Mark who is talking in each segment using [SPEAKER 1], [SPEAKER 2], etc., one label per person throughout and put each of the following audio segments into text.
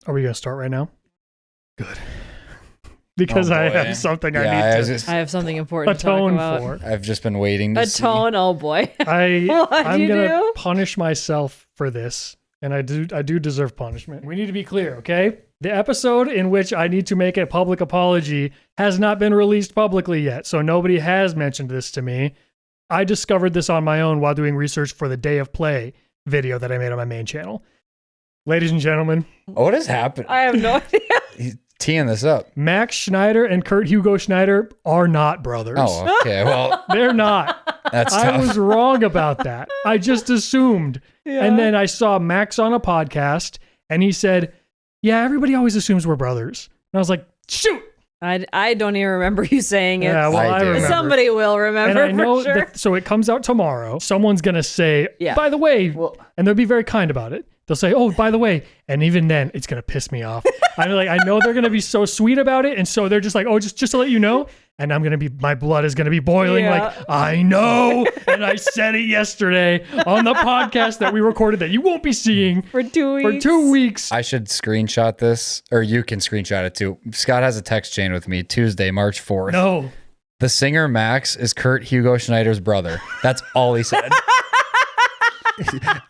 [SPEAKER 1] Are we going to start right now? Good. Because I have something I need to
[SPEAKER 2] I have something important to talk
[SPEAKER 1] atone
[SPEAKER 2] about.
[SPEAKER 1] for.
[SPEAKER 3] I've just been waiting to
[SPEAKER 2] Atone, oh boy.
[SPEAKER 1] I'm
[SPEAKER 2] What'd
[SPEAKER 1] going
[SPEAKER 2] you
[SPEAKER 1] to
[SPEAKER 2] do?
[SPEAKER 1] punish myself for this. And I do deserve punishment. We need to be clear, okay? The episode in which I need to make a public apology has not been released publicly yet. So nobody has mentioned this to me. I discovered this on my own while doing research for the Day of Play video that I made on my main channel. Ladies and gentlemen.
[SPEAKER 3] What has happened?
[SPEAKER 2] I have no idea.
[SPEAKER 3] He's teeing this up.
[SPEAKER 1] Max Schneider and Kurt Hugo Schneider are not brothers.
[SPEAKER 3] Oh, okay. Well,
[SPEAKER 1] They're not.
[SPEAKER 3] that's
[SPEAKER 1] I
[SPEAKER 3] tough.
[SPEAKER 1] was wrong about that. I just assumed.
[SPEAKER 2] Yeah.
[SPEAKER 1] And then I saw Max on a podcast and he said, yeah, everybody always assumes we're brothers. And I was like, shoot.
[SPEAKER 2] I don't even remember you saying it.
[SPEAKER 1] Yeah, well,
[SPEAKER 3] I
[SPEAKER 1] I
[SPEAKER 3] do.
[SPEAKER 1] remember.
[SPEAKER 2] Somebody will remember
[SPEAKER 1] And I know
[SPEAKER 2] for sure.
[SPEAKER 1] so it comes out tomorrow. Someone's going to say,
[SPEAKER 2] Yeah.
[SPEAKER 1] by the way,
[SPEAKER 3] Well-
[SPEAKER 1] and they'll be very kind about it. They'll say, oh, by the way, and even then it's going to piss me off. I'm like, I know they're going to be so sweet about it. And so they're just like, oh, just to let you know. And I'm going to be, my blood is going to be boiling.
[SPEAKER 2] Yeah.
[SPEAKER 1] Like, I know. And I said it yesterday on the podcast that we recorded that you won't be seeing
[SPEAKER 2] for 2 weeks.
[SPEAKER 1] for 2 weeks.
[SPEAKER 3] I should screenshot this, or you can screenshot it too. Scott has a text chain with me Tuesday, March 4th.
[SPEAKER 1] No.
[SPEAKER 3] The singer Max is Kurt Hugo Schneider's brother. That's all he said.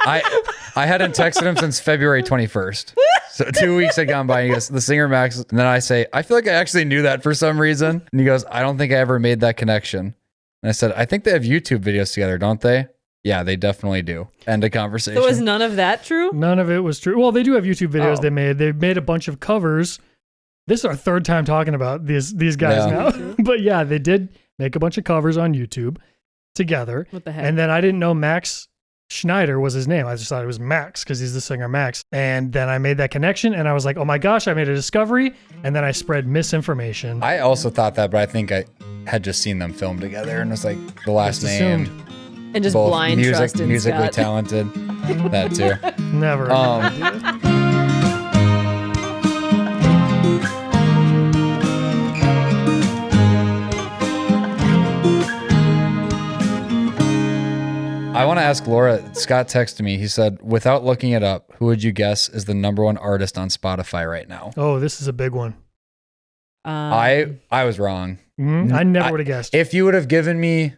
[SPEAKER 3] I hadn't texted him since February 21st. So 2 weeks had gone by and he goes, the singer Max. And then I say, I feel like I actually knew that for some reason. And he goes, I don't think I ever made that connection. And I said, I think they have YouTube videos together, don't they? Yeah, they definitely do. End of conversation.
[SPEAKER 2] So was none of that true?
[SPEAKER 1] None of it was true. Well, they do have YouTube videos
[SPEAKER 2] Oh.
[SPEAKER 1] they made. They made a bunch of covers. This is our third time talking about these guys
[SPEAKER 3] Yeah.
[SPEAKER 1] now. But yeah, they did make a bunch of covers on YouTube together.
[SPEAKER 2] What the heck?
[SPEAKER 1] And then I didn't know Max Schneider was his name. I just thought it was Max because he's the singer Max. And then I made that connection and I was like, oh my gosh, I made a discovery. And then I spread misinformation.
[SPEAKER 3] I also thought that, but I think I had just seen them film together and it's like the last
[SPEAKER 1] Just
[SPEAKER 3] name.
[SPEAKER 1] assumed.
[SPEAKER 2] and just
[SPEAKER 3] Both
[SPEAKER 2] blind trust in
[SPEAKER 3] musically
[SPEAKER 2] Scott.
[SPEAKER 3] talented. That too.
[SPEAKER 1] Never.
[SPEAKER 3] I want to ask Laura. Scott texted me. He said, without looking it up, who would you guess is the #1 artist on Spotify right now?
[SPEAKER 1] Oh, this is a big one.
[SPEAKER 3] I was wrong.
[SPEAKER 1] I never would have guessed.
[SPEAKER 3] If you would have given me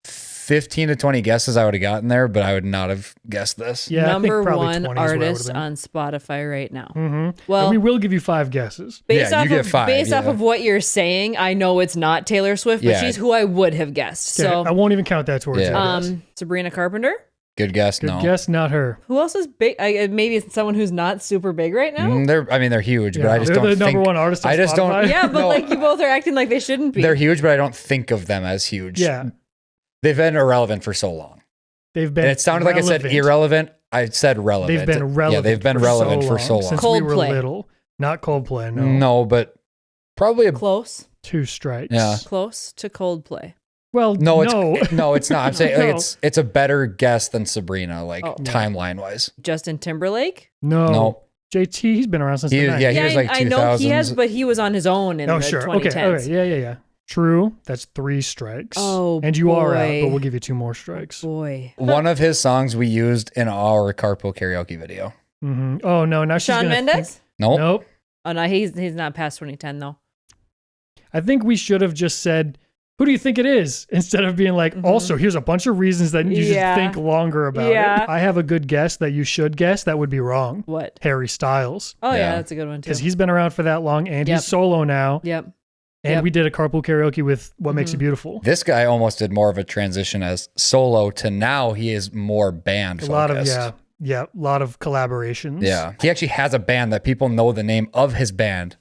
[SPEAKER 3] 15 to 20 guesses, I would have gotten there, but I would not have guessed this.
[SPEAKER 1] Yeah, I think
[SPEAKER 2] number
[SPEAKER 1] probably
[SPEAKER 2] one
[SPEAKER 1] 20 is where I would've
[SPEAKER 2] artist
[SPEAKER 1] been.
[SPEAKER 2] on Spotify right now.
[SPEAKER 1] Mm-hmm.
[SPEAKER 2] Well,
[SPEAKER 1] And we will give you 5 guesses.
[SPEAKER 2] based
[SPEAKER 3] Yeah, you
[SPEAKER 2] off
[SPEAKER 3] get
[SPEAKER 2] of
[SPEAKER 3] 5,
[SPEAKER 2] based off
[SPEAKER 3] yeah.
[SPEAKER 2] of what you're saying, I know it's not Taylor Swift, but
[SPEAKER 3] Yeah.
[SPEAKER 2] she's who I would have guessed.
[SPEAKER 1] Okay,
[SPEAKER 2] So,
[SPEAKER 1] I won't even count that towards
[SPEAKER 3] Yeah.
[SPEAKER 1] your guess.
[SPEAKER 2] Sabrina Carpenter.
[SPEAKER 3] Good guess.
[SPEAKER 1] Good
[SPEAKER 3] No.
[SPEAKER 1] guess, not her.
[SPEAKER 2] Who else is big? Maybe it's someone who's not super big right now.
[SPEAKER 3] They're huge, but
[SPEAKER 1] Yeah,
[SPEAKER 3] I just
[SPEAKER 1] they're
[SPEAKER 3] don't
[SPEAKER 1] the
[SPEAKER 3] think.
[SPEAKER 1] number 1 artist on
[SPEAKER 3] I just don't-
[SPEAKER 1] Spotify.
[SPEAKER 2] Yeah, but
[SPEAKER 3] No.
[SPEAKER 2] like you both are acting like they shouldn't be.
[SPEAKER 3] They're huge, but I don't think of them as huge.
[SPEAKER 1] Yeah.
[SPEAKER 3] They've been irrelevant for so long.
[SPEAKER 1] They've been
[SPEAKER 3] And it sounded like I said
[SPEAKER 1] relevant.
[SPEAKER 3] irrelevant. I said relevant.
[SPEAKER 1] They've been relevant.
[SPEAKER 3] Yeah, they've been relevant for so long.
[SPEAKER 1] Since we were
[SPEAKER 2] Coldplay.
[SPEAKER 1] little. Not Coldplay, no.
[SPEAKER 3] No, but probably a.
[SPEAKER 2] Close,
[SPEAKER 1] 2 strikes.
[SPEAKER 3] Yeah.
[SPEAKER 2] close to Coldplay.
[SPEAKER 1] Well,
[SPEAKER 3] No,
[SPEAKER 1] no.
[SPEAKER 3] it's not. I'm saying like
[SPEAKER 1] No.
[SPEAKER 3] it's a better guess than Sabrina, like
[SPEAKER 2] Oh.
[SPEAKER 3] timeline wise.
[SPEAKER 2] Justin Timberlake.
[SPEAKER 1] no.
[SPEAKER 3] No.
[SPEAKER 1] JT, he's been around since
[SPEAKER 3] He-
[SPEAKER 1] the 90s.
[SPEAKER 3] yeah, he was like
[SPEAKER 2] I know he has,
[SPEAKER 3] 2000s.
[SPEAKER 2] but he was on his own in
[SPEAKER 1] Oh,
[SPEAKER 2] the
[SPEAKER 1] sure.
[SPEAKER 2] 2010s.
[SPEAKER 1] Okay. Yeah. True. That's 3 strikes.
[SPEAKER 2] Oh,
[SPEAKER 1] and you are out,
[SPEAKER 2] boy.
[SPEAKER 1] but we'll give you 2 more strikes.
[SPEAKER 2] Boy,
[SPEAKER 3] One of his songs we used in our carpool karaoke video.
[SPEAKER 1] Mm-hmm. Oh, no. Now she's
[SPEAKER 2] Shawn
[SPEAKER 1] going to
[SPEAKER 2] Mendes.
[SPEAKER 3] Nope.
[SPEAKER 1] Nope.
[SPEAKER 2] Oh no, he's not past 2010 though.
[SPEAKER 1] I think we should have just said, who do you think it is? Instead of being like, also, here's a bunch of reasons that you
[SPEAKER 2] Yeah.
[SPEAKER 1] should think longer about
[SPEAKER 2] Yeah.
[SPEAKER 1] it. I have a good guess that you should guess. That would be wrong.
[SPEAKER 2] What?
[SPEAKER 1] Harry Styles.
[SPEAKER 2] Oh yeah,
[SPEAKER 3] Yeah.
[SPEAKER 2] that's a good one too.
[SPEAKER 1] Because he's been around for that long and
[SPEAKER 2] Yep.
[SPEAKER 1] he's solo now.
[SPEAKER 2] Yep.
[SPEAKER 1] And
[SPEAKER 2] Yep.
[SPEAKER 1] we did a carpool karaoke with What Makes You Beautiful.
[SPEAKER 3] This guy almost did more of a transition as solo to now he is more band
[SPEAKER 1] A
[SPEAKER 3] focused.
[SPEAKER 1] lot of, a lot of collaborations.
[SPEAKER 3] Yeah. He actually has a band that people know the name of his band.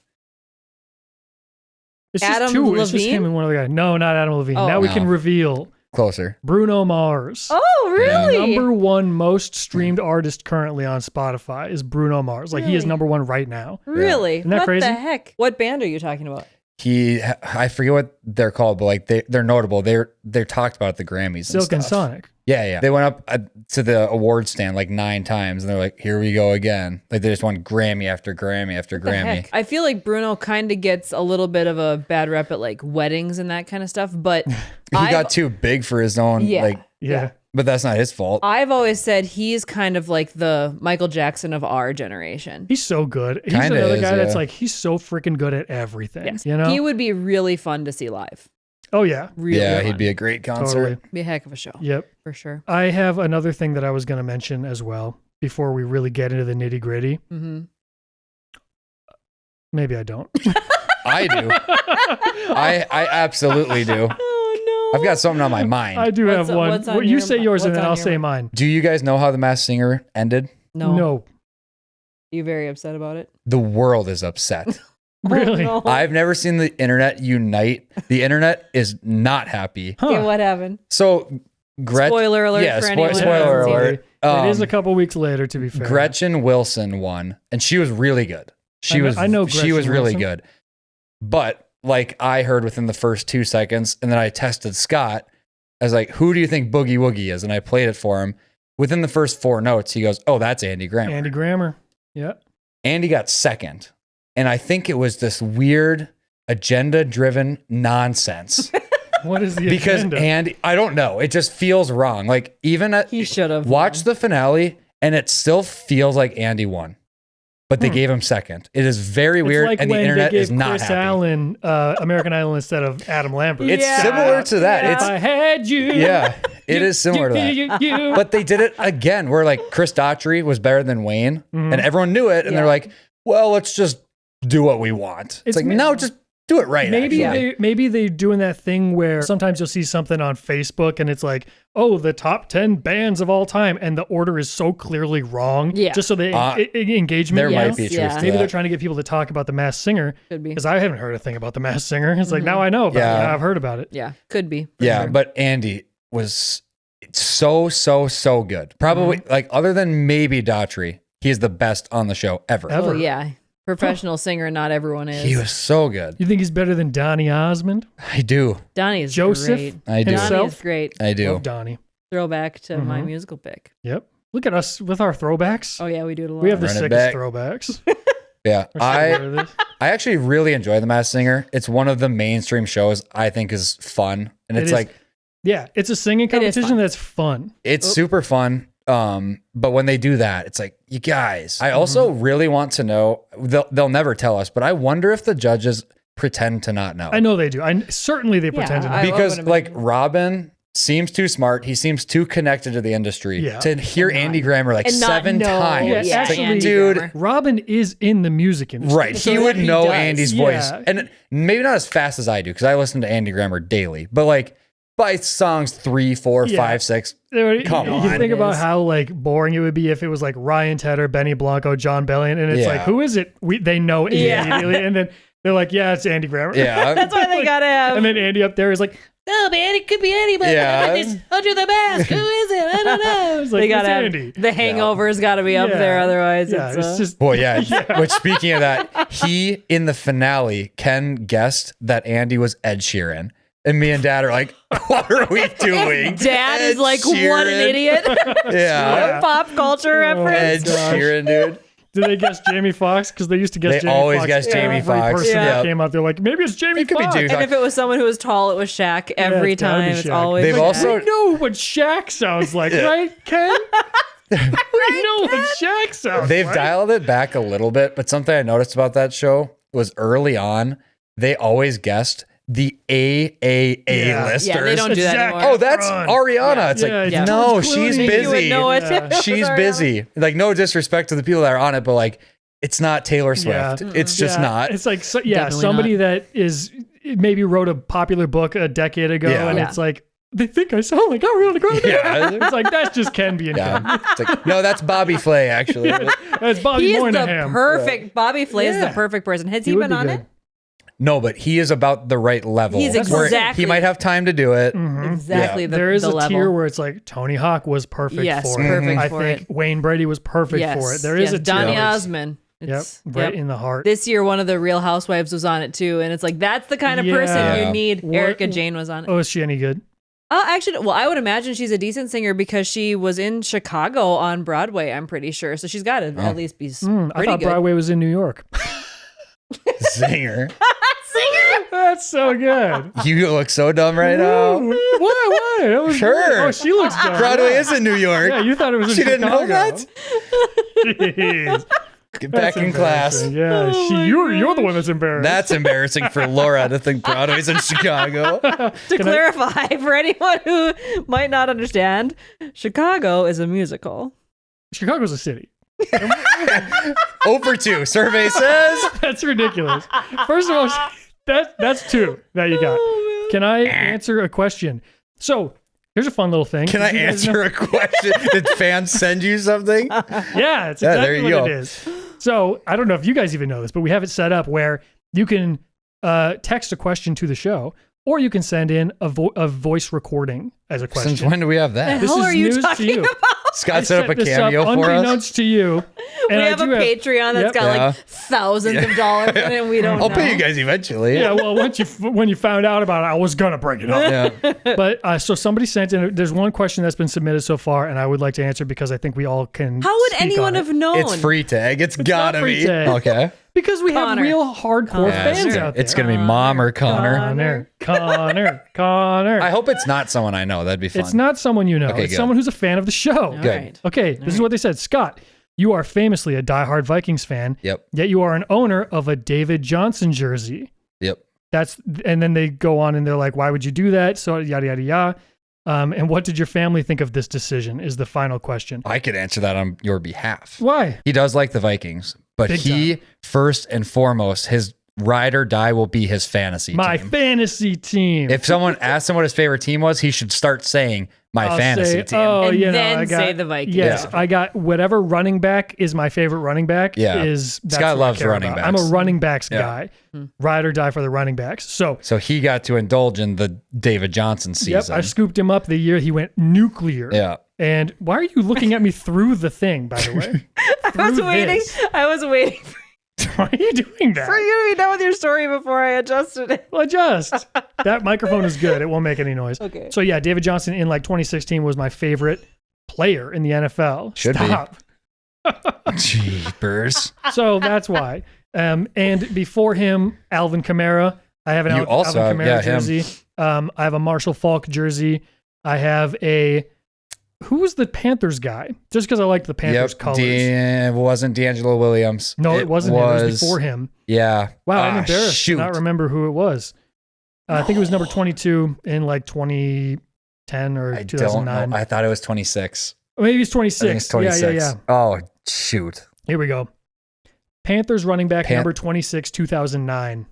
[SPEAKER 1] It's
[SPEAKER 2] Adam
[SPEAKER 1] just 2. It's just
[SPEAKER 2] Levine?
[SPEAKER 1] him and one other guy. No, not Adam Levine.
[SPEAKER 2] Oh.
[SPEAKER 1] Now we
[SPEAKER 3] No.
[SPEAKER 1] can reveal
[SPEAKER 3] Closer.
[SPEAKER 1] Bruno Mars.
[SPEAKER 2] Oh really?
[SPEAKER 1] Number 1 most streamed artist currently on Spotify is Bruno Mars. Like he is
[SPEAKER 2] Really?
[SPEAKER 1] number 1 right now.
[SPEAKER 2] Really?
[SPEAKER 1] Isn't that
[SPEAKER 2] what
[SPEAKER 1] crazy?
[SPEAKER 2] the heck? What band are you talking about?
[SPEAKER 3] I forget what they're called, but like they're notable. They're talked about at the Grammys.
[SPEAKER 1] Silk and
[SPEAKER 3] stuff.
[SPEAKER 1] Sonic.
[SPEAKER 3] Yeah. They went up to the award stand like 9 times, and they're like, "Here we go again." Like they just won Grammy after Grammy after
[SPEAKER 2] What the
[SPEAKER 3] Grammy.
[SPEAKER 2] heck? I feel like Bruno kind of gets a little bit of a bad rep at like weddings and that kind of stuff, but
[SPEAKER 3] He got too big for his own.
[SPEAKER 2] Yeah.
[SPEAKER 3] Like,
[SPEAKER 1] Yeah.
[SPEAKER 3] but that's not his fault.
[SPEAKER 2] I've always said he's kind of like the Michael Jackson of our generation.
[SPEAKER 1] He's so good. He's
[SPEAKER 3] Kinda
[SPEAKER 1] another
[SPEAKER 3] is,
[SPEAKER 1] guy that's
[SPEAKER 3] yeah.
[SPEAKER 1] like, he's so freaking good at everything.
[SPEAKER 2] Yes.
[SPEAKER 1] You know?
[SPEAKER 2] He would be really fun to see live.
[SPEAKER 1] Oh, yeah.
[SPEAKER 2] Really
[SPEAKER 3] Yeah,
[SPEAKER 2] fun.
[SPEAKER 3] he'd be a great concert.
[SPEAKER 1] Totally.
[SPEAKER 2] Be a heck of a show.
[SPEAKER 1] Yep.
[SPEAKER 2] For sure.
[SPEAKER 1] I have another thing that I was going to mention as well before we really get into the nitty gritty.
[SPEAKER 2] Mm-hmm.
[SPEAKER 1] Maybe I don't.
[SPEAKER 3] I do. I absolutely do.
[SPEAKER 2] Oh, no.
[SPEAKER 3] I've got something on my mind.
[SPEAKER 1] I do
[SPEAKER 2] What's-
[SPEAKER 1] have one.
[SPEAKER 2] what's on
[SPEAKER 1] Well, you
[SPEAKER 2] your
[SPEAKER 1] say
[SPEAKER 2] mi-
[SPEAKER 1] yours and
[SPEAKER 2] what's
[SPEAKER 1] then
[SPEAKER 2] on
[SPEAKER 1] I'll
[SPEAKER 2] your
[SPEAKER 1] say
[SPEAKER 2] mind?
[SPEAKER 1] mine.
[SPEAKER 3] Do you guys know how The Masked Singer ended?
[SPEAKER 2] No.
[SPEAKER 1] No.
[SPEAKER 2] You very upset about it?
[SPEAKER 3] The world is upset.
[SPEAKER 1] Really?
[SPEAKER 2] Oh, no.
[SPEAKER 3] I've never seen the internet unite. The internet is not happy.
[SPEAKER 1] Huh.
[SPEAKER 2] Okay, what happened?
[SPEAKER 3] So,
[SPEAKER 2] Spoiler alert
[SPEAKER 3] yeah,
[SPEAKER 2] for anyone who
[SPEAKER 3] spoiler
[SPEAKER 2] hasn't seen
[SPEAKER 3] alert.
[SPEAKER 1] It is a couple weeks later, to be fair.
[SPEAKER 3] Gretchen Wilson won, and she was really good. She was
[SPEAKER 1] I know
[SPEAKER 3] she
[SPEAKER 1] Gretchen
[SPEAKER 3] was really
[SPEAKER 1] Wilson.
[SPEAKER 3] good. But like I heard within the first 2 seconds, and then I tested Scott. I was like, "Who do you think Boogie Woogie is?" And I played it for him. Within the first 4 notes, he goes, "Oh, that's Andy Grammer."
[SPEAKER 1] Andy Grammer. Yeah.
[SPEAKER 3] Andy got second, and I think it was this weird agenda-driven nonsense.
[SPEAKER 1] What is the
[SPEAKER 3] Because
[SPEAKER 1] agenda?
[SPEAKER 3] Andy, I don't know. It just feels wrong. Like even at
[SPEAKER 2] He should have.
[SPEAKER 3] watch the finale, and it still feels like Andy won, but they gave him second. It is very
[SPEAKER 1] It's
[SPEAKER 3] weird,
[SPEAKER 1] like
[SPEAKER 3] and the
[SPEAKER 1] when
[SPEAKER 3] internet
[SPEAKER 1] they gave
[SPEAKER 3] is not
[SPEAKER 1] Chris
[SPEAKER 3] happy.
[SPEAKER 1] Allen American Idol instead of Adam Lambert.
[SPEAKER 3] It's
[SPEAKER 2] Yeah.
[SPEAKER 3] similar to that.
[SPEAKER 2] Yeah.
[SPEAKER 1] If I had you.
[SPEAKER 3] Yeah, it is similar to that.
[SPEAKER 1] You.
[SPEAKER 3] But they did it again, where like Chris Daughtry was better than Wayne,
[SPEAKER 1] Mhm.
[SPEAKER 3] and everyone knew it, and
[SPEAKER 2] Yeah.
[SPEAKER 3] they're like, "Well, let's just do what we want." It's like, no, just do it right.
[SPEAKER 1] Maybe
[SPEAKER 3] actually.
[SPEAKER 1] maybe they're doing that thing where sometimes you'll see something on Facebook and it's like, oh, the top 10 bands of all time, and the order is so clearly wrong.
[SPEAKER 2] Yeah.
[SPEAKER 1] Just so they engagement.
[SPEAKER 3] there
[SPEAKER 1] you know?
[SPEAKER 3] might be a truth
[SPEAKER 2] Yeah.
[SPEAKER 3] to
[SPEAKER 1] Maybe
[SPEAKER 3] that.
[SPEAKER 1] they're trying to get people to talk about the Masked Singer
[SPEAKER 2] Could be.
[SPEAKER 1] because I haven't heard a thing about the Masked Singer. It's like now I know about it.
[SPEAKER 3] Yeah.
[SPEAKER 1] Now I've heard about it.
[SPEAKER 2] Yeah, could be. for
[SPEAKER 3] Yeah,
[SPEAKER 2] sure.
[SPEAKER 3] but Andy was so good. Probably like other than maybe Daughtry, he is the best on the show ever.
[SPEAKER 1] Ever.
[SPEAKER 2] Oh, yeah. Professional singer, not everyone is.
[SPEAKER 3] He was so good.
[SPEAKER 1] You think he's better than Donny Osmond?
[SPEAKER 3] I do.
[SPEAKER 2] Donnie is
[SPEAKER 1] Joseph?
[SPEAKER 2] great.
[SPEAKER 3] I do.
[SPEAKER 1] Himself?
[SPEAKER 2] Donnie is great.
[SPEAKER 3] I do.
[SPEAKER 1] Love Donnie.
[SPEAKER 2] Throwback to my
[SPEAKER 1] Mhm.
[SPEAKER 2] musical pick.
[SPEAKER 1] Yep. Look at us with our throwbacks.
[SPEAKER 2] Oh, yeah, we do it a lot.
[SPEAKER 1] We have the
[SPEAKER 3] Run it
[SPEAKER 1] sickest
[SPEAKER 3] back.
[SPEAKER 1] throwbacks.
[SPEAKER 3] Yeah.
[SPEAKER 1] We're so aware of this.
[SPEAKER 3] I actually really enjoy The Masked Singer. It's one of the mainstream shows I think is fun. And
[SPEAKER 1] It
[SPEAKER 3] it's
[SPEAKER 1] is.
[SPEAKER 3] like
[SPEAKER 1] Yeah, it's a singing
[SPEAKER 2] It is
[SPEAKER 1] competition
[SPEAKER 2] fun.
[SPEAKER 1] that's fun.
[SPEAKER 3] it's super fun. But when they do that, it's like, you guys. I also really want to know, they'll never tell us, but I wonder if the judges pretend to not know.
[SPEAKER 1] I know they do. Certainly they pretend to
[SPEAKER 2] I
[SPEAKER 1] know.
[SPEAKER 3] Because
[SPEAKER 2] would
[SPEAKER 3] like
[SPEAKER 2] imagine.
[SPEAKER 3] Robin seems too smart. He seems too connected to the industry
[SPEAKER 1] Yeah.
[SPEAKER 3] to hear Andy Grammer like
[SPEAKER 2] and not
[SPEAKER 3] 7
[SPEAKER 2] know-
[SPEAKER 3] times.
[SPEAKER 1] Yeah,
[SPEAKER 3] It's like,
[SPEAKER 1] actually-
[SPEAKER 2] Andy
[SPEAKER 3] dude,
[SPEAKER 2] Grammer.
[SPEAKER 1] Robin is in the music industry.
[SPEAKER 3] right.
[SPEAKER 2] So
[SPEAKER 3] he would
[SPEAKER 2] he
[SPEAKER 3] know
[SPEAKER 2] does.
[SPEAKER 3] Andy's
[SPEAKER 1] Yeah.
[SPEAKER 3] voice. And maybe not as fast as I do, because I listen to Andy Grammer daily, but like by songs 3, 4,
[SPEAKER 1] Yeah.
[SPEAKER 3] 5, 6. Come
[SPEAKER 1] you
[SPEAKER 3] on.
[SPEAKER 1] think
[SPEAKER 2] It
[SPEAKER 1] about
[SPEAKER 2] is.
[SPEAKER 1] how like boring it would be if it was like Ryan Tedder, Benny Blanco, John Bellion, and it's
[SPEAKER 3] Yeah.
[SPEAKER 1] like, who is it? They know
[SPEAKER 2] Yeah.
[SPEAKER 1] immediately, and then they're like, yeah, it's Andy Grammer.
[SPEAKER 3] Yeah.
[SPEAKER 2] That's why they gotta have.
[SPEAKER 1] And then Andy up there is like, oh man, it could be anybody.
[SPEAKER 3] Yeah.
[SPEAKER 1] Under the mask, who is it? I don't know. It's like,
[SPEAKER 2] they gotta
[SPEAKER 1] it's
[SPEAKER 2] have
[SPEAKER 1] Andy.
[SPEAKER 2] the hangover's got to be up
[SPEAKER 1] Yeah.
[SPEAKER 2] there, otherwise
[SPEAKER 1] Yeah,
[SPEAKER 2] it's,
[SPEAKER 1] it's just
[SPEAKER 3] Well, yeah. Which speaking of that, he in the finale, Ken guessed that Andy was Ed Sheeran. And me and Dad are like, what are we doing?
[SPEAKER 2] Dad is
[SPEAKER 3] Ed
[SPEAKER 2] like, what an
[SPEAKER 3] Sheeran.
[SPEAKER 2] idiot.
[SPEAKER 3] Yeah.
[SPEAKER 2] Pop culture
[SPEAKER 1] Oh,
[SPEAKER 2] reference.
[SPEAKER 3] Ed
[SPEAKER 1] gosh.
[SPEAKER 3] Sheeran, dude.
[SPEAKER 1] do they guess Jamie Foxx? Because they used to guess
[SPEAKER 3] They
[SPEAKER 1] Jamie
[SPEAKER 3] always
[SPEAKER 1] Foxx.
[SPEAKER 3] guess Jamie
[SPEAKER 1] Every
[SPEAKER 3] Foxx.
[SPEAKER 1] person
[SPEAKER 2] Yeah.
[SPEAKER 1] that came out, they're like, maybe it's Jamie
[SPEAKER 3] It could be
[SPEAKER 1] Foxx.
[SPEAKER 3] Jamie
[SPEAKER 2] And if it was someone who was tall, it was Shaq. Every
[SPEAKER 1] it's gotta be
[SPEAKER 2] time, it's
[SPEAKER 1] Shaq.
[SPEAKER 2] always
[SPEAKER 3] They've
[SPEAKER 2] Shaq.
[SPEAKER 3] also-
[SPEAKER 1] We know what Shaq sounds like,
[SPEAKER 3] Yeah.
[SPEAKER 1] right, Ken? We know what Shaq sounds
[SPEAKER 3] They've
[SPEAKER 1] like.
[SPEAKER 3] dialed it back a little bit, but something I noticed about that show was early on, they always guessed the AAA
[SPEAKER 1] Yeah.
[SPEAKER 3] listers.
[SPEAKER 2] Yeah, they don't do that
[SPEAKER 1] Zac
[SPEAKER 2] anymore.
[SPEAKER 3] Oh, that's
[SPEAKER 1] Efron.
[SPEAKER 3] Ariana.
[SPEAKER 2] Yeah.
[SPEAKER 3] It's
[SPEAKER 1] Yeah,
[SPEAKER 3] like,
[SPEAKER 1] it's
[SPEAKER 3] no,
[SPEAKER 1] George
[SPEAKER 3] she's
[SPEAKER 1] Clooney.
[SPEAKER 2] You would
[SPEAKER 3] busy.
[SPEAKER 2] know it.
[SPEAKER 1] Yeah.
[SPEAKER 2] It was
[SPEAKER 3] She's
[SPEAKER 2] Ariana.
[SPEAKER 3] busy. Like, no disrespect to the people that are on it, but like, it's not Taylor
[SPEAKER 1] Yeah.
[SPEAKER 3] Swift. It's just
[SPEAKER 1] Yeah,
[SPEAKER 3] not.
[SPEAKER 1] It's like,
[SPEAKER 2] Definitely
[SPEAKER 1] somebody that is maybe wrote a popular book a decade ago,
[SPEAKER 3] Yeah.
[SPEAKER 1] and
[SPEAKER 2] Yeah.
[SPEAKER 1] it's like, they think I sound like Ariana Grande.
[SPEAKER 3] Yeah.
[SPEAKER 1] It's like, that's just Ken being Ken.
[SPEAKER 3] Yeah. It's like, no, that's Bobby Flay, actually.
[SPEAKER 1] That's Bobby
[SPEAKER 2] He is the
[SPEAKER 1] Moynihan.
[SPEAKER 2] perfect. Bobby Flay is
[SPEAKER 3] Yeah.
[SPEAKER 2] the perfect person. Has
[SPEAKER 1] He
[SPEAKER 2] he
[SPEAKER 1] would
[SPEAKER 2] been
[SPEAKER 1] be
[SPEAKER 2] on
[SPEAKER 1] good.
[SPEAKER 2] it?
[SPEAKER 3] No, but he is about the right level.
[SPEAKER 2] He's
[SPEAKER 3] where
[SPEAKER 2] exactly-
[SPEAKER 3] He might have time to do it.
[SPEAKER 1] Mhm.
[SPEAKER 2] Exactly.
[SPEAKER 3] Yeah.
[SPEAKER 2] The,
[SPEAKER 1] There is
[SPEAKER 2] the
[SPEAKER 1] a
[SPEAKER 2] level.
[SPEAKER 1] tier where it's like Tony Hawk was perfect
[SPEAKER 2] Yes,
[SPEAKER 1] for it.
[SPEAKER 2] perfect
[SPEAKER 1] I
[SPEAKER 2] for
[SPEAKER 1] think
[SPEAKER 2] it.
[SPEAKER 1] Wayne Brady was perfect
[SPEAKER 2] Yes.
[SPEAKER 1] for it. There is
[SPEAKER 2] yes.
[SPEAKER 1] a tier.
[SPEAKER 2] Donny
[SPEAKER 1] where it's-
[SPEAKER 2] Osmond.
[SPEAKER 1] Yep,
[SPEAKER 2] It's-
[SPEAKER 1] right in the heart.
[SPEAKER 2] This year, one of the Real Housewives was on it too, and it's like that's the kind of person
[SPEAKER 3] Yeah.
[SPEAKER 2] you need.
[SPEAKER 1] What-
[SPEAKER 2] Erica Jane was on it.
[SPEAKER 1] Oh, is she any good?
[SPEAKER 2] Actually, well, I would imagine she's a decent singer because she was in Chicago on Broadway. I'm pretty sure, so she's got to at least be
[SPEAKER 1] I
[SPEAKER 2] pretty
[SPEAKER 1] thought
[SPEAKER 2] good.
[SPEAKER 1] Broadway was in New York.
[SPEAKER 3] Singer.
[SPEAKER 2] Singer.
[SPEAKER 1] That's so good.
[SPEAKER 3] You look so dumb right now.
[SPEAKER 1] Why? It was
[SPEAKER 3] Sure.
[SPEAKER 1] Oh, she looks dumb.
[SPEAKER 3] Broadway is in New York.
[SPEAKER 1] Yeah, you thought it was in
[SPEAKER 3] She didn't know
[SPEAKER 1] Chicago.
[SPEAKER 3] that?
[SPEAKER 1] Jeez.
[SPEAKER 3] Get back
[SPEAKER 1] That's
[SPEAKER 3] in class.
[SPEAKER 1] embarrassing. Yeah, you're the one that's embarrassed.
[SPEAKER 3] That's embarrassing for Laura to think Broadway's in Chicago.
[SPEAKER 2] To clarify, for anyone who might not understand, Chicago is a musical.
[SPEAKER 1] Chicago's a city.
[SPEAKER 3] 0 for 2. Survey says.
[SPEAKER 1] That's ridiculous. First of all, that's 2 that you got. Can I answer a question? So here's a fun little thing.
[SPEAKER 3] Can I
[SPEAKER 1] Did you guys
[SPEAKER 3] answer a question? Did fans send you something?
[SPEAKER 1] Yeah, it's
[SPEAKER 3] Yeah,
[SPEAKER 1] exactly
[SPEAKER 3] there you
[SPEAKER 1] what
[SPEAKER 3] go.
[SPEAKER 1] it is. So I don't know if you guys even know this, but we have it set up where you can text a question to the show, or you can send in a voice recording as a question.
[SPEAKER 3] Since when do we have
[SPEAKER 2] The
[SPEAKER 3] that?
[SPEAKER 1] This
[SPEAKER 2] hell
[SPEAKER 1] is
[SPEAKER 2] are you
[SPEAKER 1] news to
[SPEAKER 2] talking
[SPEAKER 1] you.
[SPEAKER 2] about?
[SPEAKER 3] Scott set up a
[SPEAKER 1] this
[SPEAKER 3] cameo for us.
[SPEAKER 1] unbeknownst to you.
[SPEAKER 2] We
[SPEAKER 1] And I
[SPEAKER 2] have a
[SPEAKER 1] do
[SPEAKER 2] Patreon that's
[SPEAKER 1] Yep.
[SPEAKER 2] got
[SPEAKER 3] Yeah.
[SPEAKER 2] like thousands of dollars in it, and we don't
[SPEAKER 3] I'll
[SPEAKER 2] know.
[SPEAKER 3] pay you guys eventually.
[SPEAKER 1] Yeah, well, when you found out about it, I was gonna bring it up.
[SPEAKER 3] Yeah.
[SPEAKER 1] But so somebody sent in. There's one question that's been submitted so far, and I would like to answer because I think we all can.
[SPEAKER 2] How would
[SPEAKER 1] speak
[SPEAKER 2] anyone
[SPEAKER 1] on it.
[SPEAKER 2] have known?
[SPEAKER 3] It's free tag. It's gotta
[SPEAKER 1] not free
[SPEAKER 3] be.
[SPEAKER 1] tag.
[SPEAKER 3] Okay.
[SPEAKER 1] Because we
[SPEAKER 2] Connor.
[SPEAKER 1] have real hardcore
[SPEAKER 3] Yeah,
[SPEAKER 1] fans
[SPEAKER 3] it's,
[SPEAKER 1] out there.
[SPEAKER 3] it's gonna be Mom or Connor.
[SPEAKER 1] Connor.
[SPEAKER 3] I hope it's not someone I know. That'd be fun.
[SPEAKER 1] It's not someone you know.
[SPEAKER 3] Okay,
[SPEAKER 1] it's
[SPEAKER 3] good.
[SPEAKER 1] someone who's a fan of the show.
[SPEAKER 2] All
[SPEAKER 3] Good.
[SPEAKER 2] right.
[SPEAKER 1] Okay, this is what they said. Scott, you are famously a diehard Vikings fan,
[SPEAKER 3] Yep.
[SPEAKER 1] yet you are an owner of a David Johnson jersey.
[SPEAKER 3] Yep.
[SPEAKER 1] And then they go on and they're like, why would you do that? So yada, yada, yada. And what did your family think of this decision is the final question.
[SPEAKER 3] I could answer that on your behalf.
[SPEAKER 1] Why?
[SPEAKER 3] He does like the Vikings, but
[SPEAKER 1] Big
[SPEAKER 3] he first and foremost, his ride or die will be his fantasy
[SPEAKER 1] My
[SPEAKER 3] team.
[SPEAKER 1] fantasy team.
[SPEAKER 3] If someone asked him what his favorite team was, he should start saying my
[SPEAKER 1] I'll
[SPEAKER 3] fantasy
[SPEAKER 1] say,
[SPEAKER 3] team.
[SPEAKER 1] Oh,
[SPEAKER 2] And
[SPEAKER 1] you know,
[SPEAKER 2] then
[SPEAKER 1] I got,
[SPEAKER 2] say the Vikings.
[SPEAKER 1] Yes,
[SPEAKER 3] Yeah.
[SPEAKER 1] I got whatever running back is my favorite running back.
[SPEAKER 3] Yeah.
[SPEAKER 1] That's
[SPEAKER 3] Scott
[SPEAKER 1] what I
[SPEAKER 3] loves
[SPEAKER 1] care
[SPEAKER 3] running
[SPEAKER 1] about. I'm a
[SPEAKER 3] backs.
[SPEAKER 1] running backs
[SPEAKER 3] Yeah.
[SPEAKER 1] guy. Ride or die for the running backs. So,
[SPEAKER 3] So he got to indulge in the David Johnson
[SPEAKER 1] yep,
[SPEAKER 3] season.
[SPEAKER 1] I scooped him up the year he went nuclear.
[SPEAKER 3] Yeah.
[SPEAKER 1] And why are you looking at me through the thing, by the way?
[SPEAKER 2] I was
[SPEAKER 1] Through
[SPEAKER 2] waiting.
[SPEAKER 1] this.
[SPEAKER 2] I was waiting
[SPEAKER 1] Why are you doing that?
[SPEAKER 2] for you to be done with your story before I adjusted it.
[SPEAKER 1] Well, adjust. That microphone is good. It won't make any noise.
[SPEAKER 2] Okay.
[SPEAKER 1] So yeah, David Johnson in like 2016 was my favorite player in the NFL.
[SPEAKER 3] Should be.
[SPEAKER 1] Stop.
[SPEAKER 3] Jeepers.
[SPEAKER 1] So that's why. And before him, Alvin Kamara. I have an
[SPEAKER 3] You
[SPEAKER 1] Alvin
[SPEAKER 3] also have-
[SPEAKER 1] Kamara
[SPEAKER 3] yeah, him.
[SPEAKER 1] jersey. I have a Marshall Faulk jersey. I have who's the Panthers guy? Just because I liked the Panthers colors.
[SPEAKER 3] It wasn't D'Angelo Williams.
[SPEAKER 1] No, it wasn't him. It was before him.
[SPEAKER 3] Yeah.
[SPEAKER 1] Wow, I'm
[SPEAKER 3] Ah,
[SPEAKER 1] embarrassed
[SPEAKER 3] shoot.
[SPEAKER 1] to not remember who it was. I think it was number 22 in like 2010 or
[SPEAKER 3] I don't
[SPEAKER 1] 2009.
[SPEAKER 3] know. I thought it was 26.
[SPEAKER 1] Or maybe it's
[SPEAKER 3] I
[SPEAKER 1] 26.
[SPEAKER 3] think it's 26.
[SPEAKER 1] Yeah.
[SPEAKER 3] Oh, shoot.
[SPEAKER 1] Here we go. Panthers running back
[SPEAKER 3] Pan-
[SPEAKER 1] number 26, 2009.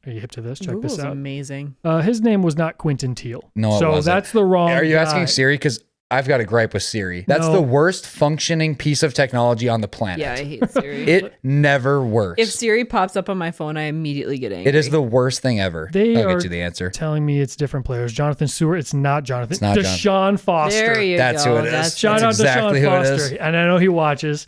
[SPEAKER 1] Are you hip to this? Check
[SPEAKER 2] Google's
[SPEAKER 1] this out.
[SPEAKER 2] amazing.
[SPEAKER 1] His name was not Quentin Teal.
[SPEAKER 3] No, it
[SPEAKER 1] so
[SPEAKER 3] wasn't.
[SPEAKER 1] that's the wrong
[SPEAKER 3] Are you
[SPEAKER 1] guy.
[SPEAKER 3] asking Siri? Because I've got a gripe with Siri. That's
[SPEAKER 1] No.
[SPEAKER 3] the worst functioning piece of technology on the planet.
[SPEAKER 2] Yeah, I hate Siri.
[SPEAKER 3] It never works.
[SPEAKER 2] If Siri pops up on my phone, I immediately get angry.
[SPEAKER 3] It is the worst thing ever.
[SPEAKER 1] They
[SPEAKER 3] I'll
[SPEAKER 1] are
[SPEAKER 3] get you the answer.
[SPEAKER 1] telling me it's different players. Jonathan Stewart. It's not Jonathan.
[SPEAKER 3] It's not
[SPEAKER 1] Deshaun Foster.
[SPEAKER 2] There you
[SPEAKER 3] That's
[SPEAKER 2] go.
[SPEAKER 3] who it is.
[SPEAKER 2] That's
[SPEAKER 1] Shout
[SPEAKER 3] That's
[SPEAKER 1] out
[SPEAKER 3] exactly
[SPEAKER 1] Deshaun
[SPEAKER 3] who it is.
[SPEAKER 1] Foster. And I know he watches.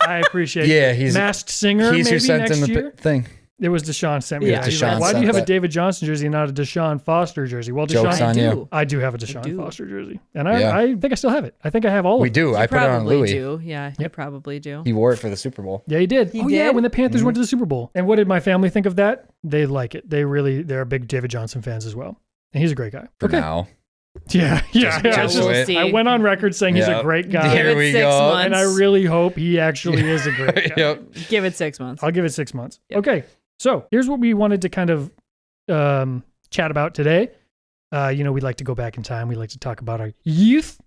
[SPEAKER 1] I appreciate
[SPEAKER 3] Yeah,
[SPEAKER 1] it.
[SPEAKER 3] he's
[SPEAKER 1] Masked Singer
[SPEAKER 3] He's
[SPEAKER 1] maybe
[SPEAKER 3] who sent
[SPEAKER 1] next
[SPEAKER 3] in the
[SPEAKER 1] year.
[SPEAKER 3] thing.
[SPEAKER 1] It was Deshaun sent me
[SPEAKER 2] Yeah,
[SPEAKER 1] that. He's
[SPEAKER 3] Deshaun
[SPEAKER 1] like, why do you
[SPEAKER 3] sent
[SPEAKER 1] have a
[SPEAKER 3] that.
[SPEAKER 1] David Johnson jersey and not a Deshaun Foster jersey? Well,
[SPEAKER 3] Joke's
[SPEAKER 1] Deshaun,
[SPEAKER 3] on
[SPEAKER 2] I
[SPEAKER 3] you.
[SPEAKER 2] do.
[SPEAKER 1] I do have a Deshaun
[SPEAKER 2] do.
[SPEAKER 1] Foster jersey. And
[SPEAKER 3] Yeah.
[SPEAKER 1] I think I still have it. I think I have all
[SPEAKER 3] We
[SPEAKER 1] of them.
[SPEAKER 3] do. I
[SPEAKER 2] You
[SPEAKER 3] put it on
[SPEAKER 2] probably
[SPEAKER 3] Louis.
[SPEAKER 2] do. Yeah, you probably do.
[SPEAKER 3] He wore it for the Super Bowl.
[SPEAKER 1] Yeah, he did.
[SPEAKER 2] He
[SPEAKER 1] Yeah,
[SPEAKER 2] did?
[SPEAKER 1] when the Panthers
[SPEAKER 3] Mm-hmm.
[SPEAKER 1] went to the Super Bowl. And what did my family think of that? They like it. They're big David Johnson fans as well. And he's a great guy.
[SPEAKER 3] For now.
[SPEAKER 1] Yeah.
[SPEAKER 3] Just
[SPEAKER 2] we'll
[SPEAKER 3] wait.
[SPEAKER 2] see.
[SPEAKER 1] I went on record saying he's
[SPEAKER 3] Yeah.
[SPEAKER 1] a great guy.
[SPEAKER 3] Here
[SPEAKER 2] Give it
[SPEAKER 3] we
[SPEAKER 2] 6
[SPEAKER 3] go.
[SPEAKER 2] months.
[SPEAKER 1] And I really hope he actually is a great guy.
[SPEAKER 3] Yep.
[SPEAKER 2] Give it 6 months.
[SPEAKER 1] I'll give it 6 months.
[SPEAKER 2] Yep.
[SPEAKER 1] Okay. So here's what we wanted to kind of chat about today. We'd like to go back in time. We like to talk about our youth.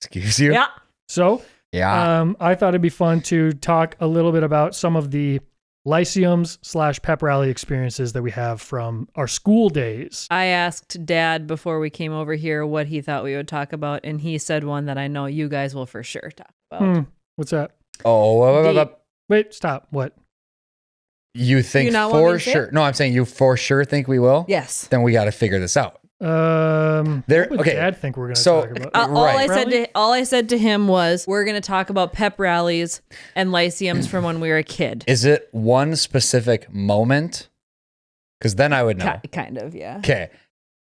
[SPEAKER 3] Excuse you?
[SPEAKER 2] Yeah.
[SPEAKER 1] So
[SPEAKER 3] Yeah.
[SPEAKER 1] I thought it'd be fun to talk a little bit about some of the lyceums / pep rally experiences that we have from our school days.
[SPEAKER 2] I asked Dad before we came over here what he thought we would talk about, and he said one that I know you guys will for sure talk about.
[SPEAKER 1] What's that?
[SPEAKER 2] The-
[SPEAKER 1] Wait, stop. What?
[SPEAKER 3] You think
[SPEAKER 2] You not want me
[SPEAKER 3] for
[SPEAKER 2] to say
[SPEAKER 3] sure?
[SPEAKER 2] it?
[SPEAKER 3] No, I'm saying you for sure think we will?
[SPEAKER 2] Yes.
[SPEAKER 3] Then we got to figure this out.
[SPEAKER 1] What would
[SPEAKER 3] okay.
[SPEAKER 1] Dad think we're going to
[SPEAKER 3] So-
[SPEAKER 1] talk about?
[SPEAKER 3] Right.
[SPEAKER 2] All I said to him was, we're going to talk about pep rallies and lyceums from when we were a kid.
[SPEAKER 3] Is it one specific moment? Because then I would know.
[SPEAKER 2] Kind of, yeah.
[SPEAKER 3] Okay.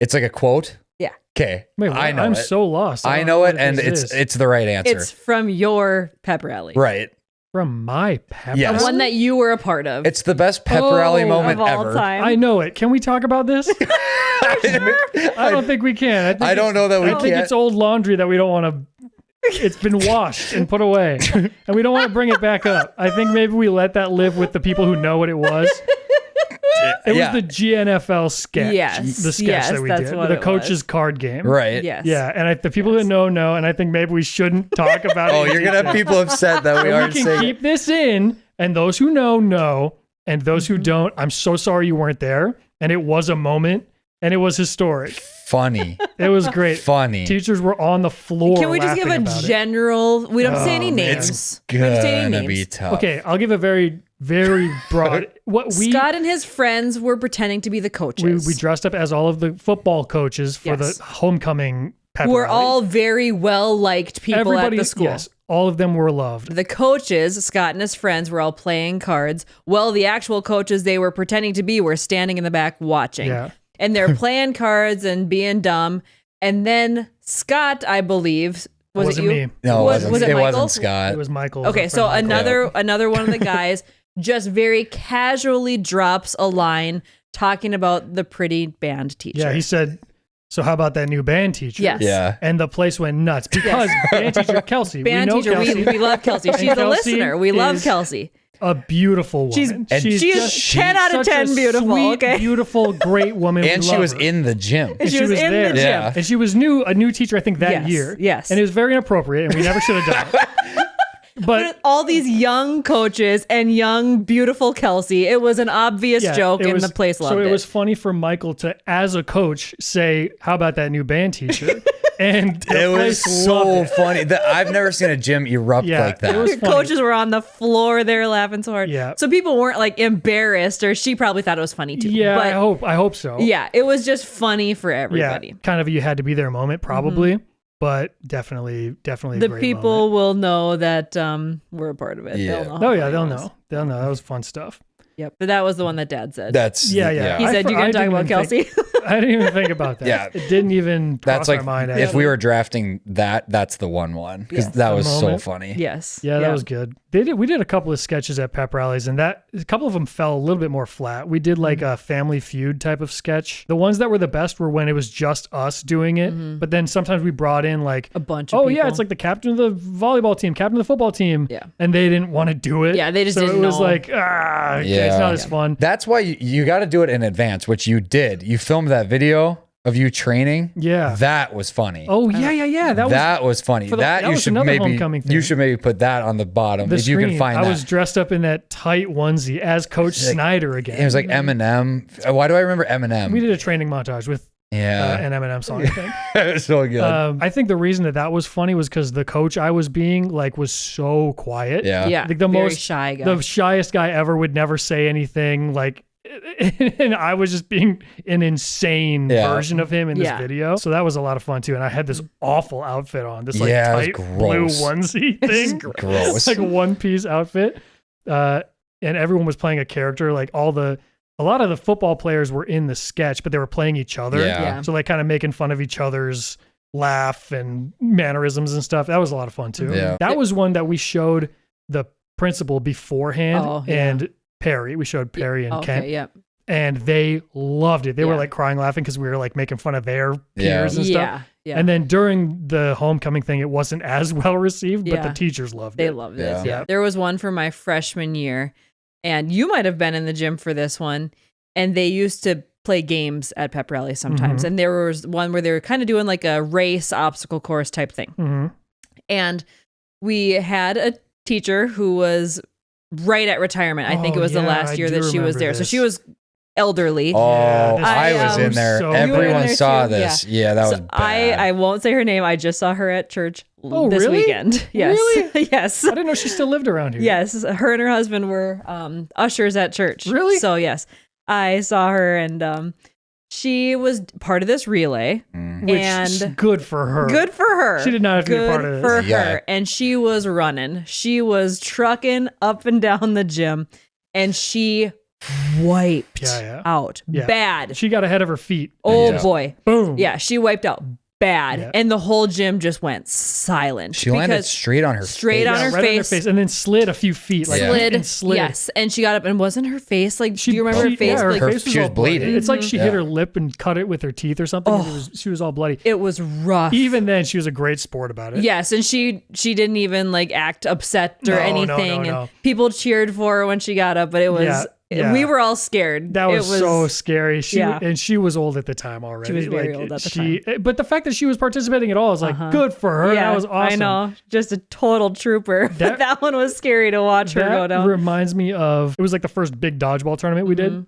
[SPEAKER 3] It's like a quote?
[SPEAKER 2] Yeah.
[SPEAKER 3] Okay.
[SPEAKER 1] Wait, what?
[SPEAKER 3] I know
[SPEAKER 1] I'm
[SPEAKER 3] it.
[SPEAKER 1] so lost.
[SPEAKER 3] I
[SPEAKER 1] don't
[SPEAKER 3] know
[SPEAKER 1] what
[SPEAKER 3] it, and
[SPEAKER 1] this is.
[SPEAKER 3] it's the right answer.
[SPEAKER 2] It's from your pep rally.
[SPEAKER 3] right.
[SPEAKER 1] From my pep
[SPEAKER 3] Yes.
[SPEAKER 1] rally?
[SPEAKER 2] One that you were a part of.
[SPEAKER 3] It's the best pep rally
[SPEAKER 1] Oh,
[SPEAKER 3] moment
[SPEAKER 2] of all
[SPEAKER 3] ever.
[SPEAKER 2] time.
[SPEAKER 1] I know it. Can we talk about this? I don't think we can. think
[SPEAKER 3] I don't
[SPEAKER 1] it's-
[SPEAKER 3] know that we
[SPEAKER 1] I think
[SPEAKER 3] can.
[SPEAKER 1] it's old laundry that we don't want to. It's been washed and put away, and we don't want to bring it back up. I think maybe we let that live with the people who know what it was. It
[SPEAKER 3] Yeah.
[SPEAKER 1] was the GNFL sketch.
[SPEAKER 2] Yes.
[SPEAKER 1] The sketch
[SPEAKER 2] Yes,
[SPEAKER 1] that we
[SPEAKER 2] that's
[SPEAKER 1] did.
[SPEAKER 2] what
[SPEAKER 1] The
[SPEAKER 2] it
[SPEAKER 1] coach's
[SPEAKER 2] was.
[SPEAKER 1] card game.
[SPEAKER 3] Right.
[SPEAKER 2] Yes.
[SPEAKER 1] Yeah, and the people who know, and I think maybe we shouldn't talk about it.
[SPEAKER 3] Oh,
[SPEAKER 1] in
[SPEAKER 3] you're gonna have
[SPEAKER 1] detail.
[SPEAKER 3] people upset that we
[SPEAKER 1] We
[SPEAKER 3] aren't
[SPEAKER 1] can
[SPEAKER 3] saying.
[SPEAKER 1] keep this in, and those who know, and those who don't, I'm so sorry you weren't there. And it was a moment, and it was historic.
[SPEAKER 3] Funny.
[SPEAKER 1] It was great.
[SPEAKER 3] Funny.
[SPEAKER 1] Teachers were on the floor.
[SPEAKER 2] Can we just give
[SPEAKER 1] laughing
[SPEAKER 2] a
[SPEAKER 1] about it.
[SPEAKER 2] general? We don't say any
[SPEAKER 1] Oh, man.
[SPEAKER 2] names. We don't say any
[SPEAKER 3] Gonna be
[SPEAKER 2] names.
[SPEAKER 3] tough.
[SPEAKER 1] Okay, I'll give a very, very broad.
[SPEAKER 2] Scott and his friends were pretending to be the coaches.
[SPEAKER 1] we dressed up as all of the football coaches for
[SPEAKER 2] Yes.
[SPEAKER 1] the homecoming pep
[SPEAKER 2] We're
[SPEAKER 1] rally.
[SPEAKER 2] all very well liked people
[SPEAKER 1] Everybody,
[SPEAKER 2] at the school.
[SPEAKER 1] Yes, all of them were loved.
[SPEAKER 2] The coaches, Scott and his friends, were all playing cards. Well, the actual coaches they were pretending to be were standing in the back watching.
[SPEAKER 1] Yeah.
[SPEAKER 2] And they're playing cards and being dumb. And then Scott, I believe, was
[SPEAKER 1] Wasn't
[SPEAKER 2] it you?
[SPEAKER 1] me.
[SPEAKER 3] No,
[SPEAKER 2] Was
[SPEAKER 3] it
[SPEAKER 2] it Michael?
[SPEAKER 3] wasn't Scott.
[SPEAKER 1] It was Michael.
[SPEAKER 2] Okay,
[SPEAKER 1] our
[SPEAKER 2] so
[SPEAKER 1] friend Michael.
[SPEAKER 2] another one of the guys just very casually drops a line talking about the pretty band teacher.
[SPEAKER 1] Yeah, he said, so how about that new band teacher?
[SPEAKER 2] Yes.
[SPEAKER 3] Yeah.
[SPEAKER 1] And the place went nuts because band teacher Kelsey.
[SPEAKER 2] Band
[SPEAKER 1] we know
[SPEAKER 2] teacher,
[SPEAKER 1] Kelsey,
[SPEAKER 2] we love Kelsey. She's a
[SPEAKER 1] Kelsey
[SPEAKER 2] listener. We love
[SPEAKER 1] is
[SPEAKER 2] Kelsey.
[SPEAKER 1] a beautiful
[SPEAKER 2] She's-
[SPEAKER 1] woman.
[SPEAKER 3] and
[SPEAKER 2] She is
[SPEAKER 1] just
[SPEAKER 2] 10 out of
[SPEAKER 1] such
[SPEAKER 2] 10
[SPEAKER 1] a
[SPEAKER 2] beautiful,
[SPEAKER 1] sweet,
[SPEAKER 2] okay?
[SPEAKER 1] beautiful, great woman.
[SPEAKER 3] And
[SPEAKER 1] We
[SPEAKER 3] she
[SPEAKER 1] love
[SPEAKER 3] was
[SPEAKER 1] her.
[SPEAKER 3] in the gym.
[SPEAKER 1] And
[SPEAKER 2] She was in the gym.
[SPEAKER 3] Yeah.
[SPEAKER 1] And she was a new teacher, I think, that
[SPEAKER 2] Yes,
[SPEAKER 1] year.
[SPEAKER 2] yes.
[SPEAKER 1] And it was very inappropriate, and we never should have done it. But
[SPEAKER 2] All these young coaches and young, beautiful Kelsey. It was an obvious
[SPEAKER 1] yeah,
[SPEAKER 2] joke,
[SPEAKER 1] it
[SPEAKER 2] and
[SPEAKER 1] was-
[SPEAKER 2] the place loved
[SPEAKER 1] so
[SPEAKER 2] it.
[SPEAKER 1] it was funny for Michael to, as a coach, say, "How about that new band teacher?" And the
[SPEAKER 3] It was
[SPEAKER 1] place
[SPEAKER 3] so
[SPEAKER 1] loved it.
[SPEAKER 3] funny. I've never seen a gym erupt
[SPEAKER 1] Yeah,
[SPEAKER 3] like that.
[SPEAKER 1] it was funny.
[SPEAKER 2] Coaches were on the floor. They were laughing so hard.
[SPEAKER 1] Yeah.
[SPEAKER 2] So people weren't like embarrassed, or she probably thought it was funny too.
[SPEAKER 1] Yeah,
[SPEAKER 2] But
[SPEAKER 1] I hope so.
[SPEAKER 2] yeah, it was just funny for everybody.
[SPEAKER 1] Yeah, kind of you had to be there moment probably, but definitely a
[SPEAKER 2] The
[SPEAKER 1] great
[SPEAKER 2] people
[SPEAKER 1] moment.
[SPEAKER 2] will know that we're a part of it.
[SPEAKER 3] Yeah.
[SPEAKER 2] They'll know.
[SPEAKER 1] Oh
[SPEAKER 2] how
[SPEAKER 1] yeah,
[SPEAKER 2] funny
[SPEAKER 1] they'll
[SPEAKER 2] it was.
[SPEAKER 1] know. They'll know. That was fun stuff.
[SPEAKER 2] Yep. But that was the one that Dad said.
[SPEAKER 3] That's
[SPEAKER 1] Yeah.
[SPEAKER 2] he
[SPEAKER 1] I
[SPEAKER 2] said,
[SPEAKER 1] for-
[SPEAKER 2] "You gonna
[SPEAKER 1] I
[SPEAKER 2] talk
[SPEAKER 1] didn't
[SPEAKER 2] about
[SPEAKER 1] even
[SPEAKER 2] Kelsey?"
[SPEAKER 1] I didn't even think about that.
[SPEAKER 3] Yeah.
[SPEAKER 1] It didn't even cross
[SPEAKER 3] That's like
[SPEAKER 1] my mind.
[SPEAKER 3] if
[SPEAKER 1] actually.
[SPEAKER 3] we were drafting that, that's the one because
[SPEAKER 2] Yes.
[SPEAKER 3] that
[SPEAKER 1] The
[SPEAKER 3] was so
[SPEAKER 1] moment.
[SPEAKER 3] funny.
[SPEAKER 2] Yes.
[SPEAKER 1] Yeah, that was good. We did a couple of sketches at pep rallies, and a couple of them fell a little bit more flat. We did like a Family Feud type of sketch. The ones that were the best were when it was just us doing it, but then sometimes we brought in like
[SPEAKER 2] a bunch of
[SPEAKER 1] oh
[SPEAKER 2] people.
[SPEAKER 1] yeah, it's like the captain of the volleyball team, captain of the football team.
[SPEAKER 2] Yeah.
[SPEAKER 1] And they didn't want to do it.
[SPEAKER 2] Yeah, they just
[SPEAKER 1] so
[SPEAKER 2] didn't
[SPEAKER 1] it was
[SPEAKER 2] know.
[SPEAKER 1] like, okay,
[SPEAKER 3] Yeah.
[SPEAKER 1] it's not as fun.
[SPEAKER 3] That's why you got to do it in advance, which you did. You filmed that video of you training.
[SPEAKER 1] Yeah.
[SPEAKER 3] That was funny.
[SPEAKER 1] Oh yeah.
[SPEAKER 3] That was funny.
[SPEAKER 1] for the- that
[SPEAKER 3] you
[SPEAKER 1] was
[SPEAKER 3] should
[SPEAKER 1] another
[SPEAKER 3] maybe
[SPEAKER 1] homecoming thing.
[SPEAKER 3] you should maybe put that on the bottom
[SPEAKER 1] the
[SPEAKER 3] if you
[SPEAKER 1] screen.
[SPEAKER 3] can find
[SPEAKER 1] I
[SPEAKER 3] that.
[SPEAKER 1] was dressed up in that tight onesie as Coach Snyder again.
[SPEAKER 3] It was like Eminem. Why do I remember Eminem?
[SPEAKER 1] we did a training montage with
[SPEAKER 3] yeah,
[SPEAKER 1] an Eminem song. I think.
[SPEAKER 3] it was so good.
[SPEAKER 1] I think the reason that was funny was because the coach I was being like was so quiet.
[SPEAKER 3] yeah,
[SPEAKER 2] Yeah.
[SPEAKER 1] Like the
[SPEAKER 2] very
[SPEAKER 1] most
[SPEAKER 2] shy guy.
[SPEAKER 1] The shyest guy ever would never say anything. Like, and I was just being an insane
[SPEAKER 3] Yeah.
[SPEAKER 1] version of him in this
[SPEAKER 2] Yeah.
[SPEAKER 1] video. So that was a lot of fun too. And I had this awful outfit on, this like
[SPEAKER 3] Yeah, it was
[SPEAKER 1] tight blue
[SPEAKER 3] gross.
[SPEAKER 1] onesie thing.
[SPEAKER 3] gross.
[SPEAKER 1] Like a one piece outfit. And everyone was playing a character. Like a lot of the football players were in the sketch, but they were playing each other.
[SPEAKER 3] Yeah.
[SPEAKER 2] Yeah.
[SPEAKER 1] So like kind of making fun of each other's laugh and mannerisms and stuff. That was a lot of fun too.
[SPEAKER 3] Yeah.
[SPEAKER 1] That was one that we showed the principal beforehand
[SPEAKER 2] Oh, yeah.
[SPEAKER 1] and Perry. We showed Perry and
[SPEAKER 2] okay.
[SPEAKER 1] Kent,
[SPEAKER 2] Yep.
[SPEAKER 1] and they loved it. They were
[SPEAKER 2] Yeah.
[SPEAKER 1] like crying laughing because we were like making fun of their
[SPEAKER 3] Yeah.
[SPEAKER 1] peers and stuff.
[SPEAKER 2] Yeah. Yeah.
[SPEAKER 1] And then during the homecoming thing, it wasn't as well received, but
[SPEAKER 2] Yeah.
[SPEAKER 1] the teachers loved
[SPEAKER 2] They
[SPEAKER 1] it.
[SPEAKER 2] loved
[SPEAKER 3] Yeah.
[SPEAKER 2] this. Yeah.
[SPEAKER 1] Yeah.
[SPEAKER 2] There was one for my freshman year, and you might have been in the gym for this one. And they used to play games at pep rally sometimes.
[SPEAKER 1] Mhm.
[SPEAKER 2] And there was one where they were kind of doing like a race obstacle course type thing.
[SPEAKER 1] Mhm.
[SPEAKER 2] And we had a teacher who was right at retirement. I think
[SPEAKER 1] Oh,
[SPEAKER 2] it was the
[SPEAKER 1] yeah,
[SPEAKER 2] last
[SPEAKER 1] I
[SPEAKER 2] year
[SPEAKER 1] do
[SPEAKER 2] that she was
[SPEAKER 1] remember
[SPEAKER 2] there. So
[SPEAKER 1] this.
[SPEAKER 2] she was elderly.
[SPEAKER 3] Oh,
[SPEAKER 1] Yeah,
[SPEAKER 3] I
[SPEAKER 2] this
[SPEAKER 3] was in
[SPEAKER 2] was
[SPEAKER 3] there.
[SPEAKER 1] so- You were in
[SPEAKER 3] Everyone
[SPEAKER 2] there
[SPEAKER 3] saw
[SPEAKER 2] too?
[SPEAKER 3] this. Yeah, that
[SPEAKER 2] So
[SPEAKER 3] was bad.
[SPEAKER 2] I won't say her name. I just saw her at church
[SPEAKER 1] Oh,
[SPEAKER 2] this
[SPEAKER 1] really?
[SPEAKER 2] weekend. Yes.
[SPEAKER 1] Really?
[SPEAKER 2] Yes.
[SPEAKER 1] I didn't know she still lived around here.
[SPEAKER 2] Yes, her and her husband were ushers at church.
[SPEAKER 1] Really?
[SPEAKER 2] So yes, I saw her, and she was part of this relay.
[SPEAKER 3] Mm.
[SPEAKER 1] Which
[SPEAKER 2] And-
[SPEAKER 1] is good for her.
[SPEAKER 2] Good for her.
[SPEAKER 1] She did not have to be a
[SPEAKER 2] Good
[SPEAKER 1] part of this.
[SPEAKER 2] for
[SPEAKER 3] Yeah.
[SPEAKER 2] her. And she was running. She was trucking up and down the gym, and she wiped
[SPEAKER 1] Yeah.
[SPEAKER 2] out
[SPEAKER 1] Yeah.
[SPEAKER 2] bad.
[SPEAKER 1] She got ahead of her feet.
[SPEAKER 2] Oh
[SPEAKER 3] Yeah.
[SPEAKER 2] boy.
[SPEAKER 1] Boom.
[SPEAKER 2] Yeah, she wiped out bad.
[SPEAKER 1] Yeah.
[SPEAKER 2] And the whole gym just went silent.
[SPEAKER 3] She landed
[SPEAKER 2] because
[SPEAKER 3] straight on her
[SPEAKER 2] straight
[SPEAKER 3] face.
[SPEAKER 2] on her
[SPEAKER 1] right
[SPEAKER 2] face.
[SPEAKER 1] on her face, and then slid a few feet, like
[SPEAKER 2] Slid,
[SPEAKER 1] and slid.
[SPEAKER 2] yes, and she got up, and wasn't her face like? Do you remember her face?
[SPEAKER 1] Yeah, her
[SPEAKER 2] Like,
[SPEAKER 1] face was
[SPEAKER 3] she was
[SPEAKER 1] all bloody.
[SPEAKER 3] bleeding.
[SPEAKER 1] It's like she
[SPEAKER 3] Yeah.
[SPEAKER 1] hit her lip and cut it with her teeth or something.
[SPEAKER 2] Oh.
[SPEAKER 1] And she was all bloody.
[SPEAKER 2] it was rough.
[SPEAKER 1] Even then, she was a great sport about it.
[SPEAKER 2] Yes, and she didn't even like act upset or
[SPEAKER 1] No,
[SPEAKER 2] anything,
[SPEAKER 1] no.
[SPEAKER 2] and people cheered for her when she got up. But it was
[SPEAKER 1] Yeah.
[SPEAKER 2] we were all scared.
[SPEAKER 1] That was,
[SPEAKER 2] it was
[SPEAKER 1] so scary.
[SPEAKER 2] yeah.
[SPEAKER 1] And she was old at the time already.
[SPEAKER 2] She was very old at the
[SPEAKER 1] time. But the fact that she was participating at all is like good for her.
[SPEAKER 2] Yeah,
[SPEAKER 1] That was awesome.
[SPEAKER 2] I know, just a total trooper. But that one was scary to watch her go
[SPEAKER 1] That
[SPEAKER 2] down.
[SPEAKER 1] reminds me of, it was like the first big dodgeball tournament we
[SPEAKER 2] Mm-hmm.
[SPEAKER 1] did.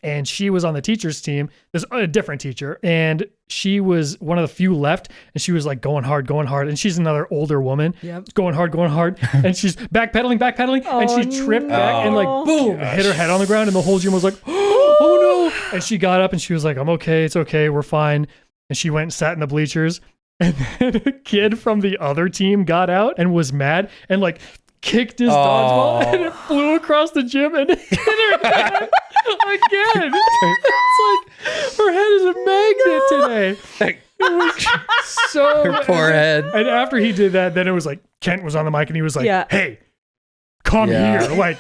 [SPEAKER 1] And she was on the teacher's team. There's a different teacher. And she was one of the few left. And she was like going hard. And she's another older woman.
[SPEAKER 2] Yep.
[SPEAKER 1] Going hard. And she's backpedaling. and she tripped back and like, boom, hit her head on the ground. And the whole gym was like, oh no. And she got up and she was like, I'm okay. It's okay. We're fine. And she went and sat in the bleachers. And then a kid from the other team got out and was mad and like kicked his dodgeball and it flew across the gym and hit her head again. It's like her head is a magnet today. It was so
[SPEAKER 3] Her poor head.
[SPEAKER 1] And after he did that, then it was like Kent was on the mic and he was like, hey, come here. Like,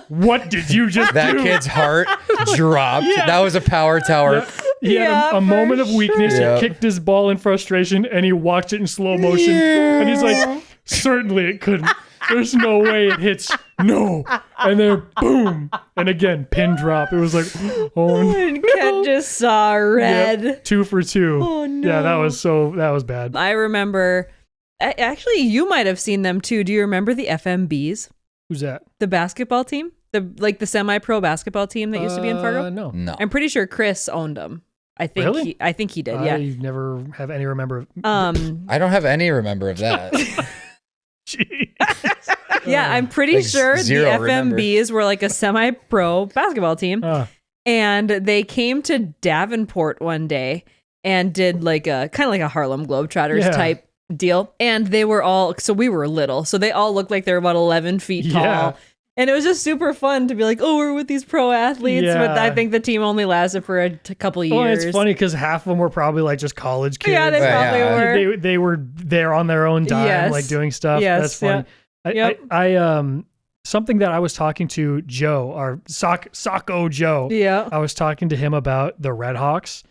[SPEAKER 1] what did you just
[SPEAKER 3] That
[SPEAKER 1] do?
[SPEAKER 3] kid's heart dropped.
[SPEAKER 1] Yeah.
[SPEAKER 3] That was a power tower.
[SPEAKER 1] Yeah. He had a moment of weakness.
[SPEAKER 3] Yep.
[SPEAKER 1] He kicked his ball in frustration and he watched it in slow motion. And he's like, certainly it couldn't. There's no way it hits. No. And then boom. And again, pin drop. It was like, oh no.
[SPEAKER 2] And Ken just saw red.
[SPEAKER 1] Yep, 2 for 2.
[SPEAKER 2] Oh no.
[SPEAKER 1] Yeah, that was bad.
[SPEAKER 2] I remember. Actually, you might have seen them too. Do you remember the FMBs?
[SPEAKER 1] Who's that?
[SPEAKER 2] The basketball team, the semi-pro basketball team that used to be in Fargo.
[SPEAKER 1] No.
[SPEAKER 3] No.
[SPEAKER 2] I'm pretty sure Chris owned them. I think
[SPEAKER 1] Really?
[SPEAKER 2] I think he did. Yeah.
[SPEAKER 1] I never have any remember.
[SPEAKER 3] I don't have any remember of that.
[SPEAKER 1] Gee.
[SPEAKER 2] Yeah, I'm pretty
[SPEAKER 3] Like
[SPEAKER 2] sure the
[SPEAKER 3] zero remember.
[SPEAKER 2] FMBs were like a semi-pro basketball team,
[SPEAKER 1] Uh,
[SPEAKER 2] and they came to Davenport one day and did like a kind of like a Harlem Globetrotters
[SPEAKER 1] Yeah.
[SPEAKER 2] type deal. And they were all, so we were little, so they all looked like they were about 11 feet tall.
[SPEAKER 1] Yeah.
[SPEAKER 2] And it was just super fun to be like, oh, we're with these pro athletes.
[SPEAKER 1] Yeah.
[SPEAKER 2] But I think the team only lasted for a couple years.
[SPEAKER 1] well, it's funny because half of them were probably like just college kids.
[SPEAKER 2] Yeah, they
[SPEAKER 3] Right,
[SPEAKER 2] probably
[SPEAKER 3] yeah.
[SPEAKER 2] were.
[SPEAKER 1] They were there on their own dime,
[SPEAKER 2] Yes.
[SPEAKER 1] like doing stuff.
[SPEAKER 2] Yes,
[SPEAKER 1] That's funny.
[SPEAKER 2] Yep.
[SPEAKER 1] I something that I was talking to Joe, our Socko Joe.
[SPEAKER 2] Yeah.
[SPEAKER 1] I was talking to him about the Red Hawks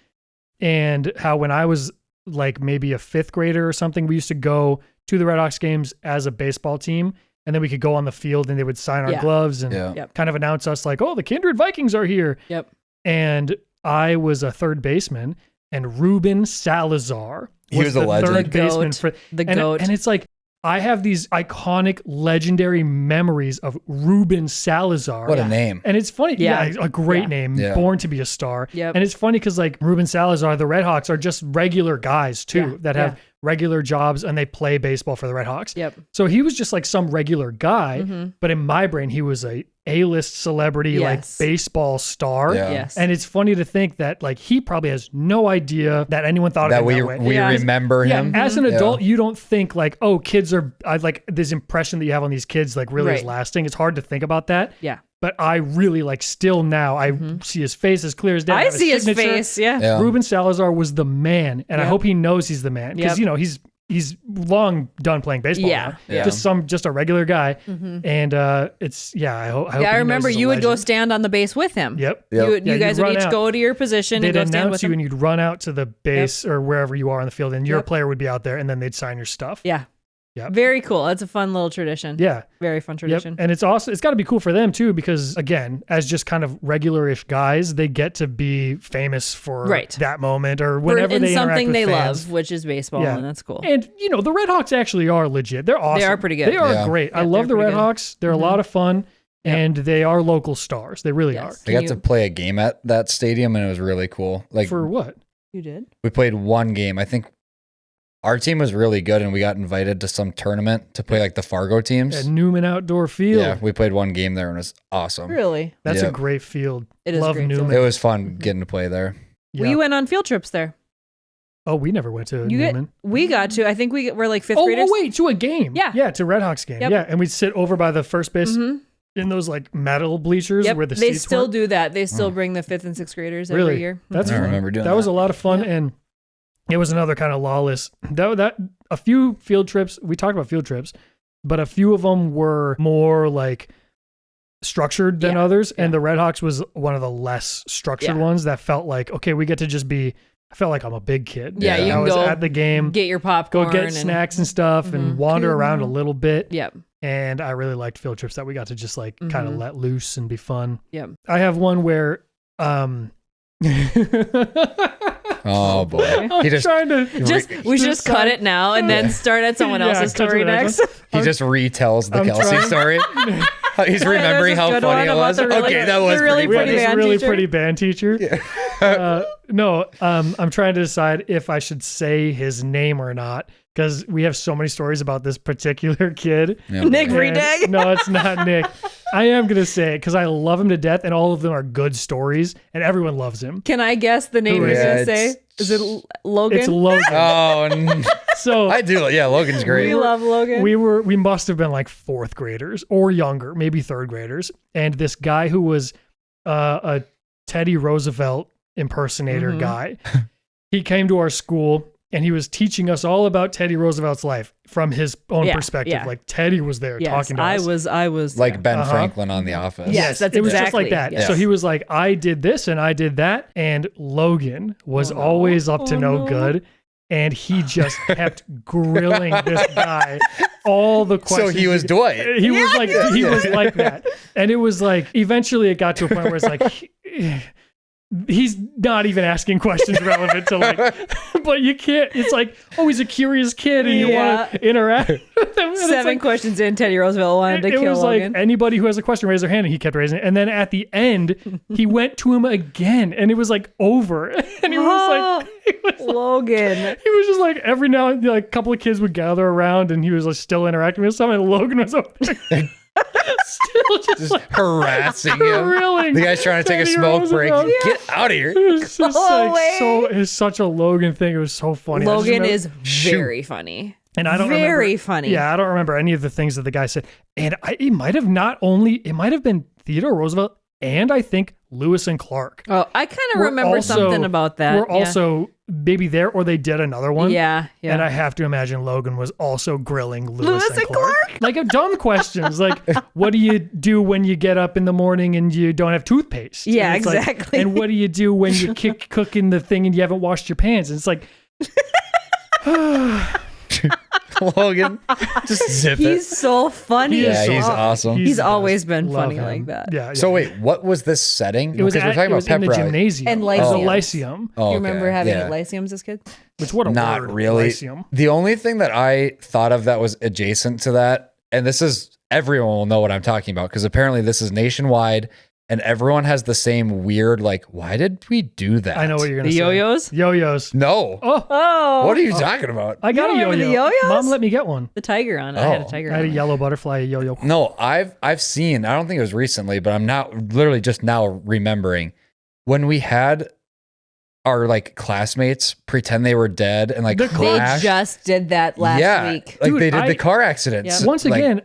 [SPEAKER 1] and how when I was like maybe a 5th grader or something, we used to go to the Red Hawks games as a baseball team. And then we could go on the field and they would sign our
[SPEAKER 2] Yeah.
[SPEAKER 1] gloves and
[SPEAKER 3] Yeah.
[SPEAKER 2] Yep.
[SPEAKER 1] kind of announce us like, oh, the Kindred Vikings are here.
[SPEAKER 2] Yep.
[SPEAKER 1] And I was a third baseman and Ruben Salazar
[SPEAKER 3] He was a
[SPEAKER 1] the
[SPEAKER 3] legend.
[SPEAKER 1] third
[SPEAKER 2] The
[SPEAKER 1] baseman
[SPEAKER 2] goat.
[SPEAKER 1] for
[SPEAKER 2] The
[SPEAKER 1] and,
[SPEAKER 2] goat.
[SPEAKER 1] and it's like I have these iconic legendary memories of Ruben Salazar.
[SPEAKER 3] What a name.
[SPEAKER 1] And it's funny.
[SPEAKER 2] Yeah.
[SPEAKER 1] Yeah, a great
[SPEAKER 2] Yeah.
[SPEAKER 1] name,
[SPEAKER 3] Yeah.
[SPEAKER 1] born to be a star.
[SPEAKER 2] Yep.
[SPEAKER 1] And it's funny because like Ruben Salazar, the Red Hawks are just regular guys too
[SPEAKER 2] Yeah.
[SPEAKER 1] that have regular jobs and they play baseball for the Red Hawks.
[SPEAKER 2] Yep.
[SPEAKER 1] So he was just like some regular guy,
[SPEAKER 2] Mhm.
[SPEAKER 1] but in my brain, he was a A-list celebrity, like
[SPEAKER 2] Yes.
[SPEAKER 1] baseball star.
[SPEAKER 3] Yeah.
[SPEAKER 2] Yes.
[SPEAKER 1] And it's funny to think that like he probably has no idea that anyone thought
[SPEAKER 3] That
[SPEAKER 1] of him that way.
[SPEAKER 3] we
[SPEAKER 2] Yeah.
[SPEAKER 3] remember
[SPEAKER 1] Yeah,
[SPEAKER 3] him.
[SPEAKER 1] as an
[SPEAKER 3] Yeah.
[SPEAKER 1] adult, you don't think like, oh, kids are like this impression that you have on these kids like really is
[SPEAKER 2] Right.
[SPEAKER 1] lasting. It's hard to think about that.
[SPEAKER 2] Yeah.
[SPEAKER 1] But I really like still now I see his face as clear as day.
[SPEAKER 2] I
[SPEAKER 1] have
[SPEAKER 2] see his
[SPEAKER 1] signature.
[SPEAKER 2] face. Yeah.
[SPEAKER 3] Yeah.
[SPEAKER 1] Ruben Salazar was the man, and I
[SPEAKER 2] Yep.
[SPEAKER 1] hope he knows he's the man because
[SPEAKER 2] Yep.
[SPEAKER 1] he's long done playing baseball.
[SPEAKER 2] Yeah.
[SPEAKER 1] now.
[SPEAKER 3] Yeah.
[SPEAKER 1] just a regular guy,
[SPEAKER 2] Mhm.
[SPEAKER 1] and it's I hope.
[SPEAKER 2] Yeah, I
[SPEAKER 1] he knows
[SPEAKER 2] remember
[SPEAKER 1] he's a
[SPEAKER 2] you would go
[SPEAKER 1] legend.
[SPEAKER 2] stand on the base with him.
[SPEAKER 1] Yep.
[SPEAKER 3] Yep.
[SPEAKER 2] You,
[SPEAKER 1] Yeah,
[SPEAKER 2] you
[SPEAKER 1] you'd
[SPEAKER 2] guys would
[SPEAKER 1] run
[SPEAKER 2] each
[SPEAKER 1] out.
[SPEAKER 2] go to your position
[SPEAKER 1] They'd
[SPEAKER 2] and go stand
[SPEAKER 1] announce
[SPEAKER 2] with
[SPEAKER 1] you,
[SPEAKER 2] him.
[SPEAKER 1] and you'd run out to the base or wherever you are on the field, and your
[SPEAKER 2] Yep.
[SPEAKER 1] player would be out there, and then they'd sign your stuff.
[SPEAKER 2] Yeah.
[SPEAKER 1] Yep.
[SPEAKER 2] Very cool. That's a fun little tradition.
[SPEAKER 1] Yeah.
[SPEAKER 2] Very fun tradition.
[SPEAKER 1] Yep. And it's also it's got to be cool for them too because again, as just kind of regular-ish guys, they get to be famous for
[SPEAKER 2] Right.
[SPEAKER 1] that moment or
[SPEAKER 2] For-
[SPEAKER 1] whenever
[SPEAKER 2] in
[SPEAKER 1] they interact
[SPEAKER 2] something
[SPEAKER 1] with
[SPEAKER 2] they
[SPEAKER 1] fans.
[SPEAKER 2] love, which is baseball,
[SPEAKER 1] Yeah.
[SPEAKER 2] and that's cool.
[SPEAKER 1] And the Red Hawks actually are legit. They're awesome.
[SPEAKER 2] are pretty good.
[SPEAKER 1] They are
[SPEAKER 3] Yeah.
[SPEAKER 1] great. I
[SPEAKER 2] Yeah,
[SPEAKER 1] love the
[SPEAKER 2] they're
[SPEAKER 1] Red
[SPEAKER 2] pretty good.
[SPEAKER 1] Hawks. They're
[SPEAKER 2] Mhm.
[SPEAKER 1] a lot of fun,
[SPEAKER 2] Yep.
[SPEAKER 1] and they are local stars. They really
[SPEAKER 2] Yes.
[SPEAKER 3] I got to play a game at that stadium and it was really cool.
[SPEAKER 1] are.
[SPEAKER 3] Like
[SPEAKER 1] For what?
[SPEAKER 2] You did?
[SPEAKER 3] we played one game. I think our team was really good and we got invited to some tournament to play like the Fargo teams.
[SPEAKER 1] At Newman Outdoor Field.
[SPEAKER 3] Yeah, we played one game there and it was awesome.
[SPEAKER 2] Really?
[SPEAKER 1] That's a
[SPEAKER 3] Yep.
[SPEAKER 1] great field.
[SPEAKER 2] It is a
[SPEAKER 1] Love
[SPEAKER 2] great field.
[SPEAKER 1] Newman.
[SPEAKER 3] It was fun getting to play there.
[SPEAKER 1] Yeah.
[SPEAKER 2] We went on field trips there.
[SPEAKER 1] Oh, we never went to
[SPEAKER 2] You get,
[SPEAKER 1] Newman.
[SPEAKER 2] we got to. I think we were like fifth
[SPEAKER 1] Oh,
[SPEAKER 2] graders.
[SPEAKER 1] wait, to a game.
[SPEAKER 2] Yeah.
[SPEAKER 1] Yeah, to Red Hawks game.
[SPEAKER 2] Yep.
[SPEAKER 1] Yeah, and we'd sit over by the first base
[SPEAKER 2] Mhm.
[SPEAKER 1] in those like metal bleachers
[SPEAKER 2] Yep.
[SPEAKER 1] where the
[SPEAKER 2] They
[SPEAKER 1] seats
[SPEAKER 2] still
[SPEAKER 1] were.
[SPEAKER 2] do that. They still bring the 5th and 6th graders
[SPEAKER 1] Really?
[SPEAKER 2] every year.
[SPEAKER 1] That's
[SPEAKER 3] I
[SPEAKER 1] fun.
[SPEAKER 3] remember doing
[SPEAKER 1] that was
[SPEAKER 3] that.
[SPEAKER 1] a lot of fun,
[SPEAKER 2] Yep.
[SPEAKER 1] and It was another kind of lawless. That a few field trips. We talked about field trips, but a few of them were more like structured than others. And the Red Hawks was one of the less structured ones that felt like, okay, we get to just be. I felt like I'm a big kid.
[SPEAKER 2] Yeah, you
[SPEAKER 1] I
[SPEAKER 2] can
[SPEAKER 1] was
[SPEAKER 2] go
[SPEAKER 1] at the game,
[SPEAKER 2] get your popcorn,
[SPEAKER 1] go get snacks and stuff, and wander around a little bit.
[SPEAKER 2] Yep.
[SPEAKER 1] And I really liked field trips that we got to just like kind of let loose and be fun.
[SPEAKER 2] Yep.
[SPEAKER 1] I have one where
[SPEAKER 3] Oh boy.
[SPEAKER 1] I'm
[SPEAKER 3] He just
[SPEAKER 1] trying to
[SPEAKER 2] We should just cut it now and then start at someone else's
[SPEAKER 1] cut to
[SPEAKER 2] story
[SPEAKER 1] the next
[SPEAKER 2] next.
[SPEAKER 1] one.
[SPEAKER 3] he just retells the
[SPEAKER 1] I'm
[SPEAKER 3] Kelsey
[SPEAKER 1] trying-
[SPEAKER 3] story. He's remembering
[SPEAKER 2] There's
[SPEAKER 3] how
[SPEAKER 2] this good
[SPEAKER 3] funny
[SPEAKER 2] one
[SPEAKER 3] it was.
[SPEAKER 2] about the really-
[SPEAKER 3] Okay, that
[SPEAKER 2] the
[SPEAKER 3] was
[SPEAKER 2] really
[SPEAKER 1] we had
[SPEAKER 3] pretty
[SPEAKER 1] this
[SPEAKER 3] funny.
[SPEAKER 2] band
[SPEAKER 1] really
[SPEAKER 2] teacher.
[SPEAKER 1] pretty band teacher. I'm trying to decide if I should say his name or not because we have so many stories about this particular kid.
[SPEAKER 3] Yeah.
[SPEAKER 2] Nick
[SPEAKER 1] And-
[SPEAKER 2] Redag.
[SPEAKER 1] No, it's not Nick. I am going to say it because I love him to death and all of them are good stories and everyone loves him.
[SPEAKER 2] Can I guess the name you're
[SPEAKER 3] Yeah,
[SPEAKER 2] going to say?
[SPEAKER 3] it's-
[SPEAKER 2] Is it Logan?
[SPEAKER 1] It's Logan.
[SPEAKER 3] Oh,
[SPEAKER 1] So
[SPEAKER 3] I do. Yeah, Logan's great.
[SPEAKER 2] We love Logan.
[SPEAKER 1] we must have been like fourth graders or younger, maybe third graders. And this guy who was a Teddy Roosevelt impersonator guy, he came to our school and he was teaching us all about Teddy Roosevelt's life from his own perspective.
[SPEAKER 2] yeah.
[SPEAKER 1] Like Teddy was there talking to us.
[SPEAKER 2] I was
[SPEAKER 3] Like Ben
[SPEAKER 1] Uh-huh.
[SPEAKER 3] Franklin on The Office.
[SPEAKER 2] Yes, that's
[SPEAKER 1] it was just
[SPEAKER 2] exactly-
[SPEAKER 1] like that.
[SPEAKER 2] yes.
[SPEAKER 1] So he was like, I did this and I did that. And Logan was always up to no good. And he just kept grilling this guy all the
[SPEAKER 3] So
[SPEAKER 1] questions.
[SPEAKER 3] he was Dwight.
[SPEAKER 1] He was like that. And it was like eventually it got to a point where it's like he's not even asking questions relevant to like but you can't it's like, oh, he's a curious kid and you want to interact with him. And it's
[SPEAKER 2] 7
[SPEAKER 1] like,
[SPEAKER 2] questions in, Teddy Roosevelt wanted to
[SPEAKER 1] it
[SPEAKER 2] kill
[SPEAKER 1] was
[SPEAKER 2] Logan.
[SPEAKER 1] like anybody who has a question raise their hand and he kept raising it. And then at the end he went to him again and it was like over. And he was like
[SPEAKER 2] Logan.
[SPEAKER 1] he was just like every now and then like a couple of kids would gather around and he was like still interacting with someone and Logan was over there. Still just like
[SPEAKER 3] Harassing him.
[SPEAKER 1] grilling.
[SPEAKER 3] The guy's trying to take a
[SPEAKER 1] Teddy
[SPEAKER 3] smoke break.
[SPEAKER 1] Roosevelt.
[SPEAKER 3] Get out of here.
[SPEAKER 1] It was just
[SPEAKER 2] away.
[SPEAKER 1] it's such a Logan thing. It was so funny. I just
[SPEAKER 2] Logan
[SPEAKER 1] remember-
[SPEAKER 2] is very funny.
[SPEAKER 1] and I don't
[SPEAKER 2] very
[SPEAKER 1] remember,
[SPEAKER 2] funny.
[SPEAKER 1] Yeah, I don't remember any of the things that the guy said. And it might have been Theodore Roosevelt and I think Lewis and Clark.
[SPEAKER 2] Oh, I kind of
[SPEAKER 1] Were
[SPEAKER 2] remember
[SPEAKER 1] also-
[SPEAKER 2] something about that.
[SPEAKER 1] We're also maybe there or they did another one.
[SPEAKER 2] Yeah.
[SPEAKER 1] And I have to imagine Logan was also grilling Lewis and Clark. Like dumb questions. Like, what do you do when you get up in the morning and you don't have toothpaste?
[SPEAKER 2] Yeah,
[SPEAKER 1] And it's like,
[SPEAKER 2] exactly.
[SPEAKER 1] and what do you do when you cook in the thing and you haven't washed your pants? And it's like,
[SPEAKER 3] Logan, just zip
[SPEAKER 2] He's
[SPEAKER 3] it.
[SPEAKER 2] so funny.
[SPEAKER 3] Yeah, he's awesome.
[SPEAKER 2] He's
[SPEAKER 1] the
[SPEAKER 2] always
[SPEAKER 1] best.
[SPEAKER 2] been
[SPEAKER 1] Love
[SPEAKER 2] funny
[SPEAKER 1] him.
[SPEAKER 2] like that.
[SPEAKER 1] Yeah.
[SPEAKER 3] So
[SPEAKER 1] yeah.
[SPEAKER 3] wait, what was this setting?
[SPEAKER 1] It was,
[SPEAKER 3] Because we're talking
[SPEAKER 1] it
[SPEAKER 3] about
[SPEAKER 1] was in
[SPEAKER 3] pep
[SPEAKER 1] the
[SPEAKER 3] rally.
[SPEAKER 1] gymnasium.
[SPEAKER 2] And
[SPEAKER 1] It was a
[SPEAKER 2] lyceums.
[SPEAKER 1] lyceum.
[SPEAKER 3] Oh,
[SPEAKER 2] You remember having
[SPEAKER 3] yeah.
[SPEAKER 2] lyceums as kids?
[SPEAKER 1] Which what a
[SPEAKER 3] Not
[SPEAKER 1] word.
[SPEAKER 3] really.
[SPEAKER 1] Lyceum.
[SPEAKER 3] The only thing that I thought of that was adjacent to that, and this is everyone will know what I'm talking about because apparently this is nationwide and everyone has the same weird, like, why did we do that?
[SPEAKER 1] I know what you're gonna
[SPEAKER 2] The
[SPEAKER 1] say.
[SPEAKER 2] yo-yos?
[SPEAKER 1] Yo-yos.
[SPEAKER 3] No.
[SPEAKER 2] Oh.
[SPEAKER 3] What are you talking about?
[SPEAKER 1] I got
[SPEAKER 2] You
[SPEAKER 1] a
[SPEAKER 2] remember the
[SPEAKER 1] yo-yo.
[SPEAKER 2] yo-yos?
[SPEAKER 1] Mom let me get one.
[SPEAKER 2] The tiger on it. I had a
[SPEAKER 3] Oh.
[SPEAKER 2] tiger
[SPEAKER 1] I had
[SPEAKER 2] on
[SPEAKER 1] a
[SPEAKER 2] it.
[SPEAKER 1] yellow butterfly yo-yo.
[SPEAKER 3] No, I've seen, I don't think it was recently, but I'm not literally just now remembering when we had our like classmates pretend they were dead and like
[SPEAKER 1] The
[SPEAKER 2] They
[SPEAKER 3] crash.
[SPEAKER 2] just did that last
[SPEAKER 3] yeah,
[SPEAKER 2] week.
[SPEAKER 3] like
[SPEAKER 1] Dude,
[SPEAKER 3] they did
[SPEAKER 1] I-
[SPEAKER 3] the car accidents.
[SPEAKER 1] Once
[SPEAKER 3] Like,
[SPEAKER 1] again,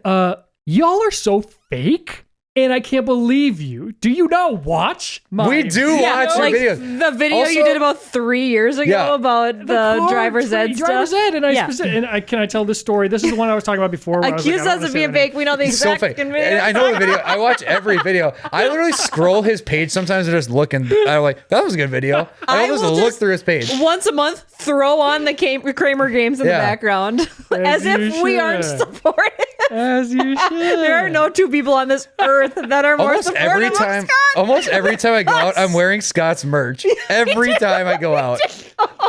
[SPEAKER 1] y'all are so fake, and I can't believe you. Do you not watch?
[SPEAKER 3] we do watch your
[SPEAKER 2] like
[SPEAKER 3] videos.
[SPEAKER 2] the video you
[SPEAKER 3] Also-
[SPEAKER 2] did about 3 years ago
[SPEAKER 3] Yeah.
[SPEAKER 2] about the
[SPEAKER 1] car
[SPEAKER 2] driver's ed
[SPEAKER 1] driver's
[SPEAKER 2] stuff.
[SPEAKER 1] ed, and I
[SPEAKER 2] Yeah.
[SPEAKER 1] Can I tell this story? This is the one I was talking about before. where I was like,
[SPEAKER 2] Accuse
[SPEAKER 1] I don't
[SPEAKER 2] us
[SPEAKER 1] wanna
[SPEAKER 2] of
[SPEAKER 1] say
[SPEAKER 2] being
[SPEAKER 1] the name.
[SPEAKER 2] fake. We know the
[SPEAKER 3] It's so
[SPEAKER 2] exact
[SPEAKER 3] fake.
[SPEAKER 2] video.
[SPEAKER 3] And I know the video. I watch every video. I literally scroll his page sometimes and just look and I'm like, that was a good video. I
[SPEAKER 2] I
[SPEAKER 3] almost
[SPEAKER 2] will
[SPEAKER 3] look
[SPEAKER 2] just-
[SPEAKER 3] through his page.
[SPEAKER 2] Once a month, throw on the Cramer games in
[SPEAKER 3] Yeah.
[SPEAKER 2] the background,
[SPEAKER 1] As
[SPEAKER 2] as if
[SPEAKER 1] you
[SPEAKER 2] we aren't
[SPEAKER 1] should.
[SPEAKER 2] supportive.
[SPEAKER 1] As you should.
[SPEAKER 2] There are no two people on this earth that are more
[SPEAKER 3] Almost
[SPEAKER 2] supportive
[SPEAKER 3] every
[SPEAKER 2] of
[SPEAKER 3] time,
[SPEAKER 2] Scott.
[SPEAKER 3] almost every time I go out, I'm wearing Scott's merch. Every time I go out,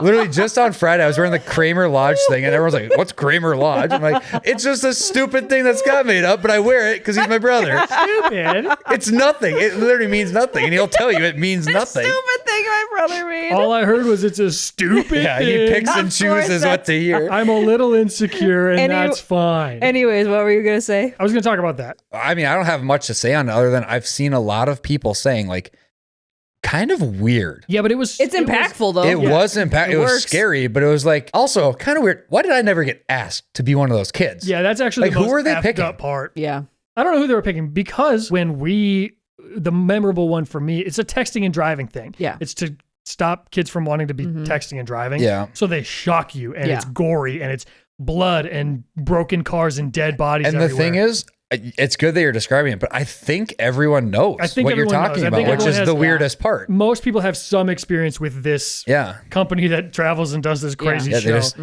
[SPEAKER 3] literally just on Friday, I was wearing the Cramer Lodge thing, and everyone's like, "What's Cramer Lodge?" I'm like, "It's just a stupid thing that Scott made up, but I wear it because he's my brother.
[SPEAKER 1] Stupid.
[SPEAKER 3] It's nothing. It literally means nothing, and he'll tell you it means nothing."
[SPEAKER 2] Stupid thing my brother made.
[SPEAKER 1] All I heard was it's a stupid
[SPEAKER 3] Yeah, he
[SPEAKER 1] thing.
[SPEAKER 3] picks and
[SPEAKER 2] Of course
[SPEAKER 3] chooses what to hear.
[SPEAKER 1] I'm a little insecure, and that's fine.
[SPEAKER 2] Anyways, what were you gonna say?
[SPEAKER 1] I was going to talk about that.
[SPEAKER 3] I mean, I don't have much to say on it other than I've seen a lot of people saying like, kind of weird.
[SPEAKER 1] Yeah, but it was.
[SPEAKER 2] It's
[SPEAKER 1] it was-
[SPEAKER 2] impactful though.
[SPEAKER 3] It was impact. It was
[SPEAKER 2] works.
[SPEAKER 3] scary, but it was like also kind of weird. Why did I never get asked to be one of those kids?
[SPEAKER 1] Yeah, that's actually
[SPEAKER 3] Like,
[SPEAKER 1] the
[SPEAKER 3] who
[SPEAKER 1] most
[SPEAKER 3] were they
[SPEAKER 1] effed
[SPEAKER 3] picking?
[SPEAKER 1] up part.
[SPEAKER 2] Yeah.
[SPEAKER 1] I don't know who they were picking because the memorable one for me, it's a texting and driving thing.
[SPEAKER 2] Yeah.
[SPEAKER 1] It's to stop kids from wanting to be texting and driving.
[SPEAKER 3] Yeah.
[SPEAKER 1] So they shock you, and it's gory, and it's blood and broken cars and dead bodies.
[SPEAKER 3] And
[SPEAKER 1] everywhere.
[SPEAKER 3] the thing is, it's good that you're describing it, but I think everyone knows what you're talking about, which is the weirdest part.
[SPEAKER 1] Most people have some experience with this company that travels and does this crazy show.
[SPEAKER 3] They just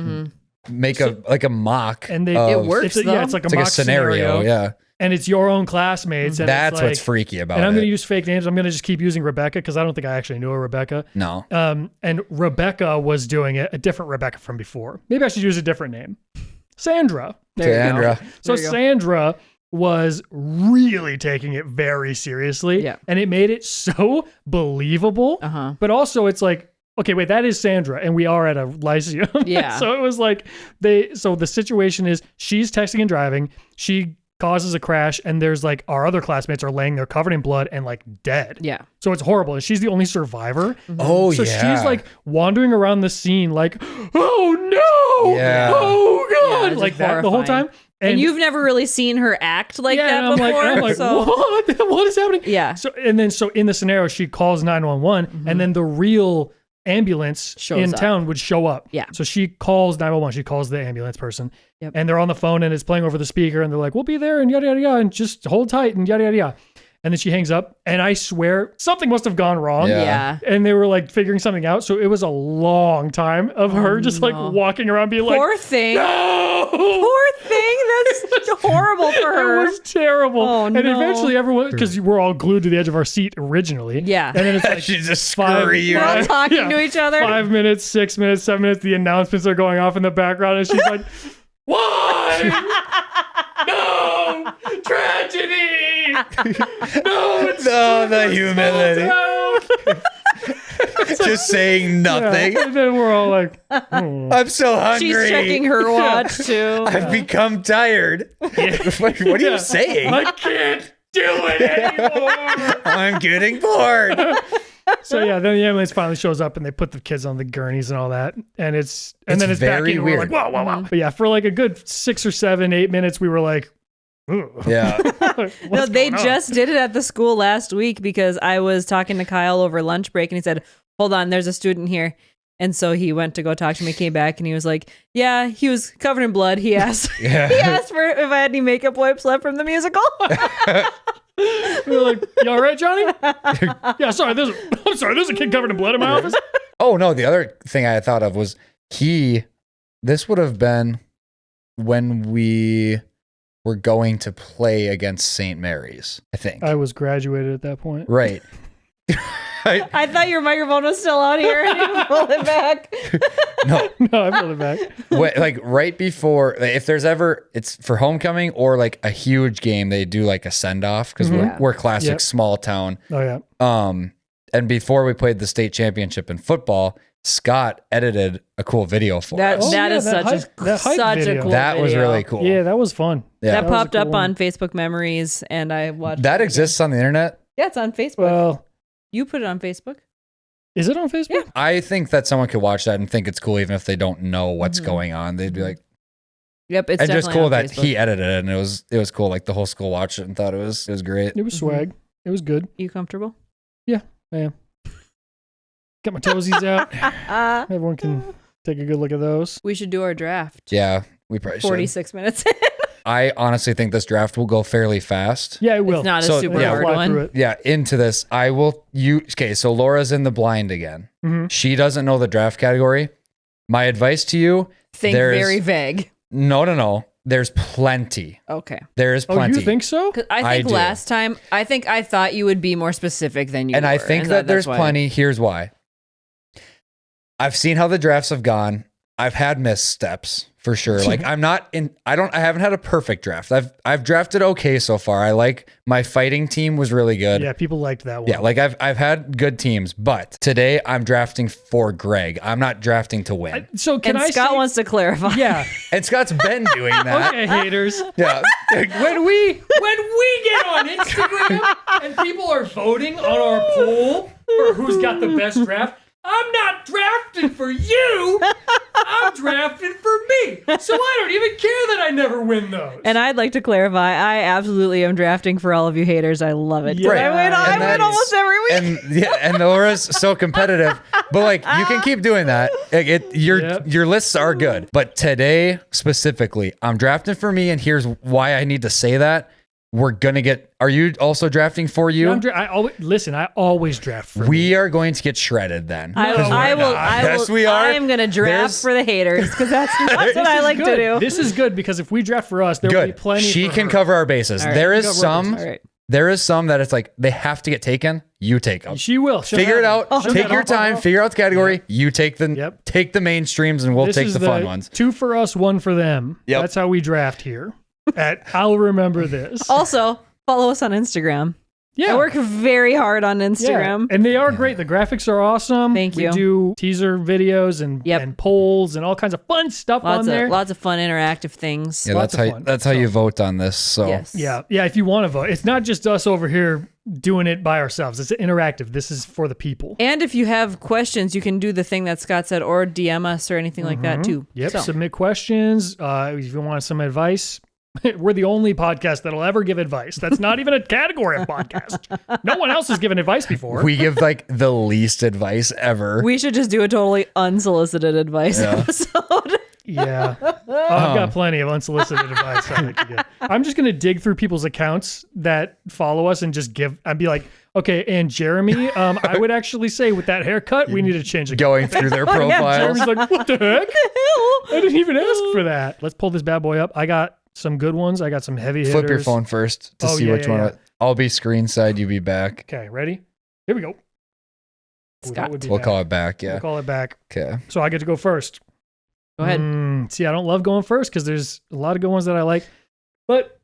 [SPEAKER 3] make a mock.
[SPEAKER 1] And
[SPEAKER 2] it works.
[SPEAKER 1] It's like a mock
[SPEAKER 3] scenario. Yeah.
[SPEAKER 1] And it's your own classmates. And
[SPEAKER 3] that's what's freaky about it.
[SPEAKER 1] And I'm going to use fake names. I'm going to just keep using Rebecca because I don't think I actually knew a Rebecca.
[SPEAKER 3] No.
[SPEAKER 1] And Rebecca was doing it, a different Rebecca from before. Maybe I should use a different name. Sandra.
[SPEAKER 3] Sandra.
[SPEAKER 1] So Sandra was really taking it very seriously.
[SPEAKER 2] Yeah.
[SPEAKER 1] And it made it so believable. But also it's like, okay, wait, that is Sandra, and we are at a lyceum.
[SPEAKER 2] Yeah.
[SPEAKER 1] So it was like so the situation is she's texting and driving. She causes a crash, and there's like our other classmates are laying there covered in blood and like dead.
[SPEAKER 2] Yeah.
[SPEAKER 1] So it's horrible. And she's the only survivor.
[SPEAKER 3] Oh,
[SPEAKER 1] so
[SPEAKER 3] yeah.
[SPEAKER 1] she's like wandering around the scene like, oh no.
[SPEAKER 3] Yeah.
[SPEAKER 1] Oh God.
[SPEAKER 2] Yeah,
[SPEAKER 1] like that the whole time.
[SPEAKER 2] And you've never really seen her act like that before.
[SPEAKER 1] I'm like,
[SPEAKER 2] so.
[SPEAKER 1] what is happening?
[SPEAKER 2] Yeah.
[SPEAKER 1] So in the scenario, she calls 911, and then the real ambulance in town would show up.
[SPEAKER 2] Yeah.
[SPEAKER 1] So she calls 911. She calls the ambulance person, and they're on the phone, and it's playing over the speaker, and they're like, "We'll be there," and yada yada yada, and just hold tight, and yada yada yada. And then she hangs up, and I swear something must have gone wrong.
[SPEAKER 2] Yeah.
[SPEAKER 1] And they were like figuring something out. So it was a long time of her just like walking around being like,
[SPEAKER 2] poor thing.
[SPEAKER 1] No!
[SPEAKER 2] Poor thing. That's horrible for her.
[SPEAKER 1] It was terrible.
[SPEAKER 2] Oh,
[SPEAKER 1] and eventually everyone, because we're all glued to the edge of our seat originally.
[SPEAKER 2] Yeah.
[SPEAKER 1] And then it's like
[SPEAKER 3] she's just
[SPEAKER 2] We're all talking to each other.
[SPEAKER 1] 5 minutes, 6 minutes, 7 minutes. The announcements are going off in the background, and she's like, "Why? No tragedy! No, it's
[SPEAKER 3] the humility." Just saying nothing.
[SPEAKER 1] Yeah. And then we're all like,
[SPEAKER 3] I'm so hungry.
[SPEAKER 2] She's checking her watch too.
[SPEAKER 3] I've become tired. What are you saying?
[SPEAKER 1] I can't do it anymore.
[SPEAKER 3] I'm getting bored.
[SPEAKER 1] So yeah, then the ambulance finally shows up, and they put the kids on the gurneys and all that, and then it's
[SPEAKER 3] very
[SPEAKER 1] back in, and we're
[SPEAKER 3] weird.
[SPEAKER 1] like, wow. But yeah, for like a good 6 or 7, 8 minutes, we were like, ooh.
[SPEAKER 3] Yeah.
[SPEAKER 2] No, they just did it at the school last week because I was talking to Kyle over lunch break, and he said, "Hold on, there's a student here." And so he went to go talk to me, came back, and he was like, "Yeah, he was covered in blood." He asked, he asked for if I had any makeup wipes left from the musical.
[SPEAKER 1] We were like, "You all right, Johnny?" Yeah, sorry. There's a kid covered in blood in my office.
[SPEAKER 3] Oh no, the other thing I thought of was this would have been when we were going to play against St. Mary's, I think.
[SPEAKER 1] I was graduated at that point.
[SPEAKER 3] Right.
[SPEAKER 2] I thought your microphone was still out here and you pulled it back.
[SPEAKER 3] No,
[SPEAKER 1] I pulled it back.
[SPEAKER 3] Like right before, if there's ever, it's for homecoming or like a huge game, they do like a send off because we're classic small town.
[SPEAKER 1] Oh yeah.
[SPEAKER 3] And before we played the state championship in football, Scott edited a cool video for us.
[SPEAKER 2] That is
[SPEAKER 1] that
[SPEAKER 2] such
[SPEAKER 1] hype
[SPEAKER 2] a
[SPEAKER 1] video.
[SPEAKER 2] cool
[SPEAKER 3] That was
[SPEAKER 2] video.
[SPEAKER 3] really cool.
[SPEAKER 1] Yeah, that was fun.
[SPEAKER 3] Yeah.
[SPEAKER 2] That
[SPEAKER 1] was a
[SPEAKER 2] popped
[SPEAKER 1] cool
[SPEAKER 2] up
[SPEAKER 1] one.
[SPEAKER 2] on Facebook Memories, and I watched.
[SPEAKER 3] That exists on the internet.
[SPEAKER 2] Yeah, it's on Facebook.
[SPEAKER 1] Well,
[SPEAKER 2] You put it on Facebook.
[SPEAKER 1] is it on Facebook?
[SPEAKER 2] Yeah.
[SPEAKER 3] I think that someone could watch that and think it's cool, even if they don't know what's going on. They'd be like,
[SPEAKER 2] Yep, it's
[SPEAKER 3] and just
[SPEAKER 2] definitely
[SPEAKER 3] cool
[SPEAKER 2] on
[SPEAKER 3] that
[SPEAKER 2] Facebook.
[SPEAKER 3] he edited it, and it was cool. Like the whole school watched it and thought it was great.
[SPEAKER 1] It was swag. It was good.
[SPEAKER 2] You comfortable?
[SPEAKER 1] I am. Got my toesies out. Everyone can take a good look at those.
[SPEAKER 2] We should do our draft.
[SPEAKER 3] Yeah, we probably should.
[SPEAKER 2] 46 minutes.
[SPEAKER 3] I honestly think this draft will go fairly fast.
[SPEAKER 1] Yeah, it will.
[SPEAKER 2] It's not a
[SPEAKER 3] So,
[SPEAKER 2] super
[SPEAKER 3] yeah,
[SPEAKER 2] hard
[SPEAKER 1] fly through
[SPEAKER 2] one.
[SPEAKER 1] it.
[SPEAKER 3] Yeah, into this, okay, so Laura's in the blind again.
[SPEAKER 1] Mhm.
[SPEAKER 3] She doesn't know the draft category. My advice to you,
[SPEAKER 2] Think
[SPEAKER 3] there's-
[SPEAKER 2] very vague.
[SPEAKER 3] no. There's plenty.
[SPEAKER 2] Okay.
[SPEAKER 3] There is
[SPEAKER 1] Oh,
[SPEAKER 3] plenty.
[SPEAKER 1] you think so?
[SPEAKER 2] 'Cause I think
[SPEAKER 3] do.
[SPEAKER 2] last time, I thought you would be more specific than you
[SPEAKER 3] And
[SPEAKER 2] were.
[SPEAKER 3] I think that there's plenty. Here's why. I've seen how the drafts have gone. I've had missteps for sure. Like I haven't had a perfect draft. I've drafted okay so far. I like my fighting team was really good.
[SPEAKER 1] Yeah, people liked that one.
[SPEAKER 3] Yeah, like I've had good teams, but today I'm drafting for Greg. I'm not drafting to win.
[SPEAKER 1] So can
[SPEAKER 2] And
[SPEAKER 1] I
[SPEAKER 2] Scott
[SPEAKER 1] say,
[SPEAKER 2] wants to clarify.
[SPEAKER 1] Yeah.
[SPEAKER 3] And Scott's been doing that.
[SPEAKER 1] Okay, haters.
[SPEAKER 3] Yeah.
[SPEAKER 1] When we get on Instagram and people are voting on our poll for who's got the best draft, I'm not drafting for you. I'm drafting for me. So I don't even care that I never win those.
[SPEAKER 2] And I'd like to clarify, I absolutely am drafting for all of you haters. I love it.
[SPEAKER 1] Yeah.
[SPEAKER 3] Right.
[SPEAKER 2] I win almost every week.
[SPEAKER 3] And Laura's so competitive, but like you can keep doing that. Like, your lists are good, but today specifically, I'm drafting for me, and here's why I need to say that. We're gonna get. Are you also drafting for you?
[SPEAKER 1] I always draft for
[SPEAKER 3] We are going to get shredded then.
[SPEAKER 2] I will.
[SPEAKER 3] Yes, we are.
[SPEAKER 2] I am going to draft for the haters because that's what I like to do.
[SPEAKER 1] This is good because if we draft for us, there will be plenty.
[SPEAKER 3] She
[SPEAKER 1] for
[SPEAKER 3] can
[SPEAKER 1] her.
[SPEAKER 3] cover our bases.
[SPEAKER 2] Right.
[SPEAKER 3] There is some.
[SPEAKER 2] All right.
[SPEAKER 3] There is some that it's like they have to get taken. You take them.
[SPEAKER 1] She will. She'll
[SPEAKER 3] Figure it
[SPEAKER 1] have
[SPEAKER 3] out.
[SPEAKER 1] them.
[SPEAKER 3] Take your time. Figure out the category. You take the take the mainstreams, and we'll
[SPEAKER 1] This
[SPEAKER 3] take
[SPEAKER 1] is
[SPEAKER 3] the fun ones.
[SPEAKER 1] 2 for us, 1 for them.
[SPEAKER 3] Yep.
[SPEAKER 1] That's how we draft here. I'll remember this.
[SPEAKER 2] Also, follow us on Instagram.
[SPEAKER 1] Yeah.
[SPEAKER 2] I work very hard on Instagram.
[SPEAKER 1] And they are great. The graphics are awesome.
[SPEAKER 2] Thank you.
[SPEAKER 1] We do teaser videos and polls and all kinds of fun stuff on there.
[SPEAKER 2] Lots of fun interactive things.
[SPEAKER 3] Yeah, that's how you vote on this. So
[SPEAKER 2] Yes.
[SPEAKER 1] Yeah. If you want to vote, it's not just us over here doing it by ourselves. It's interactive. This is for the people.
[SPEAKER 2] And if you have questions, you can do the thing that Scott said, or DM us or anything like that too.
[SPEAKER 1] Yep.
[SPEAKER 2] So.
[SPEAKER 1] Submit questions. If you want some advice. We're the only podcast that'll ever give advice. That's not even a category of podcast. No one else has given advice before.
[SPEAKER 3] we give like the least advice ever.
[SPEAKER 2] We should just do a totally unsolicited advice episode.
[SPEAKER 1] Yeah. I've got plenty of unsolicited advice I like to give. I'm just going to dig through people's accounts that follow us and just I'd be like, okay, and Jeremy, I would actually say with that haircut, we need to change it.
[SPEAKER 3] Going through their profiles.
[SPEAKER 1] Jeremy's like, what the heck? I didn't even ask for that. Let's pull this bad boy up. I got some good ones. I got some heavy hitters.
[SPEAKER 3] Flip your phone first to see which one.
[SPEAKER 1] Yeah.
[SPEAKER 3] I'll be screen side. You be back.
[SPEAKER 1] Okay, ready? Here we go.
[SPEAKER 2] Scott.
[SPEAKER 3] We'll call it back. Yeah.
[SPEAKER 1] We'll call it back.
[SPEAKER 3] Okay.
[SPEAKER 1] So I get to go first.
[SPEAKER 2] Go ahead.
[SPEAKER 1] See, I don't love going first because there's a lot of good ones that I like. But,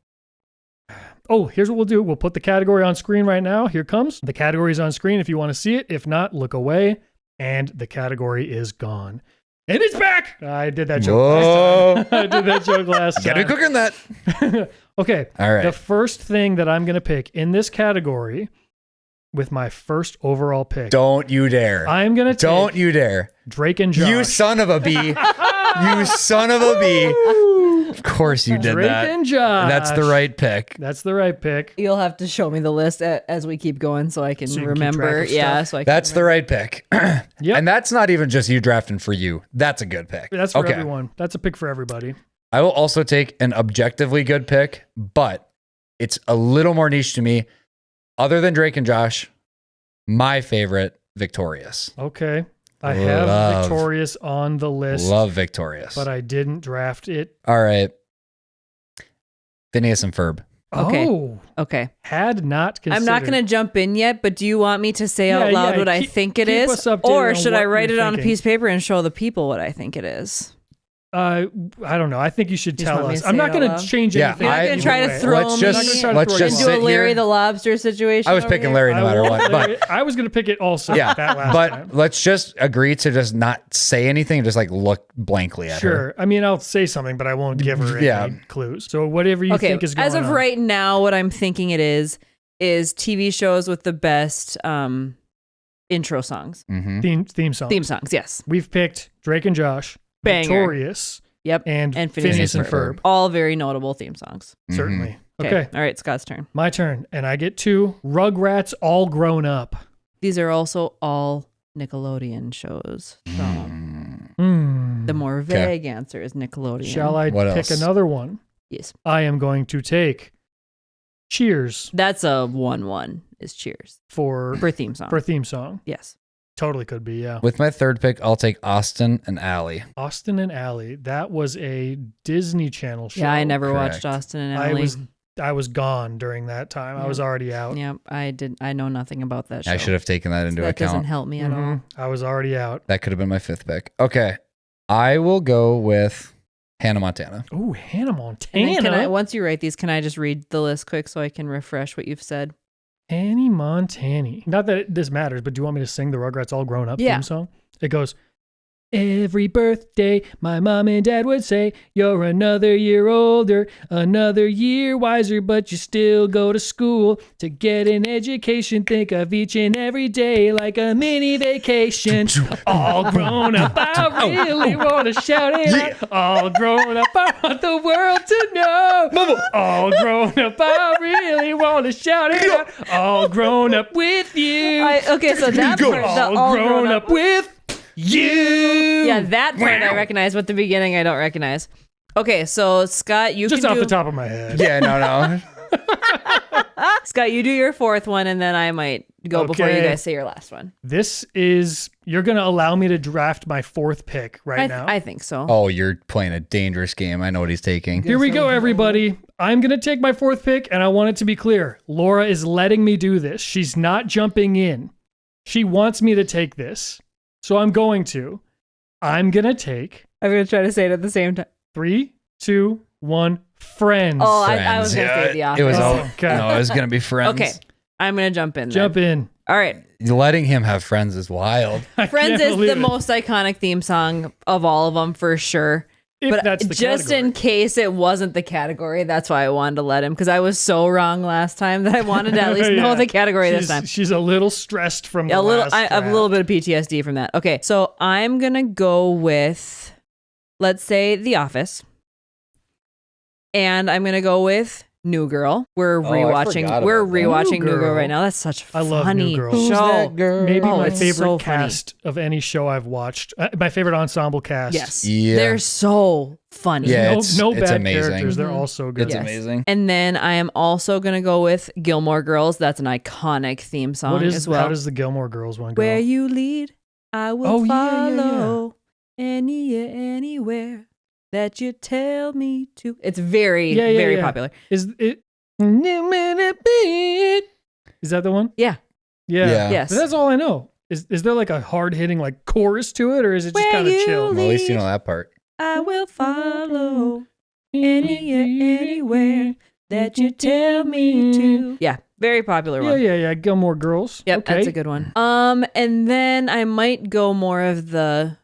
[SPEAKER 1] here's what we'll do. We'll put the category on screen right now. Here it comes. The category is on screen if you want to see it. If not, look away. And the category is gone. And it's back. I did that joke last time. I did that joke last time.
[SPEAKER 3] Gotta be quicker than that.
[SPEAKER 1] Okay.
[SPEAKER 3] All right.
[SPEAKER 1] The first thing that I'm going to pick in this category with my first overall pick.
[SPEAKER 3] Don't you dare.
[SPEAKER 1] I'm going to take
[SPEAKER 3] Don't you dare.
[SPEAKER 1] Drake and Josh.
[SPEAKER 3] You son of a bee. You son of a bee. Of course you did
[SPEAKER 1] Drake
[SPEAKER 3] that.
[SPEAKER 1] and Josh.
[SPEAKER 3] That's the right pick.
[SPEAKER 1] That's the right pick.
[SPEAKER 2] You'll have to show me the list as we keep going so I can
[SPEAKER 1] So you can keep
[SPEAKER 2] remember.
[SPEAKER 1] track of stuff.
[SPEAKER 2] So I can
[SPEAKER 3] That's the right pick.
[SPEAKER 1] Yep.
[SPEAKER 3] And that's not even just you drafting for you. That's a good pick.
[SPEAKER 1] That's for everyone. That's a pick for everybody.
[SPEAKER 3] I will also take an objectively good pick, but it's a little more niche to me. Other than Drake and Josh, my favorite, Victorious.
[SPEAKER 1] Okay. I have Victorious on the list.
[SPEAKER 3] Love Victorious.
[SPEAKER 1] But I didn't draft it.
[SPEAKER 3] All right. Phineas and Ferb.
[SPEAKER 2] Okay.
[SPEAKER 1] Oh.
[SPEAKER 2] Okay.
[SPEAKER 1] Had not considered.
[SPEAKER 2] I'm not going to jump in yet, but do you want me to say out loud what I think it
[SPEAKER 1] keep
[SPEAKER 2] is?
[SPEAKER 1] us updated
[SPEAKER 2] Or
[SPEAKER 1] on
[SPEAKER 2] should
[SPEAKER 1] what
[SPEAKER 2] I write
[SPEAKER 1] you're
[SPEAKER 2] it on a
[SPEAKER 1] thinking.
[SPEAKER 2] piece of paper and show the people what I think it is?
[SPEAKER 1] I don't know. I think you should
[SPEAKER 2] You just
[SPEAKER 1] tell
[SPEAKER 2] want me
[SPEAKER 1] us.
[SPEAKER 2] to
[SPEAKER 1] I'm
[SPEAKER 2] say
[SPEAKER 1] not
[SPEAKER 2] it
[SPEAKER 1] going
[SPEAKER 2] out
[SPEAKER 1] to
[SPEAKER 2] loud?
[SPEAKER 1] change
[SPEAKER 3] Yeah,
[SPEAKER 1] anything.
[SPEAKER 2] You're not going to try to
[SPEAKER 3] let's
[SPEAKER 2] throw
[SPEAKER 3] just-
[SPEAKER 2] me
[SPEAKER 3] let's just
[SPEAKER 2] into a
[SPEAKER 3] sit
[SPEAKER 2] Larry
[SPEAKER 3] here.
[SPEAKER 2] the Lobster situation.
[SPEAKER 3] I was
[SPEAKER 2] over
[SPEAKER 3] picking
[SPEAKER 2] here?
[SPEAKER 3] Larry no matter what. But
[SPEAKER 1] I was going to pick it also.
[SPEAKER 3] yeah,
[SPEAKER 1] that last
[SPEAKER 3] but
[SPEAKER 1] time.
[SPEAKER 3] let's just agree to just not say anything. Just like look blankly at her.
[SPEAKER 1] Sure. I mean, I'll say something, but I won't give her any clues. So whatever you think is going on.
[SPEAKER 2] As of right now, what I'm thinking it is TV shows with the best intro songs.
[SPEAKER 3] Mm-hmm.
[SPEAKER 1] Theme songs.
[SPEAKER 2] Theme songs, yes.
[SPEAKER 1] We've picked Drake and Josh,
[SPEAKER 2] Banger.
[SPEAKER 1] Victorious,
[SPEAKER 2] Yep.
[SPEAKER 1] and
[SPEAKER 2] And
[SPEAKER 1] Phineas and Ferb.
[SPEAKER 2] All very notable theme songs.
[SPEAKER 1] Certainly.
[SPEAKER 3] Mm-hmm.
[SPEAKER 1] Okay.
[SPEAKER 2] All right, Scott's turn.
[SPEAKER 1] My turn. And I get 2 Rugrats All Grown Up.
[SPEAKER 2] These are also all Nickelodeon shows. So the more
[SPEAKER 3] Okay.
[SPEAKER 2] vague answer is Nickelodeon.
[SPEAKER 1] Shall I
[SPEAKER 3] What
[SPEAKER 1] pick
[SPEAKER 3] else?
[SPEAKER 1] another one?
[SPEAKER 2] Yes.
[SPEAKER 1] I am going to take Cheers
[SPEAKER 2] That's a 1-1 is Cheers.
[SPEAKER 1] for
[SPEAKER 2] theme song.
[SPEAKER 1] theme song.
[SPEAKER 2] Yes.
[SPEAKER 1] Totally could be, yeah.
[SPEAKER 3] With my third pick, I'll take Austin and Ally.
[SPEAKER 1] Austin and Ally. That was a Disney Channel show.
[SPEAKER 2] Yeah, I never
[SPEAKER 3] Correct.
[SPEAKER 2] watched Austin and Ally.
[SPEAKER 1] I was gone during that time. I was already out.
[SPEAKER 2] Yeah, I know nothing about that show.
[SPEAKER 3] I should have taken that into
[SPEAKER 2] that
[SPEAKER 3] account.
[SPEAKER 2] doesn't help me at all.
[SPEAKER 1] I was already out.
[SPEAKER 3] That could have been my 5th pick. Okay. I will go with Hannah Montana.
[SPEAKER 1] Ooh, Hannah
[SPEAKER 2] And
[SPEAKER 1] Montana.
[SPEAKER 2] then once you write these, can I just read the list quick so I can refresh what you've said?
[SPEAKER 1] Annie Montana. Not that this matters, but do you want me to sing the Rugrats All Grown Up
[SPEAKER 2] Yeah.
[SPEAKER 1] theme song? It goes, Every birthday, my mom and dad would say, you're another year older, another year wiser, but you still go to school to get an education. Think of each and every day like a mini vacation. All grown up, I really want to shout it out. All grown up, I want the world to know. All grown up, I really want to shout it out. All grown up with you.
[SPEAKER 2] Okay, so that part, the
[SPEAKER 1] all grown up with you.
[SPEAKER 2] Yeah, that part I recognize, but the beginning I don't recognize. Okay, so Scott, you
[SPEAKER 1] just
[SPEAKER 2] can
[SPEAKER 1] off
[SPEAKER 2] do...
[SPEAKER 1] the top of my head.
[SPEAKER 3] Yeah, no.
[SPEAKER 2] Scott, you do your fourth one, and then I might go before you guys say your last one.
[SPEAKER 1] This is, you're going to allow me to draft my fourth pick now?
[SPEAKER 2] I think so.
[SPEAKER 3] Oh, you're playing a dangerous game. I know what he's taking.
[SPEAKER 1] Here we go, everybody. I'm going to take my fourth pick, and I want it to be clear. Laura is letting me do this. She's not jumping in. She wants me to take this. So I'm going to take...
[SPEAKER 2] I'm going to try to say it at the same time.
[SPEAKER 1] 3, 2, 1, Friends.
[SPEAKER 2] Oh, I was going to say The Office.
[SPEAKER 3] It was
[SPEAKER 1] okay.
[SPEAKER 3] No, it was going to be Friends.
[SPEAKER 2] Okay, I'm going to jump in.
[SPEAKER 1] Jump in.
[SPEAKER 2] All right.
[SPEAKER 3] Letting him have Friends is wild.
[SPEAKER 2] Friends is the most iconic theme song of all of them, for sure.
[SPEAKER 1] If that's the
[SPEAKER 2] just
[SPEAKER 1] category.
[SPEAKER 2] in case it wasn't the category, that's why I wanted to let him, because I was so wrong last time that I wanted to at least know the category this time.
[SPEAKER 1] She's a little stressed from the last
[SPEAKER 2] I have a little bit of PTSD from that. Okay, so I'm gonna go with, let's say, The Office, and I'm gonna go with New Girl. We're rewatching New Girl right now. That's such a funny
[SPEAKER 1] love New Girl.
[SPEAKER 2] show.
[SPEAKER 1] Maybe my
[SPEAKER 2] it's
[SPEAKER 1] favorite
[SPEAKER 2] so
[SPEAKER 1] cast of any show I've watched. My favorite ensemble cast.
[SPEAKER 2] Yes,
[SPEAKER 3] Yeah.
[SPEAKER 2] they're so funny.
[SPEAKER 3] Yeah,
[SPEAKER 1] no
[SPEAKER 3] it's
[SPEAKER 1] bad
[SPEAKER 3] amazing.
[SPEAKER 1] characters. They're all so good.
[SPEAKER 3] It's
[SPEAKER 2] Yes.
[SPEAKER 3] amazing.
[SPEAKER 2] And then I am also gonna go with Gilmore Girls. That's an iconic theme song as well.
[SPEAKER 1] How does the Gilmore Girls one go?
[SPEAKER 2] Where you lead, I will
[SPEAKER 1] yeah,
[SPEAKER 2] follow. Anywhere that you tell me to. It's very, very popular.
[SPEAKER 1] Is it? Is that the one?
[SPEAKER 2] Yeah.
[SPEAKER 3] Yeah.
[SPEAKER 2] Yes.
[SPEAKER 1] But that's all I know. Is there like a hard hitting like chorus to it, or is it just kind of chill?
[SPEAKER 3] Well, at least you know that part.
[SPEAKER 2] I will follow anywhere that you tell me to. Yeah, very popular one.
[SPEAKER 1] Yeah. Gilmore Girls.
[SPEAKER 2] Yep,
[SPEAKER 1] okay.
[SPEAKER 2] that's a good one. And then I might go more of the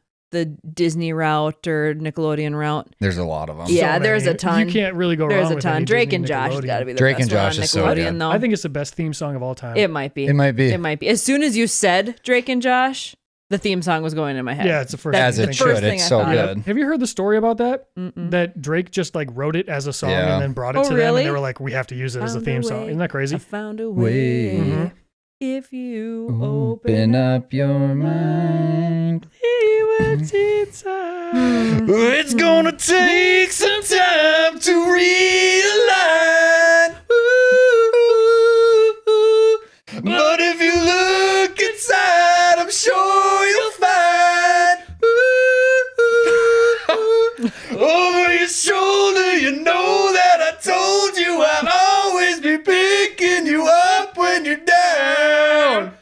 [SPEAKER 2] Disney route or Nickelodeon route.
[SPEAKER 3] There's a lot of them.
[SPEAKER 2] Yeah, there's a ton.
[SPEAKER 1] You can't really go
[SPEAKER 2] There's
[SPEAKER 1] wrong
[SPEAKER 2] a
[SPEAKER 1] with
[SPEAKER 2] ton.
[SPEAKER 1] any
[SPEAKER 2] Drake
[SPEAKER 1] Disney
[SPEAKER 2] and Josh has
[SPEAKER 1] Nickelodeon.
[SPEAKER 2] got to be the
[SPEAKER 3] Drake
[SPEAKER 2] best
[SPEAKER 3] and
[SPEAKER 2] one
[SPEAKER 3] Josh
[SPEAKER 2] on
[SPEAKER 3] is so
[SPEAKER 2] Nickelodeon,
[SPEAKER 3] good.
[SPEAKER 2] though.
[SPEAKER 1] I think it's the best theme song of all time.
[SPEAKER 2] It might be.
[SPEAKER 3] It might be.
[SPEAKER 2] It might be. As soon as you said Drake and Josh, the theme song was going in my head.
[SPEAKER 1] Yeah, it's the first.
[SPEAKER 2] That's
[SPEAKER 3] As
[SPEAKER 2] the
[SPEAKER 3] it
[SPEAKER 1] thing.
[SPEAKER 2] first
[SPEAKER 3] should.
[SPEAKER 2] thing
[SPEAKER 3] It's
[SPEAKER 2] I
[SPEAKER 3] so
[SPEAKER 2] thought of.
[SPEAKER 3] good.
[SPEAKER 1] Have you heard the story about that?
[SPEAKER 2] Mm-mm.
[SPEAKER 1] That Drake just like wrote it as a song
[SPEAKER 3] Yeah.
[SPEAKER 1] and then brought it
[SPEAKER 2] Oh,
[SPEAKER 1] to them,
[SPEAKER 2] really?
[SPEAKER 1] and they were like, "We have to use it as a
[SPEAKER 2] Found
[SPEAKER 1] theme
[SPEAKER 2] a
[SPEAKER 1] song."
[SPEAKER 2] way.
[SPEAKER 1] Isn't that crazy?
[SPEAKER 2] I found a way.
[SPEAKER 1] Mhm.
[SPEAKER 2] If you
[SPEAKER 3] Open up your mind. It's gonna take some time to realign. But if you look inside, I'm sure you'll find. Over your shoulder, you know that I told you I'll always be picking you up when you're down.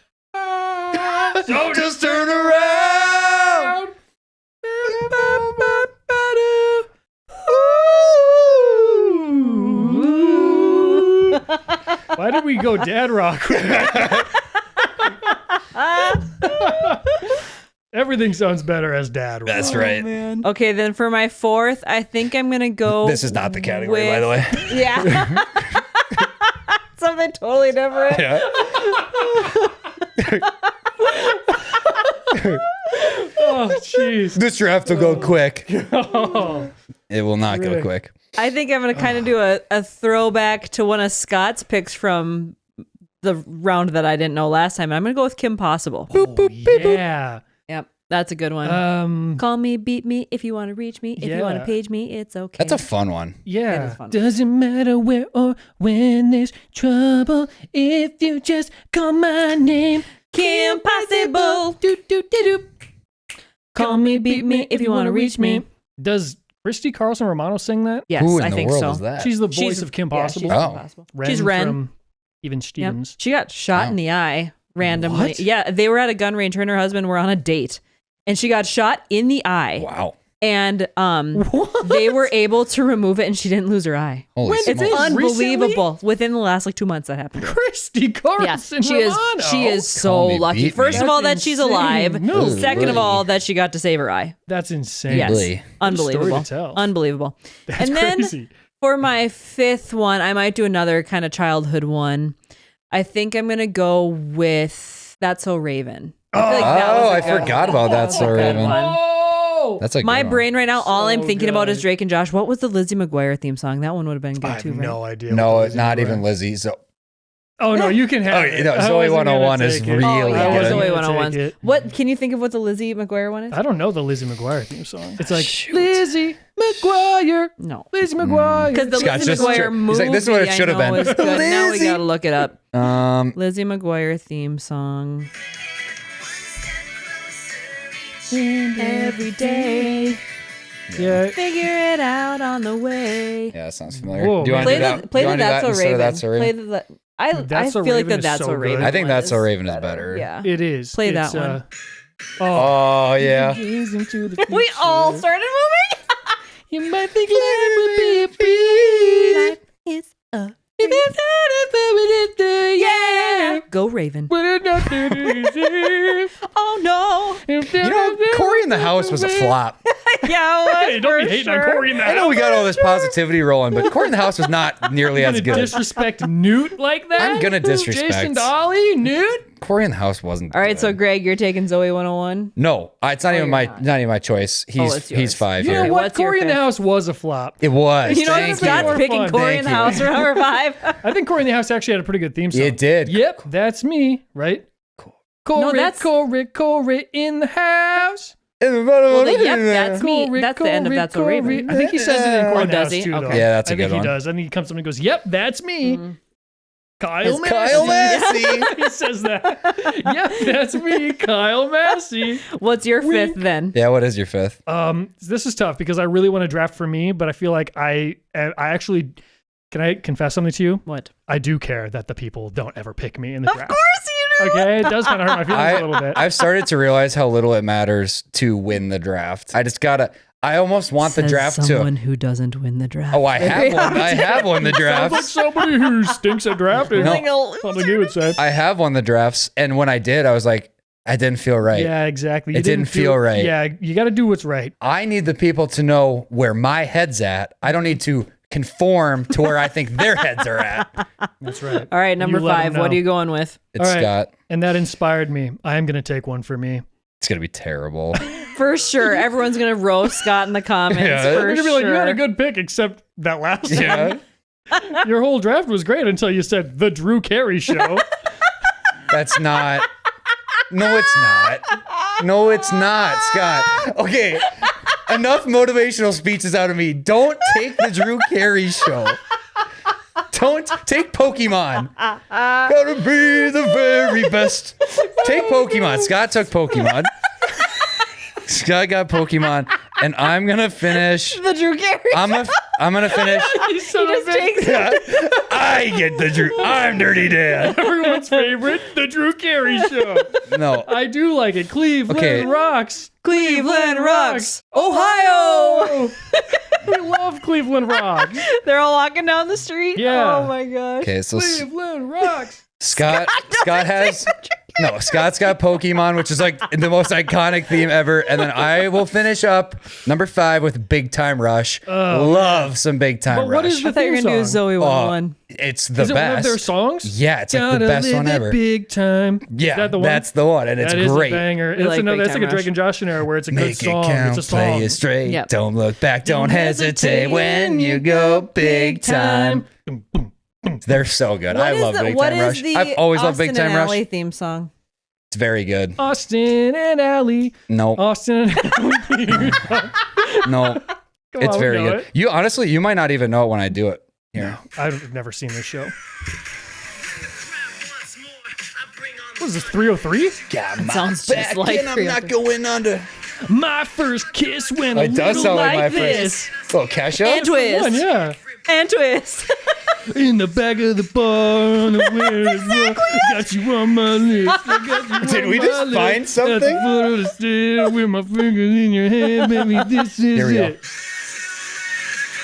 [SPEAKER 3] So just turn around.
[SPEAKER 1] Why did we go dad rock with that? Everything sounds better as dad rock.
[SPEAKER 3] That's right.
[SPEAKER 2] Okay, then for my fourth, I think I'm gonna go.
[SPEAKER 3] This is not the category, by the way.
[SPEAKER 2] Yeah. Something totally different.
[SPEAKER 3] Yeah.
[SPEAKER 1] Oh, jeez.
[SPEAKER 3] This draft will go quick.
[SPEAKER 1] Oh.
[SPEAKER 3] It will not go
[SPEAKER 1] Rick.
[SPEAKER 3] quick.
[SPEAKER 2] I think I'm gonna kind of do a throwback to one of Scott's picks from the round that I didn't know last time. I'm gonna go with Kim Possible.
[SPEAKER 1] Oh, yeah.
[SPEAKER 2] Yep, that's a good one. Call me, beat me if you want to reach me. If you want to
[SPEAKER 1] Yeah.
[SPEAKER 2] page me, it's okay.
[SPEAKER 3] That's a fun one.
[SPEAKER 2] It
[SPEAKER 1] Yeah.
[SPEAKER 2] is fun.
[SPEAKER 1] Doesn't matter where or when there's trouble if you just call my name.
[SPEAKER 2] Kim Possible.
[SPEAKER 1] Do, do, do, do. Call me, beat me if you want to reach me. Does Christy Carlson Romano sing that?
[SPEAKER 2] Yes,
[SPEAKER 3] Who in
[SPEAKER 2] I
[SPEAKER 3] the
[SPEAKER 2] think
[SPEAKER 3] world
[SPEAKER 2] so.
[SPEAKER 3] is that?
[SPEAKER 1] She's the voice
[SPEAKER 2] She's-
[SPEAKER 1] of Kim
[SPEAKER 2] yeah,
[SPEAKER 1] Possible.
[SPEAKER 2] she's
[SPEAKER 3] Oh.
[SPEAKER 2] Kim Possible.
[SPEAKER 1] Ren
[SPEAKER 2] She's Ren.
[SPEAKER 1] from Even
[SPEAKER 2] Yep.
[SPEAKER 1] Stevens.
[SPEAKER 2] She got shot in the eye randomly.
[SPEAKER 1] What?
[SPEAKER 2] Yeah, they were at a gun range. Her and her husband were on a date, and she got shot in the eye.
[SPEAKER 3] Wow.
[SPEAKER 2] and they were able to remove it, and she didn't lose her eye.
[SPEAKER 3] Holy
[SPEAKER 2] It's
[SPEAKER 3] smokes.
[SPEAKER 2] unbelievable. Within the last 2 months, that happened.
[SPEAKER 1] Christy Carlson
[SPEAKER 2] Yeah, she is so
[SPEAKER 3] Call me
[SPEAKER 2] lucky.
[SPEAKER 3] beat
[SPEAKER 2] First
[SPEAKER 3] me.
[SPEAKER 2] of all,
[SPEAKER 1] That's
[SPEAKER 2] that she's
[SPEAKER 1] insane.
[SPEAKER 2] alive.
[SPEAKER 1] No
[SPEAKER 2] Second of
[SPEAKER 3] way.
[SPEAKER 2] all, that she got to save her eye.
[SPEAKER 1] That's insane.
[SPEAKER 2] Yes,
[SPEAKER 3] Really?
[SPEAKER 2] unbelievable.
[SPEAKER 1] Story to tell.
[SPEAKER 2] Unbelievable.
[SPEAKER 1] That's
[SPEAKER 2] and then
[SPEAKER 1] crazy.
[SPEAKER 2] for my fifth one, I might do another kind of childhood one. I think I'm gonna go with That's So Raven. I feel like that was a
[SPEAKER 3] I
[SPEAKER 2] good
[SPEAKER 3] forgot
[SPEAKER 2] one.
[SPEAKER 3] about that. So
[SPEAKER 2] Good
[SPEAKER 3] Raven.
[SPEAKER 2] one.
[SPEAKER 1] Oh,
[SPEAKER 3] That's a good
[SPEAKER 2] My
[SPEAKER 3] one.
[SPEAKER 2] brain right now, all I'm
[SPEAKER 1] So
[SPEAKER 2] thinking about is
[SPEAKER 1] good.
[SPEAKER 2] Drake and Josh. What was the Lizzie McGuire theme song? That one would have been
[SPEAKER 1] I
[SPEAKER 2] good
[SPEAKER 1] have
[SPEAKER 2] too, right?
[SPEAKER 1] no idea.
[SPEAKER 3] No,
[SPEAKER 1] what
[SPEAKER 3] not
[SPEAKER 1] Lizzie
[SPEAKER 3] even
[SPEAKER 1] McGuire-
[SPEAKER 3] Lizzie. So
[SPEAKER 1] Oh no, you can have
[SPEAKER 3] Okay,
[SPEAKER 1] it.
[SPEAKER 3] no,
[SPEAKER 1] I
[SPEAKER 3] Zoe
[SPEAKER 1] wasn't gonna
[SPEAKER 3] 101 is
[SPEAKER 1] take it.
[SPEAKER 3] really
[SPEAKER 2] Oh, yeah,
[SPEAKER 3] good.
[SPEAKER 2] Zoe
[SPEAKER 1] Gonna
[SPEAKER 2] 101.
[SPEAKER 1] take it.
[SPEAKER 2] What can you think of what the Lizzie McGuire one is?
[SPEAKER 1] I don't know the Lizzie McGuire theme song. It's like
[SPEAKER 3] Shoot.
[SPEAKER 1] Lizzie McGuire,
[SPEAKER 2] No.
[SPEAKER 1] Lizzie McGuire.
[SPEAKER 2] Because the
[SPEAKER 3] Scott
[SPEAKER 2] Lizzie
[SPEAKER 3] just-
[SPEAKER 2] McGuire
[SPEAKER 3] he's
[SPEAKER 2] movie,
[SPEAKER 3] like, this is what it should have
[SPEAKER 2] I know
[SPEAKER 3] been.
[SPEAKER 2] is good. Now we
[SPEAKER 3] Lizzie.
[SPEAKER 2] gotta look it up.
[SPEAKER 3] Um,
[SPEAKER 2] Lizzie McGuire theme song. Every day,
[SPEAKER 1] Yeah.
[SPEAKER 2] figure it out on the way.
[SPEAKER 3] yeah, that sounds familiar.
[SPEAKER 1] Whoa,
[SPEAKER 3] do you
[SPEAKER 1] man.
[SPEAKER 3] want to
[SPEAKER 2] Play
[SPEAKER 3] do that?
[SPEAKER 2] the play
[SPEAKER 3] do you
[SPEAKER 2] the
[SPEAKER 3] wanna do
[SPEAKER 2] That's
[SPEAKER 3] that
[SPEAKER 2] So
[SPEAKER 3] instead of
[SPEAKER 2] Raven.
[SPEAKER 3] That's So Raven?
[SPEAKER 2] Play the I
[SPEAKER 1] That's So
[SPEAKER 2] feel like
[SPEAKER 1] Raven
[SPEAKER 2] the
[SPEAKER 1] is
[SPEAKER 2] That's
[SPEAKER 1] so
[SPEAKER 2] So
[SPEAKER 1] good.
[SPEAKER 2] Raven.
[SPEAKER 3] I think
[SPEAKER 2] one
[SPEAKER 3] That's So Raven is better.
[SPEAKER 2] Yeah.
[SPEAKER 1] It is.
[SPEAKER 2] Play that
[SPEAKER 1] It's,
[SPEAKER 2] one.
[SPEAKER 3] Oh yeah.
[SPEAKER 1] gaze into the
[SPEAKER 2] We all
[SPEAKER 1] future.
[SPEAKER 2] started moving.
[SPEAKER 1] You might think life would be a breeze.
[SPEAKER 2] Life is a
[SPEAKER 1] If it's not a
[SPEAKER 2] yeah. Go Raven.
[SPEAKER 1] But it's not that easy.
[SPEAKER 2] Oh no.
[SPEAKER 3] You know, Corey in the House was a flop.
[SPEAKER 2] Yeah,
[SPEAKER 1] Hey, don't be hating on Corey in the
[SPEAKER 3] I know we got all this positivity rolling, but Corey in the House was not nearly as
[SPEAKER 1] You're gonna
[SPEAKER 3] good.
[SPEAKER 1] disrespect Newt like that?
[SPEAKER 3] I'm gonna disrespect.
[SPEAKER 1] Jason Dolly, Newt?
[SPEAKER 3] Corey in the House wasn't.
[SPEAKER 2] All right,
[SPEAKER 3] good.
[SPEAKER 2] so Greg, you're taking Zoe 101.
[SPEAKER 3] No, it's not even
[SPEAKER 2] you're
[SPEAKER 3] my
[SPEAKER 2] not.
[SPEAKER 3] not even my choice. He's
[SPEAKER 2] it's yours.
[SPEAKER 3] he's 5
[SPEAKER 1] You
[SPEAKER 3] here.
[SPEAKER 1] know what?
[SPEAKER 2] what's your
[SPEAKER 1] Corey in the
[SPEAKER 2] fifth?
[SPEAKER 1] House was a flop.
[SPEAKER 3] It was.
[SPEAKER 2] You know,
[SPEAKER 3] Thank
[SPEAKER 2] Scott's
[SPEAKER 1] More
[SPEAKER 2] picking
[SPEAKER 1] fun.
[SPEAKER 2] Corey in the
[SPEAKER 3] Thank
[SPEAKER 2] House
[SPEAKER 3] you.
[SPEAKER 2] for number 5.
[SPEAKER 1] I think Corey in the House actually had a pretty good theme song.
[SPEAKER 3] It did.
[SPEAKER 1] Yep, that's me, right?
[SPEAKER 3] Cool.
[SPEAKER 1] Corey,
[SPEAKER 2] that's-
[SPEAKER 1] Corey in the house.
[SPEAKER 2] Well, yep, that's me.
[SPEAKER 1] Corey,
[SPEAKER 2] That's the end of
[SPEAKER 1] Corey,
[SPEAKER 2] That's So Raven.
[SPEAKER 1] I think he says it in Corey in the
[SPEAKER 2] does
[SPEAKER 1] House
[SPEAKER 2] he?
[SPEAKER 1] too,
[SPEAKER 2] Okay.
[SPEAKER 1] though.
[SPEAKER 3] Yeah, that's a
[SPEAKER 1] I think
[SPEAKER 3] good one.
[SPEAKER 1] he does. And he comes up and goes, "Yep, that's me." Kyle Massey.
[SPEAKER 3] Kyle Massey.
[SPEAKER 1] He says that. Yep, that's me, Kyle Massey.
[SPEAKER 2] What's your fifth then?
[SPEAKER 3] Yeah, what is your fifth?
[SPEAKER 1] This is tough because I really want to draft for me, but I feel like I actually, can I confess something to you?
[SPEAKER 2] What?
[SPEAKER 1] I do care that the people don't ever pick me in the draft.
[SPEAKER 2] Of course you do.
[SPEAKER 1] Okay, it does kind of hurt my feelings a little bit.
[SPEAKER 3] I've started to realize how little it matters to win the draft. I almost want the
[SPEAKER 2] Says
[SPEAKER 3] draft
[SPEAKER 2] someone
[SPEAKER 3] to.
[SPEAKER 2] who doesn't win the draft.
[SPEAKER 3] Oh, I have one. I have won the
[SPEAKER 1] Sounds like
[SPEAKER 3] drafts.
[SPEAKER 1] somebody who stinks at drafting.
[SPEAKER 3] No.
[SPEAKER 1] Something you would say.
[SPEAKER 3] I have won the drafts, and when I did, I was like, I didn't feel right.
[SPEAKER 1] Yeah, exactly.
[SPEAKER 3] It didn't feel right.
[SPEAKER 1] Yeah, you got to do what's right.
[SPEAKER 3] I need the people to know where my head's at. I don't need to conform to where I think their heads are at.
[SPEAKER 1] That's right.
[SPEAKER 2] All right, number
[SPEAKER 1] You let 'em
[SPEAKER 2] 5. What
[SPEAKER 1] know.
[SPEAKER 2] are you going with?
[SPEAKER 3] It's
[SPEAKER 1] All right.
[SPEAKER 3] Scott.
[SPEAKER 1] And that inspired me. I am going to take one for me.
[SPEAKER 3] It's gonna be terrible.
[SPEAKER 2] For sure. Everyone's going to roast Scott in the comments.
[SPEAKER 3] Yeah.
[SPEAKER 2] For
[SPEAKER 1] You're going to be like, you had a
[SPEAKER 2] sure.
[SPEAKER 1] good pick, except that last
[SPEAKER 3] Yeah.
[SPEAKER 1] one. Your whole draft was great until you said the Drew Carey show.
[SPEAKER 3] That's not. No, it's not. No, it's not, Scott. Okay. Enough motivational speeches out of me. Don't take the Drew Carey show. Don't take Pokemon. Gotta be the very best. Take Pokemon. Scott took Pokemon. Scott got Pokemon, and I'm gonna finish.
[SPEAKER 2] The Drew Carey.
[SPEAKER 3] I'm gonna finish.
[SPEAKER 1] You son
[SPEAKER 2] He
[SPEAKER 1] of a
[SPEAKER 2] just takes
[SPEAKER 3] Yeah. I get the Drew. I'm Dirty Dan.
[SPEAKER 1] everyone's favorite, the Drew Carey show.
[SPEAKER 3] No.
[SPEAKER 1] I do like it. Cleveland
[SPEAKER 3] Okay.
[SPEAKER 1] rocks.
[SPEAKER 2] Cleveland rocks. Ohio.
[SPEAKER 1] We love Cleveland rocks.
[SPEAKER 2] They're all walking down the street.
[SPEAKER 1] Yeah.
[SPEAKER 2] Oh my gosh.
[SPEAKER 3] Okay, so
[SPEAKER 1] Cleveland rocks.
[SPEAKER 3] Scott has no. Scott's got Pokemon, which is like the most iconic theme ever. And then I will finish up number 5 with Big Time Rush. Love some Big Time
[SPEAKER 1] But
[SPEAKER 3] Rush.
[SPEAKER 1] what is
[SPEAKER 2] I
[SPEAKER 1] the
[SPEAKER 2] thought you were
[SPEAKER 1] theme
[SPEAKER 2] going to do
[SPEAKER 1] song?
[SPEAKER 2] Zoe 101.
[SPEAKER 3] It's the
[SPEAKER 1] Is it
[SPEAKER 3] best.
[SPEAKER 1] one of their songs?
[SPEAKER 3] Yeah, it's like the
[SPEAKER 1] Gotta
[SPEAKER 3] best
[SPEAKER 1] live
[SPEAKER 3] one
[SPEAKER 1] it
[SPEAKER 3] ever.
[SPEAKER 1] Big time.
[SPEAKER 3] Yeah,
[SPEAKER 1] Is that the one?
[SPEAKER 3] that's the one, and it's
[SPEAKER 1] That is
[SPEAKER 3] great.
[SPEAKER 1] a banger. It's
[SPEAKER 2] like
[SPEAKER 1] another,
[SPEAKER 2] Big
[SPEAKER 1] that's like
[SPEAKER 2] Time
[SPEAKER 1] a Drake
[SPEAKER 2] Rush.
[SPEAKER 1] and Josh scenario where it's a good
[SPEAKER 3] Make
[SPEAKER 1] song.
[SPEAKER 3] it count,
[SPEAKER 1] It's a
[SPEAKER 3] play
[SPEAKER 1] song.
[SPEAKER 3] it straight.
[SPEAKER 2] Yep.
[SPEAKER 3] Don't look back, don't hesitate when you go big time. They're so good. I love Big
[SPEAKER 2] what
[SPEAKER 3] Time
[SPEAKER 2] is
[SPEAKER 3] Rush.
[SPEAKER 2] the
[SPEAKER 3] I've always loved Big
[SPEAKER 2] Austin
[SPEAKER 3] Time
[SPEAKER 2] and
[SPEAKER 3] Rush.
[SPEAKER 2] LA theme song?
[SPEAKER 3] It's very good.
[SPEAKER 1] Austin and Alley.
[SPEAKER 3] No,
[SPEAKER 1] Austin and Alley.
[SPEAKER 3] no,
[SPEAKER 1] Come
[SPEAKER 3] it's
[SPEAKER 1] on, we
[SPEAKER 3] very
[SPEAKER 1] know
[SPEAKER 3] good.
[SPEAKER 1] it.
[SPEAKER 3] You honestly, you might not even know it when I do it. Here.
[SPEAKER 1] I've never seen this show. What is this, 303?
[SPEAKER 3] Got my
[SPEAKER 2] sounds just
[SPEAKER 3] back
[SPEAKER 2] like
[SPEAKER 3] and I'm not going under.
[SPEAKER 1] My first kiss went a
[SPEAKER 3] It does
[SPEAKER 1] little
[SPEAKER 3] sound like
[SPEAKER 1] like
[SPEAKER 3] my
[SPEAKER 1] this.
[SPEAKER 3] first. Oh, Kesha?
[SPEAKER 2] And twist.
[SPEAKER 1] One, yeah.
[SPEAKER 2] And twist.
[SPEAKER 1] in the back of the bar on the winter's floor. Got you on my lips. I got you
[SPEAKER 3] Did
[SPEAKER 1] on
[SPEAKER 3] we
[SPEAKER 1] my
[SPEAKER 3] just
[SPEAKER 1] lips.
[SPEAKER 3] find
[SPEAKER 1] At
[SPEAKER 3] something?
[SPEAKER 1] the foot of the stairs with my fingers in your hand, baby, this is
[SPEAKER 3] Here we go.
[SPEAKER 1] it.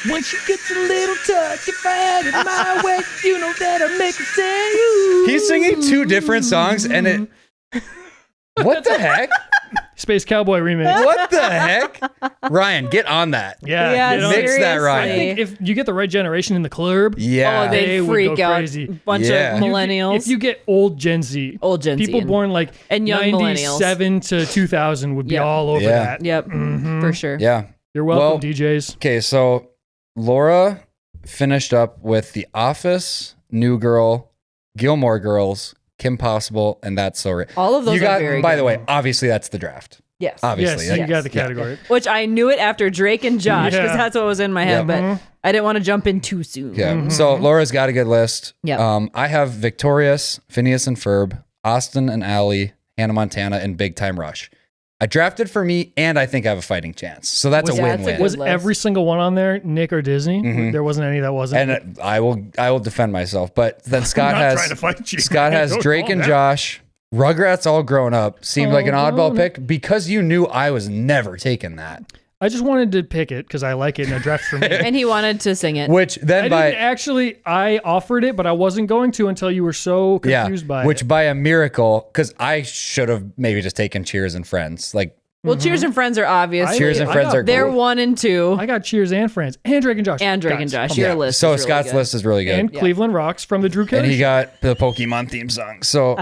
[SPEAKER 1] Once she gets a little touch, if I had it my way, you know that I'd make her say, ooh.
[SPEAKER 3] He's singing 2 different songs, and it. What the heck?
[SPEAKER 1] Space Cowboy remix.
[SPEAKER 3] What the heck? Ryan, get on that.
[SPEAKER 1] Yeah,
[SPEAKER 2] Yeah,
[SPEAKER 1] get on
[SPEAKER 3] Mix
[SPEAKER 1] it.
[SPEAKER 3] that, Ryan.
[SPEAKER 1] I think if you get the right generation in the club,
[SPEAKER 3] Yeah.
[SPEAKER 2] Oh, they
[SPEAKER 1] would
[SPEAKER 2] freak
[SPEAKER 1] go
[SPEAKER 2] out.
[SPEAKER 1] crazy.
[SPEAKER 2] Bunch
[SPEAKER 3] Yeah.
[SPEAKER 2] of millennials.
[SPEAKER 1] If you get old Gen Z,
[SPEAKER 2] Old Gen Z
[SPEAKER 1] people
[SPEAKER 2] and-
[SPEAKER 1] born like
[SPEAKER 2] and young millennials.
[SPEAKER 1] 97 to 2000 would be
[SPEAKER 2] Yeah.
[SPEAKER 1] all over
[SPEAKER 3] Yeah.
[SPEAKER 1] that.
[SPEAKER 2] Yep,
[SPEAKER 1] Mhm.
[SPEAKER 2] for sure.
[SPEAKER 3] Yeah.
[SPEAKER 1] You're welcome,
[SPEAKER 3] Well,
[SPEAKER 1] DJs.
[SPEAKER 3] Okay, so Laura finished up with The Office, New Girl, Gilmore Girls, Kim Possible, and That's So Right.
[SPEAKER 2] All of those
[SPEAKER 3] You got,
[SPEAKER 2] are very
[SPEAKER 3] by
[SPEAKER 2] good.
[SPEAKER 3] the way, obviously that's the draft.
[SPEAKER 2] Yes.
[SPEAKER 3] Obviously.
[SPEAKER 1] Yes, you
[SPEAKER 3] like-
[SPEAKER 1] got the
[SPEAKER 3] yeah.
[SPEAKER 1] category.
[SPEAKER 2] Which I knew it after Drake and Josh because
[SPEAKER 1] Yeah.
[SPEAKER 2] that's what was in my head,
[SPEAKER 3] Yep.
[SPEAKER 2] but I didn't want to jump in too soon.
[SPEAKER 3] Yeah. So Laura's got a good list.
[SPEAKER 2] Yep.
[SPEAKER 3] I have Victorious, Phineas and Ferb, Austin and Ally, Hannah Montana, and Big Time Rush. I drafted for me, and I think I have a fighting chance. So that's
[SPEAKER 1] Was-
[SPEAKER 3] a
[SPEAKER 2] Yeah, that's a
[SPEAKER 3] win-win.
[SPEAKER 2] good
[SPEAKER 1] Was
[SPEAKER 2] list.
[SPEAKER 1] every single one on there Nick or Disney?
[SPEAKER 3] Mhm.
[SPEAKER 1] There wasn't any that wasn't.
[SPEAKER 3] And I will defend myself. But then Scott
[SPEAKER 1] I'm not trying to
[SPEAKER 3] has
[SPEAKER 1] fight you.
[SPEAKER 3] Scott has
[SPEAKER 1] Don't
[SPEAKER 3] Drake
[SPEAKER 1] call
[SPEAKER 3] and
[SPEAKER 1] that.
[SPEAKER 3] Josh. Rugrats All Grown Up seemed like an
[SPEAKER 1] All
[SPEAKER 3] oddball
[SPEAKER 1] Grown
[SPEAKER 3] pick because you knew I was never taking that.
[SPEAKER 1] I just wanted to pick it because I like it and I draft for me.
[SPEAKER 2] And he wanted to sing it.
[SPEAKER 3] Which then
[SPEAKER 1] I
[SPEAKER 3] by
[SPEAKER 1] didn't actually. I offered it, but I wasn't going to until you were so confused by
[SPEAKER 3] which
[SPEAKER 1] it.
[SPEAKER 3] by a miracle, because I should have maybe just taken Cheers and Friends. Like
[SPEAKER 2] Well, Cheers and Friends are obvious.
[SPEAKER 3] Cheers and
[SPEAKER 1] I
[SPEAKER 3] Friends
[SPEAKER 1] got
[SPEAKER 3] are
[SPEAKER 2] They're
[SPEAKER 3] cool.
[SPEAKER 2] 1 and 2.
[SPEAKER 1] I got Cheers and Friends and Drake and Josh.
[SPEAKER 2] And Drake and
[SPEAKER 1] Guys,
[SPEAKER 2] Josh.
[SPEAKER 1] come
[SPEAKER 2] Your
[SPEAKER 1] on.
[SPEAKER 2] list
[SPEAKER 3] So
[SPEAKER 2] is really
[SPEAKER 3] Scott's
[SPEAKER 2] good.
[SPEAKER 3] list is really good.
[SPEAKER 1] And Cleveland Rocks from the Drew Carey.
[SPEAKER 3] And he
[SPEAKER 1] Show.
[SPEAKER 3] got the Pokemon theme song. So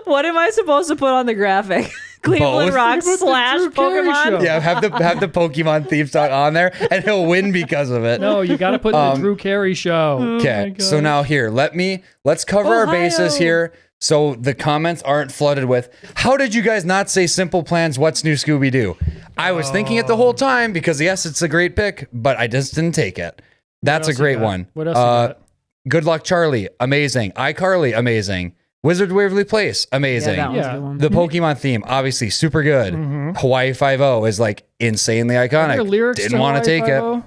[SPEAKER 2] What am I supposed to put on the graphic? Cleveland
[SPEAKER 3] Both?
[SPEAKER 2] Rocks
[SPEAKER 1] You put the
[SPEAKER 2] slash
[SPEAKER 1] Drew Carey
[SPEAKER 2] Pokemon?
[SPEAKER 1] Show.
[SPEAKER 3] yeah, have the Pokemon theme song on there, and he'll win because of it.
[SPEAKER 1] No, you got to put the Drew Carey Show.
[SPEAKER 3] Okay,
[SPEAKER 1] my
[SPEAKER 3] so
[SPEAKER 1] gosh.
[SPEAKER 3] now here, let's cover our bases
[SPEAKER 1] Ohio.
[SPEAKER 3] here, so the comments aren't flooded with, how did you guys not say Simple Plan's What's New Scooby Doo? I was thinking it the whole time because yes, it's a great pick, but I just didn't take it. That's a
[SPEAKER 1] else you
[SPEAKER 3] great
[SPEAKER 1] got?
[SPEAKER 3] one.
[SPEAKER 1] What else you got?
[SPEAKER 3] Good Luck Charlie, amazing. iCarly, amazing. Wizard Waverly Place, amazing.
[SPEAKER 2] Yeah, that one's
[SPEAKER 1] Yeah.
[SPEAKER 2] a good one.
[SPEAKER 3] The Pokemon theme, obviously super good. Hawaii Five-0 is like insanely
[SPEAKER 1] Are there
[SPEAKER 3] iconic.
[SPEAKER 1] lyrics
[SPEAKER 3] Didn't
[SPEAKER 1] to
[SPEAKER 3] want to
[SPEAKER 1] Hawaii
[SPEAKER 3] take it.
[SPEAKER 1] Five-0?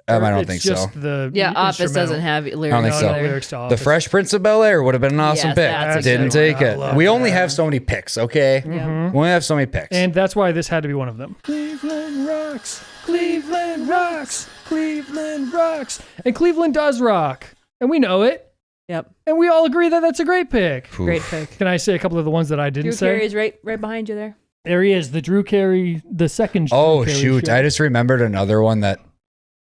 [SPEAKER 3] I
[SPEAKER 1] Or
[SPEAKER 3] don't
[SPEAKER 1] it's
[SPEAKER 3] think
[SPEAKER 1] just
[SPEAKER 3] so.
[SPEAKER 1] The
[SPEAKER 2] Yeah, Office
[SPEAKER 1] instrumental?
[SPEAKER 2] doesn't have
[SPEAKER 3] I don't
[SPEAKER 2] lyrics.
[SPEAKER 3] think
[SPEAKER 1] No,
[SPEAKER 3] so.
[SPEAKER 1] no
[SPEAKER 2] there.
[SPEAKER 1] lyrics to
[SPEAKER 3] The
[SPEAKER 1] Office.
[SPEAKER 3] Fresh Prince of Bel-Air would have been an awesome
[SPEAKER 2] Yes,
[SPEAKER 3] pick.
[SPEAKER 2] that's a
[SPEAKER 3] Didn't
[SPEAKER 2] good
[SPEAKER 3] take
[SPEAKER 1] one. I
[SPEAKER 3] it.
[SPEAKER 1] love
[SPEAKER 3] We only
[SPEAKER 1] that.
[SPEAKER 3] have so many picks, okay?
[SPEAKER 2] Yeah.
[SPEAKER 3] We only have so many picks.
[SPEAKER 1] And that's why this had to be one of them. Cleveland rocks. Cleveland rocks. Cleveland rocks. And Cleveland does rock. And we know it.
[SPEAKER 2] Yep.
[SPEAKER 1] And we all agree that that's a great pick.
[SPEAKER 3] Oof.
[SPEAKER 2] Great pick.
[SPEAKER 1] Can I say a couple of the ones that I didn't
[SPEAKER 2] Drew
[SPEAKER 1] say?
[SPEAKER 2] Carey is right behind you there.
[SPEAKER 1] There he is, the Drew Carey, the second.
[SPEAKER 3] Oh,
[SPEAKER 1] Drew Carey
[SPEAKER 3] shoot.
[SPEAKER 1] show.
[SPEAKER 3] I just remembered another one that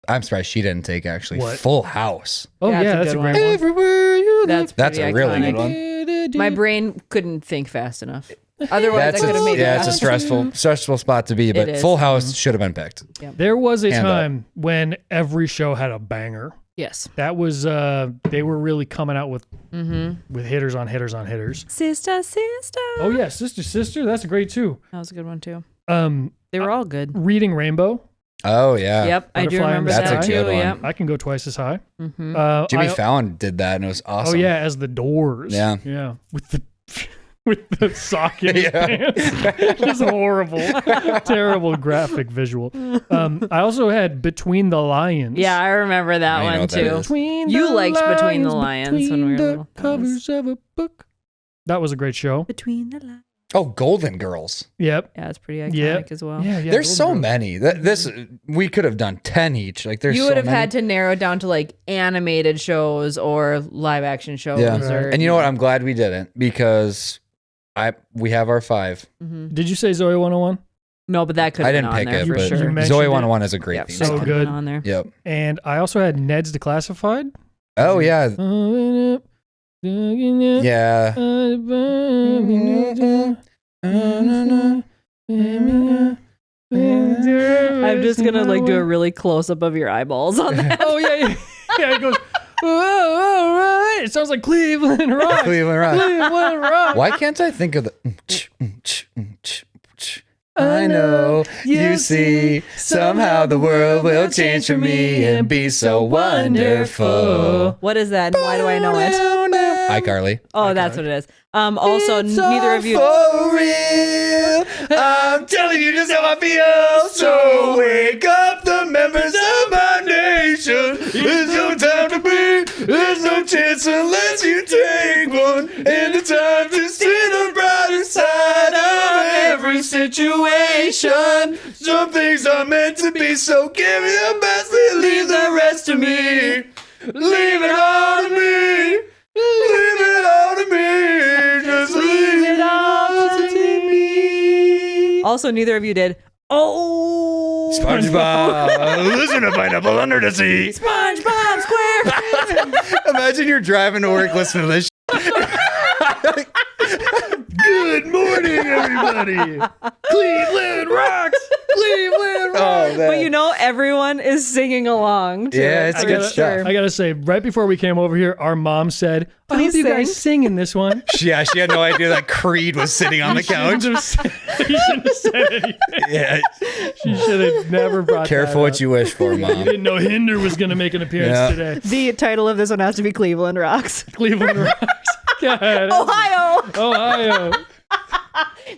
[SPEAKER 3] I'm surprised she didn't take, actually.
[SPEAKER 1] What?
[SPEAKER 3] Full House.
[SPEAKER 1] Oh,
[SPEAKER 2] That's
[SPEAKER 1] yeah,
[SPEAKER 2] a
[SPEAKER 1] that's a
[SPEAKER 2] good
[SPEAKER 1] great
[SPEAKER 2] one.
[SPEAKER 1] one.
[SPEAKER 3] Everywhere you
[SPEAKER 2] That's
[SPEAKER 3] That's a
[SPEAKER 2] pretty
[SPEAKER 3] really
[SPEAKER 2] iconic.
[SPEAKER 3] good one.
[SPEAKER 2] My brain couldn't think fast enough. Otherwise,
[SPEAKER 3] That's
[SPEAKER 2] I could have made it.
[SPEAKER 3] it's a stressful spot to be, but
[SPEAKER 2] is.
[SPEAKER 3] Full House should have been picked.
[SPEAKER 1] There was a
[SPEAKER 3] Hand up.
[SPEAKER 1] time when every show had a banger.
[SPEAKER 2] Yes.
[SPEAKER 1] That was they were really coming out with
[SPEAKER 2] Mm-hmm.
[SPEAKER 1] hitters on hitters on hitters.
[SPEAKER 2] Sister, sister.
[SPEAKER 1] Oh yeah, sister, that's great too.
[SPEAKER 2] That was a good one too. They were all good.
[SPEAKER 1] Reading Rainbow,
[SPEAKER 3] Oh, yeah.
[SPEAKER 2] Yep, I do
[SPEAKER 1] Butterfly in
[SPEAKER 2] remember
[SPEAKER 1] the
[SPEAKER 2] that
[SPEAKER 3] That's a
[SPEAKER 2] too.
[SPEAKER 3] good one.
[SPEAKER 2] Yep.
[SPEAKER 1] I can go twice as high.
[SPEAKER 2] Mm-hmm.
[SPEAKER 3] Jimmy
[SPEAKER 1] I-
[SPEAKER 3] Fallon did that, and it was awesome.
[SPEAKER 1] Oh yeah, as the Doors.
[SPEAKER 3] Yeah.
[SPEAKER 1] yeah, with the with the sock in his
[SPEAKER 3] Yeah.
[SPEAKER 1] pants. Just horrible, terrible graphic visual. I also had Between the Lions.
[SPEAKER 2] Yeah, I remember that
[SPEAKER 3] I know
[SPEAKER 2] one
[SPEAKER 3] what that
[SPEAKER 2] too.
[SPEAKER 3] is.
[SPEAKER 1] Between
[SPEAKER 2] You
[SPEAKER 1] the
[SPEAKER 2] liked Between the
[SPEAKER 1] Lions,
[SPEAKER 2] Lions when we were
[SPEAKER 1] between the
[SPEAKER 2] little. That was-
[SPEAKER 1] covers of a book. That was a great show.
[SPEAKER 2] Between the lines.
[SPEAKER 3] Oh, Golden Girls.
[SPEAKER 1] Yep.
[SPEAKER 2] Yeah, it's pretty iconic
[SPEAKER 1] Yep.
[SPEAKER 2] as well.
[SPEAKER 1] Yeah, yeah.
[SPEAKER 3] There's
[SPEAKER 1] Golden
[SPEAKER 3] so
[SPEAKER 1] Girls.
[SPEAKER 3] many. This we could have done 10 each. Like there's
[SPEAKER 2] You
[SPEAKER 3] so
[SPEAKER 2] would have
[SPEAKER 3] many.
[SPEAKER 2] had to narrow it down to like animated shows or live action shows.
[SPEAKER 3] Yeah.
[SPEAKER 2] Or,
[SPEAKER 3] And you know what? I'm glad we didn't because we have our 5.
[SPEAKER 1] Did you say Zoe 101?
[SPEAKER 2] No, but that could
[SPEAKER 3] I
[SPEAKER 2] have been
[SPEAKER 3] didn't
[SPEAKER 2] on
[SPEAKER 3] pick
[SPEAKER 2] there
[SPEAKER 3] it,
[SPEAKER 2] for
[SPEAKER 3] but
[SPEAKER 2] sure.
[SPEAKER 1] mentioned
[SPEAKER 3] Zoe
[SPEAKER 1] it.
[SPEAKER 3] 101 is a great
[SPEAKER 2] Yep,
[SPEAKER 3] theme
[SPEAKER 2] that
[SPEAKER 1] So
[SPEAKER 3] song.
[SPEAKER 2] could have
[SPEAKER 1] good.
[SPEAKER 2] been on there.
[SPEAKER 3] Yep.
[SPEAKER 1] And I also had Ned's Declassified.
[SPEAKER 3] Oh yeah.
[SPEAKER 1] Yeah.
[SPEAKER 3] Yeah.
[SPEAKER 2] I'm just gonna like do a really close up of your eyeballs on that.
[SPEAKER 1] Oh yeah. Yeah, it goes. Oh, all right. It sounds like Cleveland Rock.
[SPEAKER 3] Cleveland Rock.
[SPEAKER 1] Cleveland Rock.
[SPEAKER 3] Why can't I think of the I know you see somehow the world will change for me and be so wonderful.
[SPEAKER 2] What is that? And why do I know it?
[SPEAKER 3] iCarly.
[SPEAKER 2] Oh, that's what it is. Also, neither of you.
[SPEAKER 3] For real. I'm telling you just how I feel. So wake up the members of my nation. There's no time to be. There's no chance unless you take one. And the time to see the brighter side of every situation. Some things are meant to be, so give me the best and leave the rest to me. Leave it all to me. Leave it all to me. Just leave it all to me.
[SPEAKER 2] Also, neither of you did. Oh,
[SPEAKER 3] SpongeBob, listen to Pineapple Under the Sea.
[SPEAKER 2] SpongeBob SquarePants.
[SPEAKER 3] Imagine you're driving to work listening to this.
[SPEAKER 1] Good morning, everybody. Cleveland rocks. Cleveland rocks.
[SPEAKER 3] Oh, man.
[SPEAKER 2] But you know, everyone is singing along. To
[SPEAKER 3] Yeah,
[SPEAKER 2] it,
[SPEAKER 3] it's
[SPEAKER 2] for
[SPEAKER 3] good
[SPEAKER 2] sure.
[SPEAKER 3] stuff.
[SPEAKER 1] I gotta say, right before we came over here, our mom said, "I hope
[SPEAKER 2] Please
[SPEAKER 1] you guys
[SPEAKER 2] sing."
[SPEAKER 1] sing in this one."
[SPEAKER 3] Yeah, she had no idea that Creed was sitting on the couch.
[SPEAKER 1] You shouldn't have said anything.
[SPEAKER 3] Yeah,
[SPEAKER 1] She should have never brought
[SPEAKER 3] careful
[SPEAKER 1] that
[SPEAKER 3] what
[SPEAKER 1] up.
[SPEAKER 3] you wish for,
[SPEAKER 1] You
[SPEAKER 3] Mom.
[SPEAKER 1] didn't know Hinder was going to make an appearance
[SPEAKER 3] Yeah.
[SPEAKER 1] today.
[SPEAKER 2] The title of this one has to be Cleveland Rocks.
[SPEAKER 1] Cleveland rocks. God.
[SPEAKER 2] Ohio.
[SPEAKER 1] Ohio.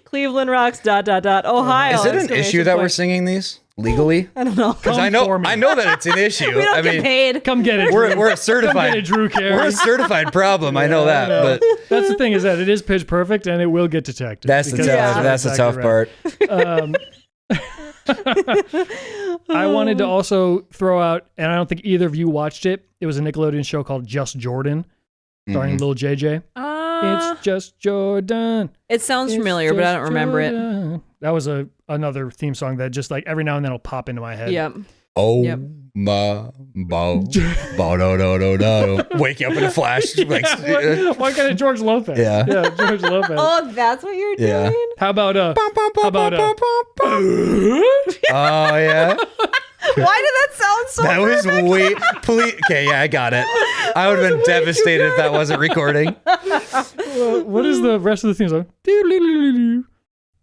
[SPEAKER 2] Cleveland Rocks. ... Ohio.
[SPEAKER 3] Is it an
[SPEAKER 2] exclamation
[SPEAKER 3] issue that we're
[SPEAKER 2] point.
[SPEAKER 3] singing these legally?
[SPEAKER 2] I don't know.
[SPEAKER 3] Because
[SPEAKER 1] Come
[SPEAKER 3] I know
[SPEAKER 1] for me.
[SPEAKER 3] that it's an issue.
[SPEAKER 2] We don't
[SPEAKER 3] I
[SPEAKER 2] get
[SPEAKER 3] mean,
[SPEAKER 2] paid.
[SPEAKER 1] Come get it.
[SPEAKER 3] we're a
[SPEAKER 1] Come get it,
[SPEAKER 3] certified
[SPEAKER 1] Drew Carey.
[SPEAKER 3] we're a certified problem. I know that,
[SPEAKER 1] I know.
[SPEAKER 3] but
[SPEAKER 1] That's the thing, is that it is pitch perfect and it will get detected.
[SPEAKER 3] that's the
[SPEAKER 1] because
[SPEAKER 3] tough, that's the
[SPEAKER 1] exactly
[SPEAKER 3] tough
[SPEAKER 1] right.
[SPEAKER 3] part.
[SPEAKER 1] I wanted to also throw out, and I don't think either of you watched it. It was a Nickelodeon show called Just Jordan, starring Lil JJ. It's just Jordan.
[SPEAKER 2] It sounds familiar, but I don't remember it.
[SPEAKER 1] That was another theme song that just like every now and then will pop into my head.
[SPEAKER 2] Yep.
[SPEAKER 3] Oh
[SPEAKER 2] Yep.
[SPEAKER 3] my bo do do do do. Wake you up in a flash. Like,
[SPEAKER 1] Why can't it George Lopez?
[SPEAKER 3] Yeah.
[SPEAKER 1] Yeah, George Lopez.
[SPEAKER 2] Oh, that's what you're
[SPEAKER 3] Yeah.
[SPEAKER 2] doing?
[SPEAKER 1] How about
[SPEAKER 3] Oh yeah.
[SPEAKER 2] Why did that sound so
[SPEAKER 3] That was
[SPEAKER 2] perfect?
[SPEAKER 3] way. Please, okay, yeah, I got it. I would have been devastated if that wasn't recording.
[SPEAKER 1] what is the rest of the theme song?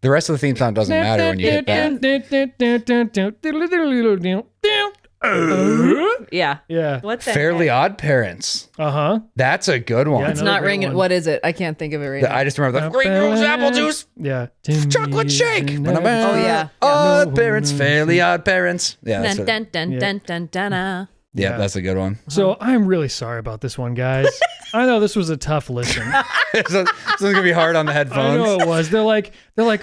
[SPEAKER 3] The rest of the theme song doesn't matter when you hit that.
[SPEAKER 2] Yeah.
[SPEAKER 1] Yeah.
[SPEAKER 2] What the
[SPEAKER 3] Fairly
[SPEAKER 2] heck?
[SPEAKER 3] Odd Parents.
[SPEAKER 1] Uh-huh.
[SPEAKER 3] That's a good one.
[SPEAKER 1] Yeah,
[SPEAKER 2] It's
[SPEAKER 1] another
[SPEAKER 2] not
[SPEAKER 1] great
[SPEAKER 2] ringing.
[SPEAKER 1] one.
[SPEAKER 2] What is it? I can't think of it right now.
[SPEAKER 3] I just remember the Green Rose apple juice,
[SPEAKER 1] Yeah.
[SPEAKER 3] chocolate shake.
[SPEAKER 2] Oh, yeah.
[SPEAKER 3] Odd Parents, Fairly Odd Parents. Yeah, that's
[SPEAKER 2] Dun, dun, dun,
[SPEAKER 1] Yeah.
[SPEAKER 2] dun, dun, dun, dun.
[SPEAKER 3] yeah, that's a good one.
[SPEAKER 1] So I'm really sorry about this one, guys. I know this was a tough listen.
[SPEAKER 3] This is gonna be hard on the
[SPEAKER 1] I know
[SPEAKER 3] headphones.
[SPEAKER 1] it was. They're like,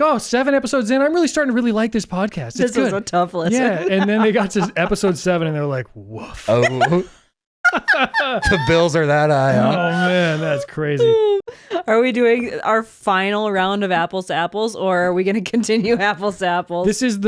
[SPEAKER 1] oh, 7 episodes in, I'm really starting to really like this podcast. It's
[SPEAKER 2] This
[SPEAKER 1] good.
[SPEAKER 2] was a tough listen.
[SPEAKER 1] Yeah, and then they got to episode 7 and they're like, woof.
[SPEAKER 3] Oh, the bills are that high,
[SPEAKER 1] Oh
[SPEAKER 3] huh?
[SPEAKER 1] man, that's crazy.
[SPEAKER 2] Are we doing our final round of apples to apples, or are we going to continue apples to apples?
[SPEAKER 1] This is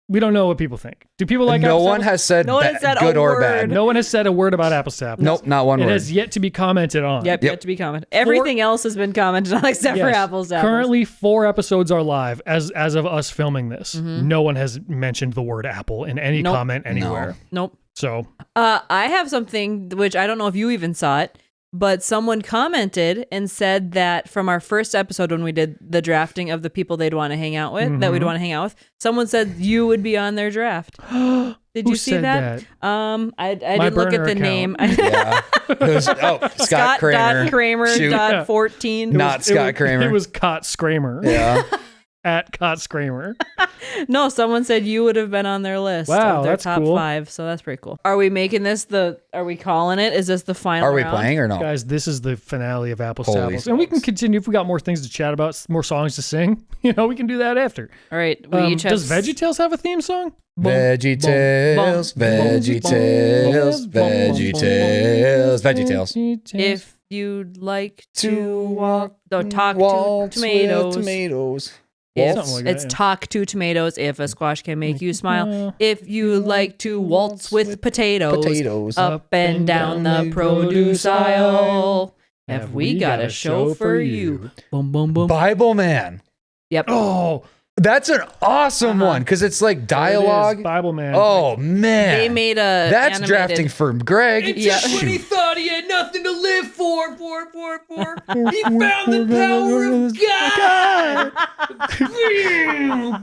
[SPEAKER 1] we don't know what people think. Do people like
[SPEAKER 3] No
[SPEAKER 1] apples to
[SPEAKER 3] one
[SPEAKER 1] apples?
[SPEAKER 3] has said,
[SPEAKER 2] No one has said a
[SPEAKER 3] good or
[SPEAKER 2] word.
[SPEAKER 3] bad.
[SPEAKER 1] No one has said a word about apples to apples.
[SPEAKER 3] Nope, not one
[SPEAKER 1] It
[SPEAKER 3] word.
[SPEAKER 1] has yet to be commented on.
[SPEAKER 2] Yep,
[SPEAKER 3] Yep.
[SPEAKER 2] yet to be commented. Everything else has been commented on except for
[SPEAKER 1] Yes.
[SPEAKER 2] apples to apples.
[SPEAKER 1] Currently, 4 episodes are live as of us filming this.
[SPEAKER 2] Mm-hmm.
[SPEAKER 1] No one has mentioned the word apple in any
[SPEAKER 2] Nope.
[SPEAKER 1] comment anywhere.
[SPEAKER 2] Nope.
[SPEAKER 1] So
[SPEAKER 2] I have something which I don't know if you even saw it, but someone commented and said that from our first episode when we did the drafting of the people they'd want to hang out with, that we'd want to hang out with, someone said you would be on their draft. Did
[SPEAKER 1] who
[SPEAKER 2] you see
[SPEAKER 1] said
[SPEAKER 2] that? I didn't look at
[SPEAKER 1] burner
[SPEAKER 2] the
[SPEAKER 1] account.
[SPEAKER 2] name.
[SPEAKER 3] Yeah. It was- Scott Cramer.
[SPEAKER 2] Kramer
[SPEAKER 3] Shoot.
[SPEAKER 2] dot 14.
[SPEAKER 3] Not Scott Cramer.
[SPEAKER 1] It was Cot Scramer.
[SPEAKER 3] Yeah.
[SPEAKER 1] At Cot Scramer.
[SPEAKER 2] No, someone said you would have been on their list
[SPEAKER 1] Wow,
[SPEAKER 2] of their
[SPEAKER 1] that's
[SPEAKER 2] top
[SPEAKER 1] cool.
[SPEAKER 2] 5, so that's pretty cool. Are we making this are we calling it? Is this the final
[SPEAKER 3] Are we
[SPEAKER 2] round?
[SPEAKER 3] playing or no?
[SPEAKER 1] Guys, this is the finale of Apples to
[SPEAKER 3] Holy
[SPEAKER 1] Apples. And we can
[SPEAKER 3] smokes.
[SPEAKER 1] continue if we got more things to chat about, more songs to sing. We can do that after.
[SPEAKER 2] All right, we each have...
[SPEAKER 1] Does VeggieTales have a theme song?
[SPEAKER 3] VeggieTales, VeggieTales, VeggieTales, VeggieTales.
[SPEAKER 2] If you'd like to
[SPEAKER 3] To
[SPEAKER 2] walk, no, talk to
[SPEAKER 3] waltz with
[SPEAKER 2] tomatoes.
[SPEAKER 3] tomatoes.
[SPEAKER 2] If,
[SPEAKER 1] Something like that,
[SPEAKER 2] it's
[SPEAKER 1] yeah.
[SPEAKER 2] talk to tomatoes. If a squash can make you smile. If you like to waltz with potatoes.
[SPEAKER 3] Potatoes.
[SPEAKER 2] Up and down the produce aisle. Have we got a show for you? Boom, boom, boom.
[SPEAKER 3] Bible Man.
[SPEAKER 2] Yep.
[SPEAKER 1] Oh,
[SPEAKER 3] That's an awesome one because it's like dialogue.
[SPEAKER 1] it is, Bible Man.
[SPEAKER 3] Oh man,
[SPEAKER 2] They made a
[SPEAKER 3] that's
[SPEAKER 2] animated-
[SPEAKER 3] drafting for Greg.
[SPEAKER 2] Yeah.
[SPEAKER 3] Shoot.
[SPEAKER 2] thought he had nothing to live for. He found the power of God.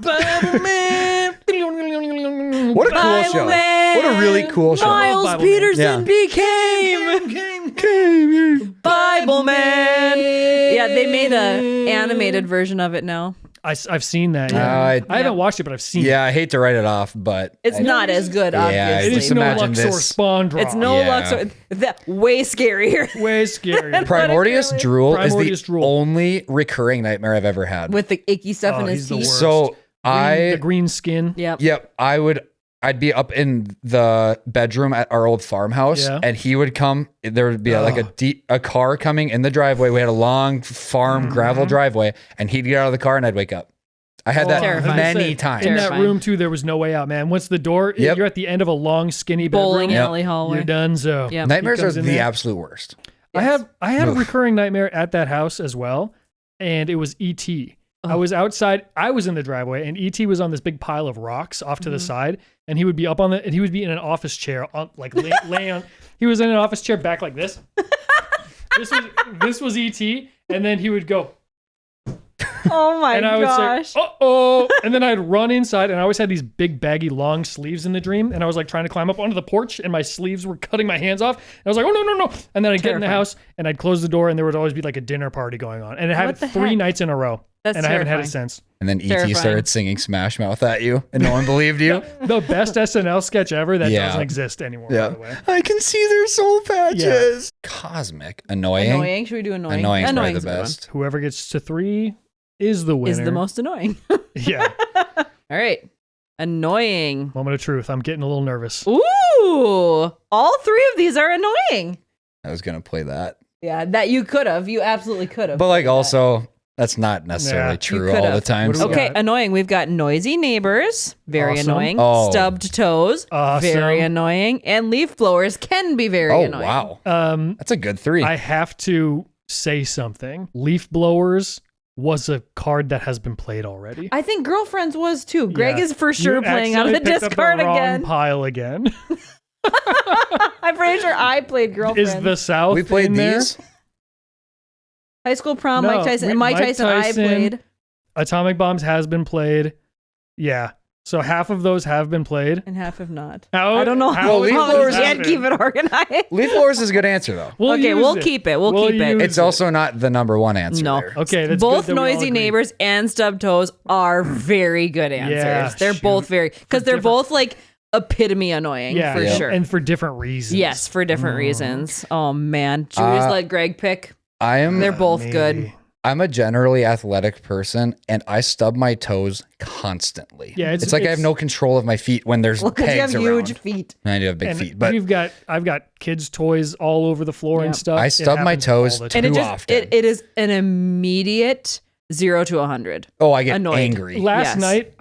[SPEAKER 2] Bible Man.
[SPEAKER 3] What a cool
[SPEAKER 2] Bible
[SPEAKER 3] show!
[SPEAKER 2] Man.
[SPEAKER 3] What a really cool show.
[SPEAKER 2] Miles
[SPEAKER 1] Bible Man.
[SPEAKER 2] Peterson
[SPEAKER 3] Yeah.
[SPEAKER 2] became Bible They made a animated version of it now.
[SPEAKER 1] I've seen that. Yeah. I haven't watched it, but I've seen it.
[SPEAKER 3] Yeah, I hate to write it off, but
[SPEAKER 2] it's not as good.
[SPEAKER 3] Yeah,
[SPEAKER 2] obviously,
[SPEAKER 1] it's no Luxor spawn drop.
[SPEAKER 2] It's no Luxor. That way scarier.
[SPEAKER 1] Way scarier.
[SPEAKER 3] Primordius Drool is
[SPEAKER 1] Primordius
[SPEAKER 3] the
[SPEAKER 1] Drool.
[SPEAKER 3] only recurring nightmare I've ever had.
[SPEAKER 2] With the icky stuff in his
[SPEAKER 1] he's the
[SPEAKER 2] teeth.
[SPEAKER 1] worst.
[SPEAKER 3] So
[SPEAKER 1] the green skin.
[SPEAKER 2] Yep.
[SPEAKER 3] I'd be up in the bedroom at our old farmhouse, and he would come. There would be a car coming in the driveway. We had a long farm gravel driveway, and he'd get out of the car, and I'd wake up. I had that many times.
[SPEAKER 1] In that room too, there was no way out, man. Once the door, you're at the end of a long, skinny bedroom.
[SPEAKER 2] Bowling alley hallway.
[SPEAKER 1] You're done. So
[SPEAKER 3] nightmares are the absolute worst.
[SPEAKER 1] Yes. I had a recurring nightmare at that house as well, and it was E.T. I was outside. I was in the driveway, and E.T. was on this big pile of rocks off to the side, and he would be up on and he would be in an office chair, laying on. He was in an office chair back like this. This was E.T. And then he would go.
[SPEAKER 2] Oh my
[SPEAKER 1] and I
[SPEAKER 2] gosh.
[SPEAKER 1] would say, uh-oh. And then I'd run inside, and I always had these big, baggy, long sleeves in the dream. And I was like trying to climb up onto the porch, and my sleeves were cutting my hands off. And I was like, oh, no. And then I'd get in the house, and I'd close the door, and there would always be like a dinner party going on. And it happened 3 nights in a row.
[SPEAKER 2] That's
[SPEAKER 1] and I haven't had it since.
[SPEAKER 3] And then E.T. started singing Smash Mouth at you, and no one believed you.
[SPEAKER 1] The best SNL sketch ever that doesn't exist anymore, by the way.
[SPEAKER 3] I can see their soul patches. Cosmic. Annoying.
[SPEAKER 2] Should we do annoying?
[SPEAKER 3] Annoying's probably the best.
[SPEAKER 1] Whoever gets to 3 is the winner.
[SPEAKER 2] Is the most annoying.
[SPEAKER 1] Yeah.
[SPEAKER 2] All right. Annoying.
[SPEAKER 1] Moment of truth. I'm getting a little nervous.
[SPEAKER 2] Ooh. All 3 of these are annoying.
[SPEAKER 3] I was going to play that.
[SPEAKER 2] Yeah, that you could have. You absolutely could have.
[SPEAKER 3] But like also, that's not necessarily true all the time.
[SPEAKER 2] Okay, annoying. We've got noisy neighbors. Very annoying.
[SPEAKER 3] Oh.
[SPEAKER 2] Stubbed toes. Very annoying. And leaf blowers can be very annoying.
[SPEAKER 3] Oh, wow. That's a good 3.
[SPEAKER 1] I have to say something. Leaf blowers was a card that has been played already.
[SPEAKER 2] I think Girlfriends was too. Greg is for sure playing out of the discard again.
[SPEAKER 1] Pile again.
[SPEAKER 2] I'm pretty sure I played Girlfriends.
[SPEAKER 1] Is the South
[SPEAKER 3] we played
[SPEAKER 1] in
[SPEAKER 3] these?
[SPEAKER 1] There?
[SPEAKER 2] High School Prom, Mike Tyson. Mike Tyson I played.
[SPEAKER 1] Atomic Bombs has been played. Yeah. So half of those have been played.
[SPEAKER 2] And half have not.
[SPEAKER 1] I
[SPEAKER 2] don't know how we can't keep it organized.
[SPEAKER 3] Leaf blowers is a good answer, though.
[SPEAKER 2] We'll keep it. We'll keep it.
[SPEAKER 3] It's also not the number 1 answer.
[SPEAKER 2] No.
[SPEAKER 3] There.
[SPEAKER 1] Okay. That's
[SPEAKER 2] both
[SPEAKER 1] good that
[SPEAKER 2] noisy neighbors and stubbed toes are very good answers.
[SPEAKER 1] Yeah,
[SPEAKER 2] they're both very, because they're both like epitome annoying for sure.
[SPEAKER 1] And for different reasons.
[SPEAKER 2] Yes, for different reasons. Oh, man. Should we just let Greg pick? They're both good.
[SPEAKER 3] I'm a generally athletic person, and I stub my toes constantly.
[SPEAKER 1] Yeah,
[SPEAKER 3] it's like I have no control of my feet when there's pegs around.
[SPEAKER 2] You have huge feet.
[SPEAKER 3] I do have big feet, but
[SPEAKER 1] I've got kids' toys all over the floor and stuff.
[SPEAKER 3] I stub my toes too often.
[SPEAKER 2] It is an immediate 0 to 100.
[SPEAKER 3] Oh, I get angry.
[SPEAKER 1] Last night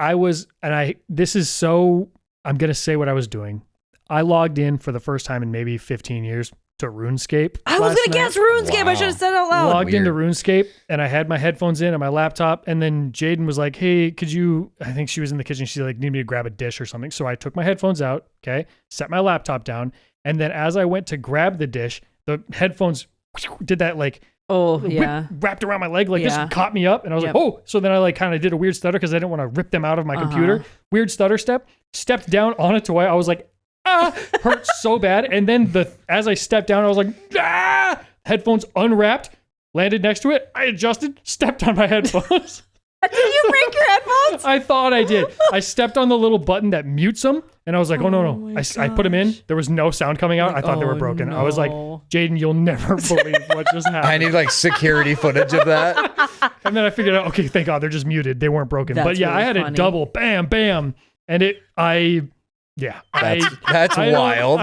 [SPEAKER 1] this is so. I'm gonna say what I was doing. I logged in for the first time in maybe 15 years. To RuneScape.
[SPEAKER 2] I was gonna guess RuneScape. Wow. I should have said it out loud.
[SPEAKER 1] Logged into RuneScape and I had my headphones in and my laptop, and then Jaden was like, "Hey, could you?" I think she was in the kitchen. She like needed me to grab a dish or something. So I took my headphones out. Okay, set my laptop down, and then as I went to grab the dish, the headphones did that like wrapped around my leg like this, and caught me up, and I was like, "Oh!" So then I like kind of did a weird stutter because I didn't want to rip them out of my computer. Weird stutter stepped down on a toy. I was like, hurt so bad. And then as I stepped down, I was like, headphones unwrapped, landed next to it. I adjusted, stepped on my headphones.
[SPEAKER 2] Did you break your headphones?
[SPEAKER 1] I thought I did. I stepped on the little button that mutes them, and I was like, oh no. I put them in. There was no sound coming out. I thought they were broken. No. I was like, Jaden, you'll never believe what just happened.
[SPEAKER 3] I need like security footage of that.
[SPEAKER 1] And then I figured out, okay, thank God, they're just muted. They weren't broken. But yeah, really I had a double, bam, bam. And that's
[SPEAKER 3] wild.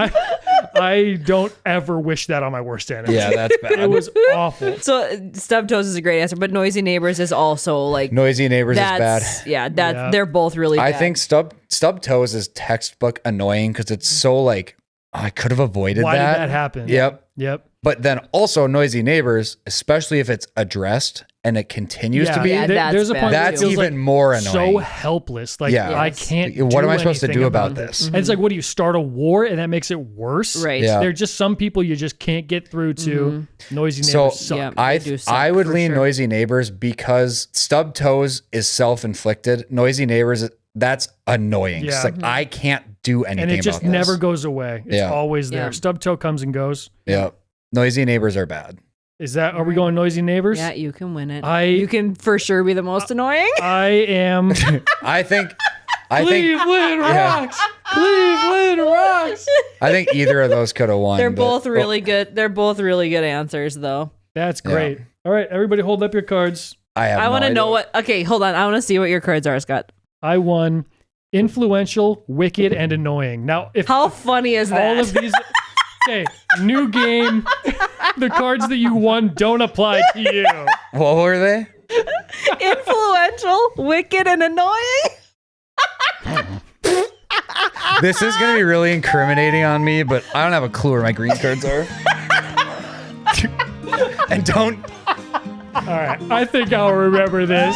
[SPEAKER 1] I don't ever wish that on my worst enemy.
[SPEAKER 3] Yeah, that's bad.
[SPEAKER 1] It was awful.
[SPEAKER 2] So Stubbed Toes is a great answer, but Noisy Neighbors is also like
[SPEAKER 3] Noisy Neighbors is bad.
[SPEAKER 2] Yeah, they're both really bad.
[SPEAKER 3] I think Stubbed Toes is textbook annoying because it's so like I could have avoided
[SPEAKER 1] Why
[SPEAKER 3] that.
[SPEAKER 1] Did that happen?
[SPEAKER 3] Yep. But then also Noisy Neighbors, especially if it's addressed and it continues to be.
[SPEAKER 1] There's a point
[SPEAKER 3] that's even more annoying.
[SPEAKER 1] So helpless. Like I can't.
[SPEAKER 3] What am I supposed to do about this?
[SPEAKER 1] And it's like, what do you start a war and that makes it worse?
[SPEAKER 2] Right.
[SPEAKER 1] Yeah. There are just some people you just can't get through to. Noisy Neighbors suck.
[SPEAKER 3] I would lean Noisy Neighbors because Stubbed Toes is self-inflicted. Noisy Neighbors, that's annoying.
[SPEAKER 1] Yeah.
[SPEAKER 3] It's like I can't do anything about this.
[SPEAKER 1] And it just never goes away. It's always there. Stubbed Toe comes and goes.
[SPEAKER 3] Yeah. Noisy Neighbors are bad.
[SPEAKER 1] Are we going noisy neighbors?
[SPEAKER 2] Yeah, you can win it.
[SPEAKER 1] You
[SPEAKER 2] can for sure be the most annoying.
[SPEAKER 1] I am.
[SPEAKER 3] I think
[SPEAKER 1] Cleveland rocks. Cleveland rocks.
[SPEAKER 3] I think either of those could have won.
[SPEAKER 2] They're both really good. They're both really good answers, though.
[SPEAKER 1] That's great. Yeah. All right, everybody, hold up your cards.
[SPEAKER 2] I want to know what. Okay, hold on. I want to see what your cards are, Scott.
[SPEAKER 1] I won influential, wicked, and annoying. Now,
[SPEAKER 2] how funny is that?
[SPEAKER 1] All of these. Okay, new game. The cards that you won don't apply to you.
[SPEAKER 3] What were they?
[SPEAKER 2] Influential, wicked, and annoying.
[SPEAKER 3] This is going to be really incriminating on me, but I don't have a clue where my green cards are. And don't.
[SPEAKER 1] All right, I think I'll remember this.